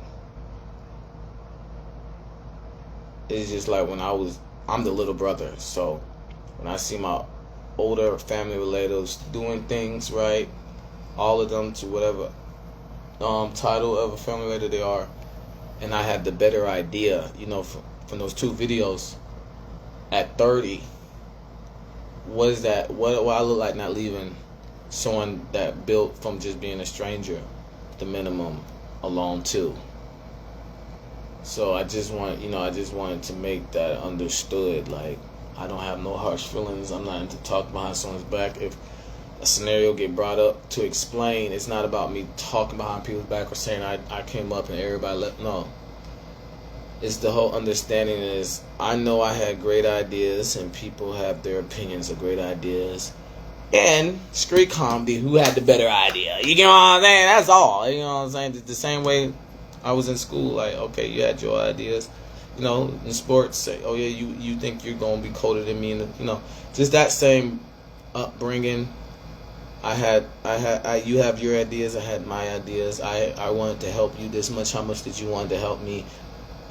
it's just like when I'm the little brother, so when I see my older family relatives doing things right, all of them to whatever title of a family relative they are, and I have the better idea, from those two videos at 30, what is that? What do I look like not leaving someone that built from just being a stranger, the minimum, alone too? So I just wanted to make that understood. Like, I don't have no harsh feelings. I'm not into talking behind someone's back. If a scenario get brought up to explain, it's not about me talking behind people's back or saying I came up and everybody left. No. It's the whole understanding is, I know I had great ideas and people have their opinions of great ideas. And street comedy, who had the better idea? You get what I'm saying? That's all. You know what I'm saying? The same way I was in school, like, okay, you had your ideas, in sports, say, oh yeah, you think you're gonna be colder than me, and just that same upbringing. You have your ideas, I had my ideas. I wanted to help you this much. How much did you want to help me?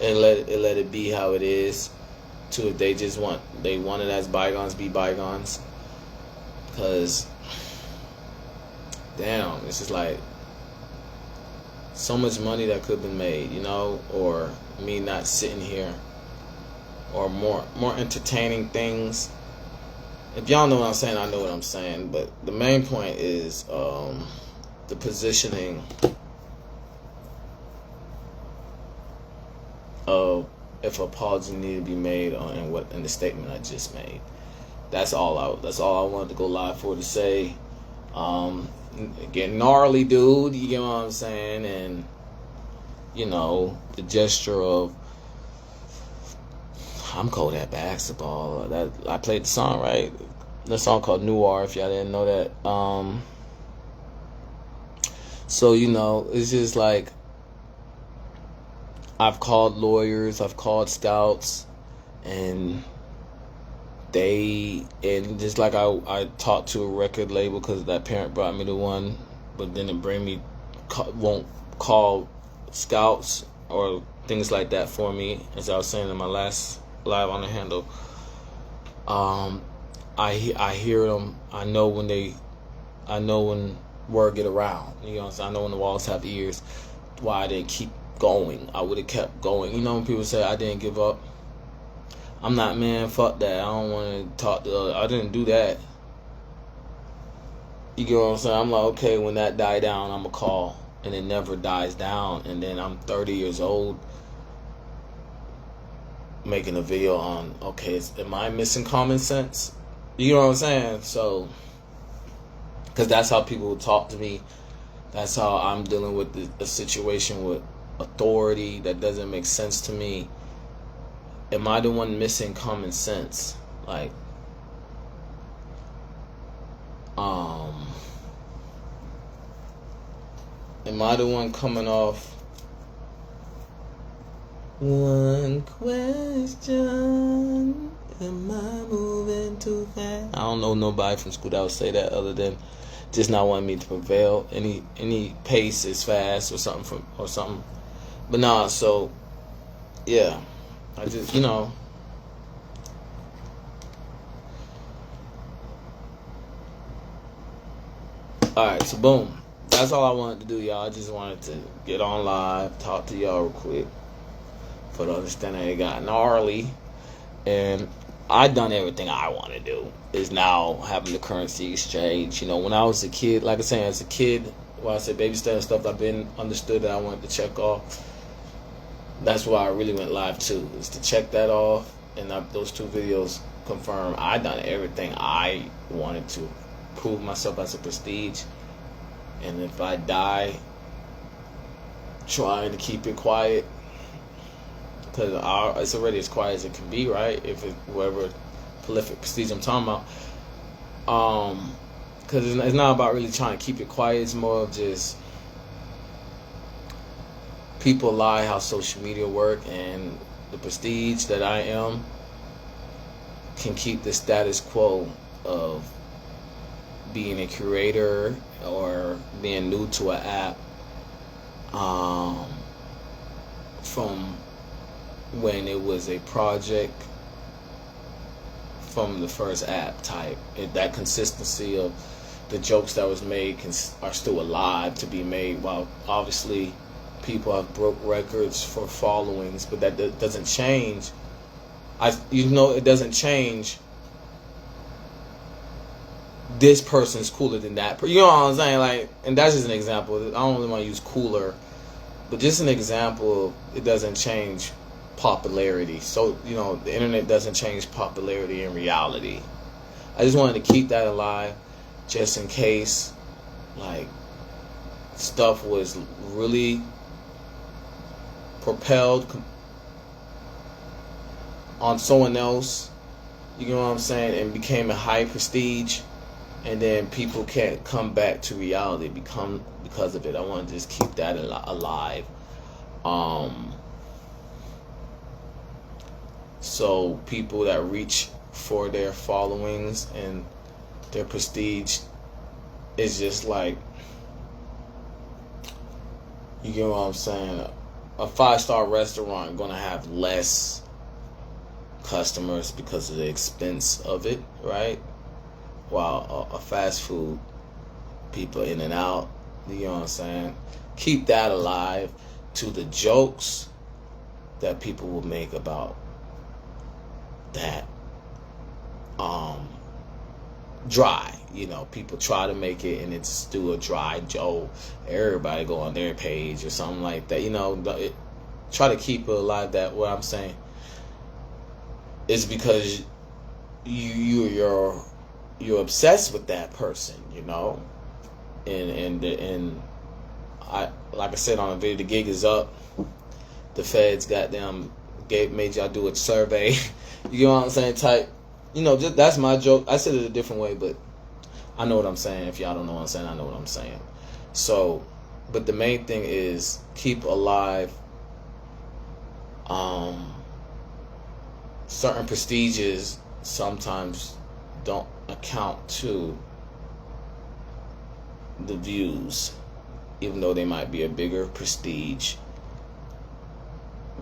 And let it be how it is. To if they want it as bygones be bygones, because damn, it's just like so much money that could have been made, or me not sitting here, or more entertaining things. If y'all know what I'm saying, I know what I'm saying. But the main point is the positioning of if an apology needed to be made in the statement I just made. That's all I wanted to go live for to say. Get gnarly, dude. You get what I'm saying? And the gesture of I'm cold at basketball. That I played the song, right? The song called Noir, if y'all didn't know that. So, you know, it's just like, I've called lawyers, I've called scouts, and just like I talked to a record label because that parent brought me to one, but then it won't call scouts or things like that for me, as I was saying in my last live on the handle. I hear them. I know when word get around. You know what I'm saying? I know when the walls have ears. Why I didn't keep going. I would have kept going. You know when people say I didn't give up? I'm not, man, fuck that. I don't want to talk to I didn't do that. You get what I'm saying? I'm like, okay, when that die down, I'm going to call. And it never dies down. And then I'm 30 years old making a video on, okay, am I missing common sense? You know what I'm saying? So, because that's how people talk to me. That's how I'm dealing with a situation with authority that doesn't make sense to me. Am I the one missing common sense? Like, am I the one coming off? One question, am I moving too fast? I don't know nobody from school that would say that other than just not wanting me to prevail. Any pace is fast or something But nah, so yeah. I just, you know, alright, so boom. That's all I wanted to do, y'all. I just wanted to get on live, talk to y'all real quick. For the understanding it got gnarly. And I done everything I want to do. Is now having the currency exchange. You know, when I was a kid, like I said, as a kid, when I said baby step and stuff, I've been understood that I wanted to check off. That's why I really went live too, is to check that off. And those 2 videos confirm I done everything I wanted to prove myself as a prestige. And if I die trying to keep it quiet, because it's already as quiet as it can be, right? If it whoever prolific prestige I'm talking about, because it's not about really trying to keep it quiet. It's more of just people lie how social media work, and the prestige that I am can keep the status quo of being a curator or being new to an app from when it was a project from the first app type. That consistency of the jokes that was made are still alive to be made, while obviously people have broke records for followings, but that doesn't change. It doesn't change. This person's cooler than that. You know what I'm saying? Like, and that's just an example. I don't really want to use cooler, but just an example. It doesn't change popularity. So, you know, the internet doesn't change popularity in reality. I just wanted to keep that alive, just in case, like, stuff was really propelled on someone else, you know what I'm saying, and became a high prestige, and then people can't come back to reality because of it. I want to just keep that alive. So people that reach for their followings and their prestige is just like, you get what I'm saying, a 5-star restaurant gonna have less customers because of the expense of it, right? While a fast food, people in and out, you know what I'm saying? Keep that alive to the jokes that people will make about that. Dry, you know, people try to make it and it's still a dry joke. Everybody go on their page or something like that, you know. Try to keep it alive. That what I'm saying is because you're obsessed with that person, you know. And I, like I said on the video, the gig is up. The feds got them made y'all do a survey. You know what I'm saying? Type, just, that's my joke. I said it a different way, but I know what I'm saying. If y'all don't know what I'm saying, I know what I'm saying. So, but the main thing is keep alive certain prestiges sometimes don't account to the views, even though they might be a bigger prestige,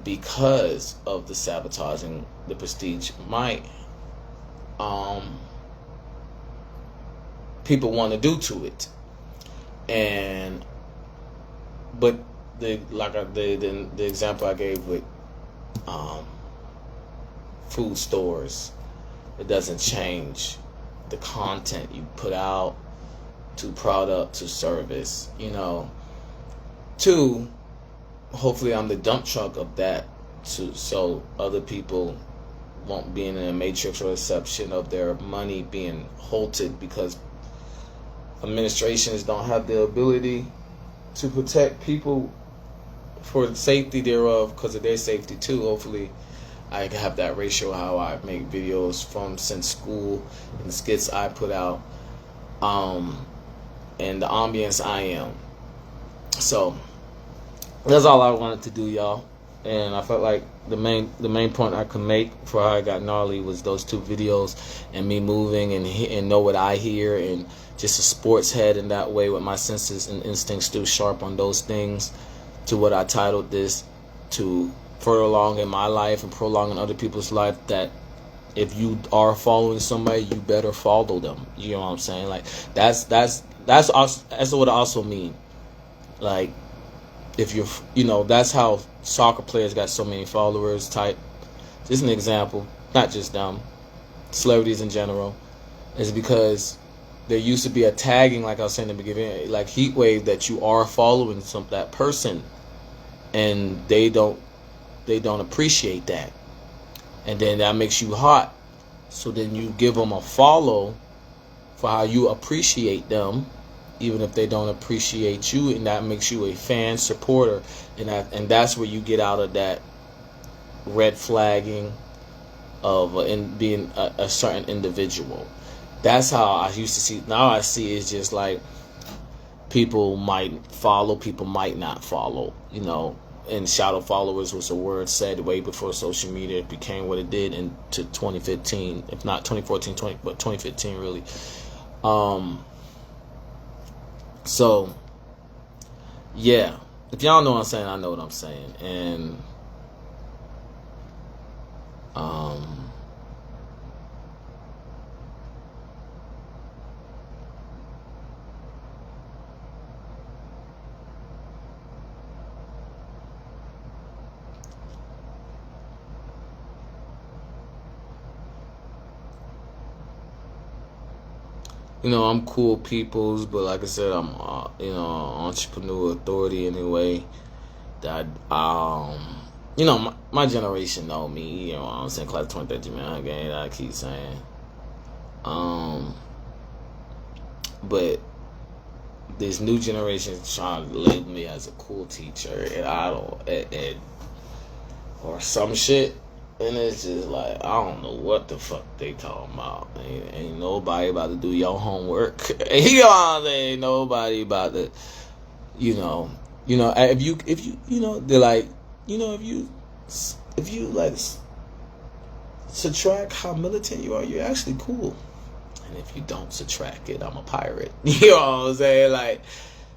because of the sabotaging the prestige might people want to do to it. And but the example I gave with food stores, it doesn't change the content you put out, to product, to service, to hopefully I'm the dump truck of that, so other people won't be in a matrix or exception of their money being halted because administrations don't have the ability to protect people for the safety thereof, because of their safety too. Hopefully I have that ratio how I make videos from since school and the skits I put out, and the ambience I am. So that's all I wanted to do, y'all. And I felt like the main point I could make for how I got gnarly was those 2 videos, and me moving and know what I hear, and just a sports head in that way with my senses and instincts still sharp on those things, to what I titled this, to further along in my life and prolong in other people's life, that if you are following somebody, you better follow them. You know what I'm saying? Like that's what it also mean. Like if you're, that's how soccer players got so many followers. Type, just an example, not just them, celebrities in general, is because there used to be a tagging, like I was saying in the beginning, like heat wave, that you are following that person, and they don't appreciate that, and then that makes you hot. So then you give them a follow for how you appreciate them, even if they don't appreciate you, and that makes you a fan, supporter, and that's where you get out of that red flagging of being a certain individual. That's how I used to see. Now I see it's just like people might follow, people might not follow, and shadow followers was a word said way before social media became what it did into 2015, if not 2014, but 2015 really. So yeah, if y'all know what I'm saying, I know what I'm saying. And I'm cool peoples, but like I said, I'm entrepreneur authority anyway. That my generation know me. I'm saying class 2013, man. Again, I keep saying. But this new generation is trying to label me as a cool teacher, and I don't, or some shit. And it's just like, I don't know what the fuck they talking about. Ain't nobody about to do your homework. You know what I'm saying? Ain't nobody about to, if you, they're like, if you like subtract how militant you are, you're actually cool. And if you don't subtract it, I'm a pirate. You know what I'm saying? Like,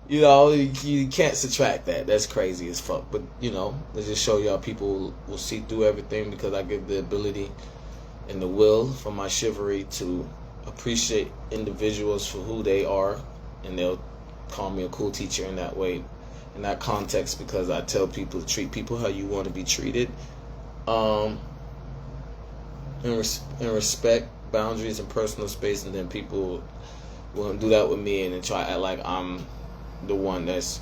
you can't subtract that. That's crazy as fuck. But, let's just show y'all people will see through everything, because I give the ability and the will for my chivalry to appreciate individuals for who they are. And they'll call me a cool teacher in that way, in that context, because I tell people to treat people how you want to be treated. In respect, boundaries, and personal space. And then people will do that with me and then try to act like I'm the one that's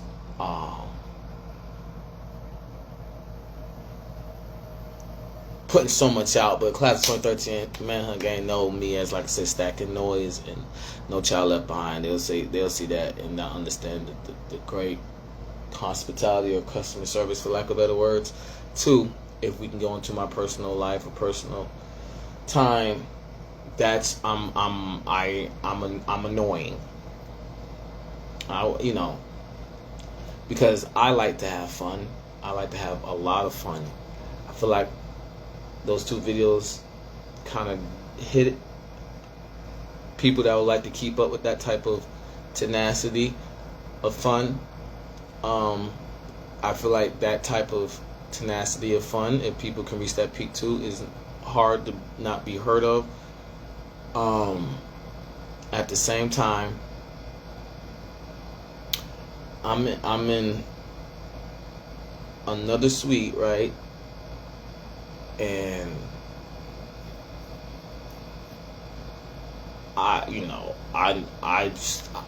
putting so much out. But class 2013 Manhunt Gang know me as, like I said, stacking noise and no child left behind. They'll see that and not understand the great hospitality or customer service, for lack of better words. 2, if we can go into my personal life or personal time, that's I'm annoying. Because I like to have fun. I like to have a lot of fun. I feel like those two videos kind of hit people that would like to keep up with that type of tenacity of fun. I feel like that type of tenacity of fun, if people can reach that peak too, is hard to not be heard of. At the same time, I'm in another suite, right? And I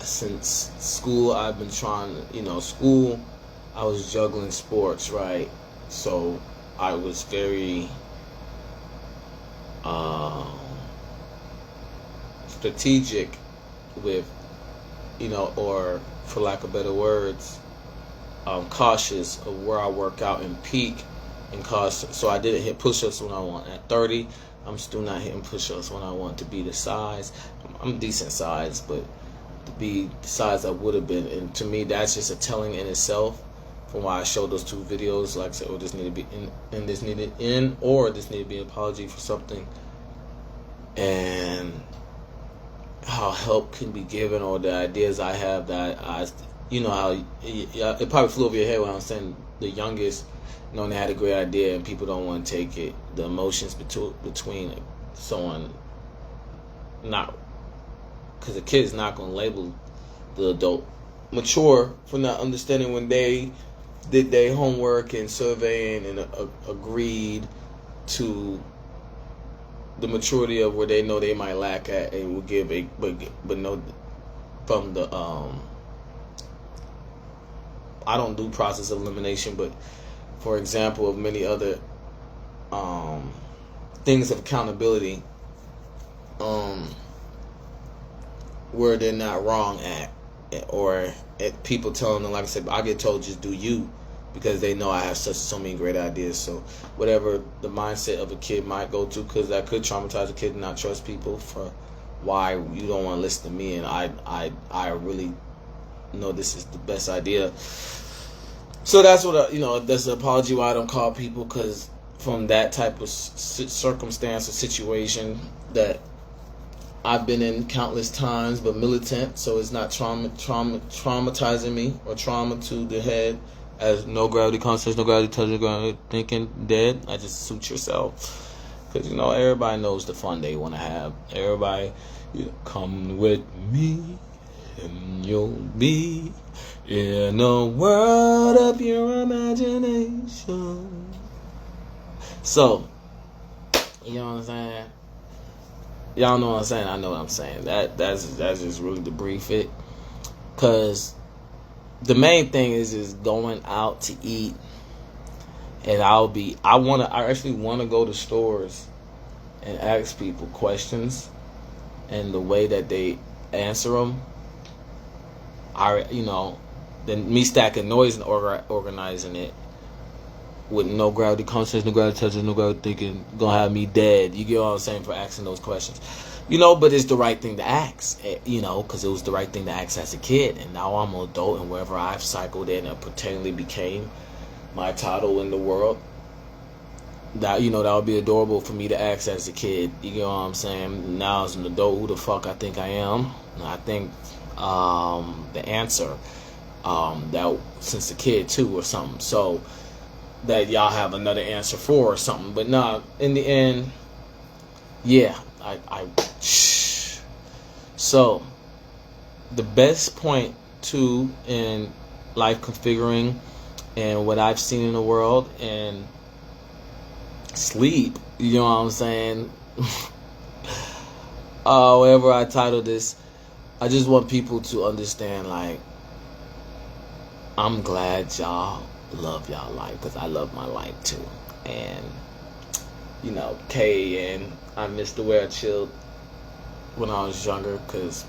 since school I've been trying, school I was juggling sports, right? So I was very strategic with, or for lack of better words, cautious of where I work out and peak and cause. So I didn't hit push-ups when I want. At 30, I'm still not hitting push-ups when I want to be the size. I'm decent size, but to be the size I would have been. And to me, that's just a telling in itself. From why I showed those two videos, like I said, this needed to be in, this needed in, or this needed to be an apology for something, and how help can be given, or the ideas I have that how it probably flew over your head when I was saying the youngest, they had a great idea and people don't want to take it. The emotions between someone, not because the kid's not going to label the adult mature for not understanding when they did their homework and surveying and agreed to the maturity of where they know they might lack at, and will give but no, from the I don't do process of elimination, but for example of many other things of accountability, where they're not wrong at, or at people telling them, like I said, I get told just do you, because they know I have so many great ideas. So whatever the mindset of a kid might go to, because that could traumatize a kid to not trust people for why you don't want to listen to me, and I really know this is the best idea. So that's what that's the apology why I don't call people, because from that type of circumstance or situation that I've been in countless times, but militant, so it's not traumatizing me or trauma to the head, as no gravity concepts, no gravity touch, no gravity thinking dead. I just suit yourself, because everybody knows the fun they want to have. Everybody, come with me and you'll be in a world of your imagination. So, you know what I'm saying? Y'all know what I'm saying. I know what I'm saying. That's just really to brief it, because the main thing is going out to eat, and I actually want to go to stores and ask people questions, and the way that they answer them, then me stacking noise and organizing it with no gravity consciousness, no gravity touches, no gravity thinking, gonna have me dead. You get what I'm saying, for asking those questions. But it's the right thing to ask, because it was the right thing to ask as a kid. And now I'm an adult, and wherever I've cycled in and pretendingly became my title in the world, that that would be adorable for me to ask as a kid. You get what I'm saying? Now as an adult, who the fuck I think I am? And I think the answer that since a kid too, or something. So that y'all have another answer for or something. But nah, in the end, yeah, so the best point too in life configuring and what I've seen in the world and sleep, you know what I'm saying? Whatever I title this, I just want people to understand, like, I'm glad y'all love y'all life, because I love my life too. And and I missed the way I chilled when I was younger, because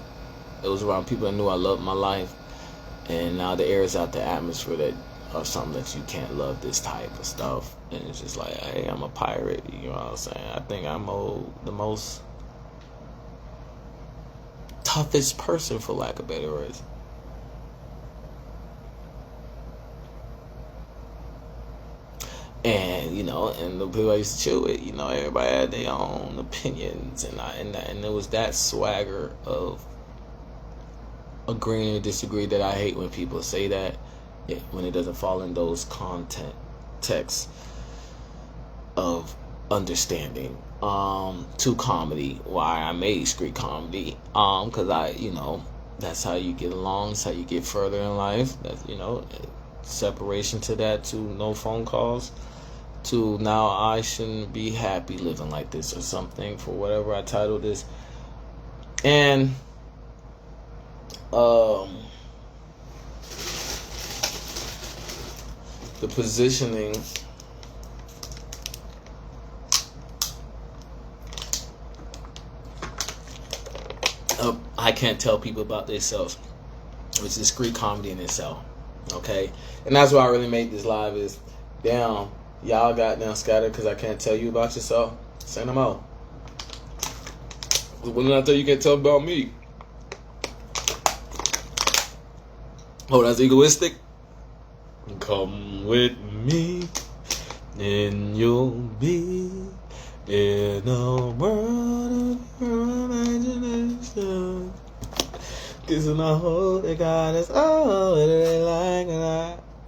it was around people that knew I loved my life, and now the air is out the atmosphere that or something that you can't love this type of stuff. And it's just like, hey, I'm a pirate. You know what I'm saying? I think I'm the most toughest person, for lack of better words. And, you know, and the people I used to chill with, you know, everybody had their own opinions. And it was that swagger of agreeing or disagree that I hate when people say that, when it doesn't fall in those texts of understanding to comedy, why I made street comedy, because you know, that's how you get along, that's how you get further in life. That's, you know, separation to that, to no phone calls, to now I shouldn't be happy living like this or something, for whatever I titled this. And the positioning of I can't tell people about themselves, which is street comedy in itself. Okay? And that's why I really made this live is, damn, y'all goddamn scattered because I can't tell you about yourself. Send them out. What did I tell you can't tell about me? Oh, that's egoistic? Come with me and you'll be in a world of imagination. Kissing a hole that got us all what do they like and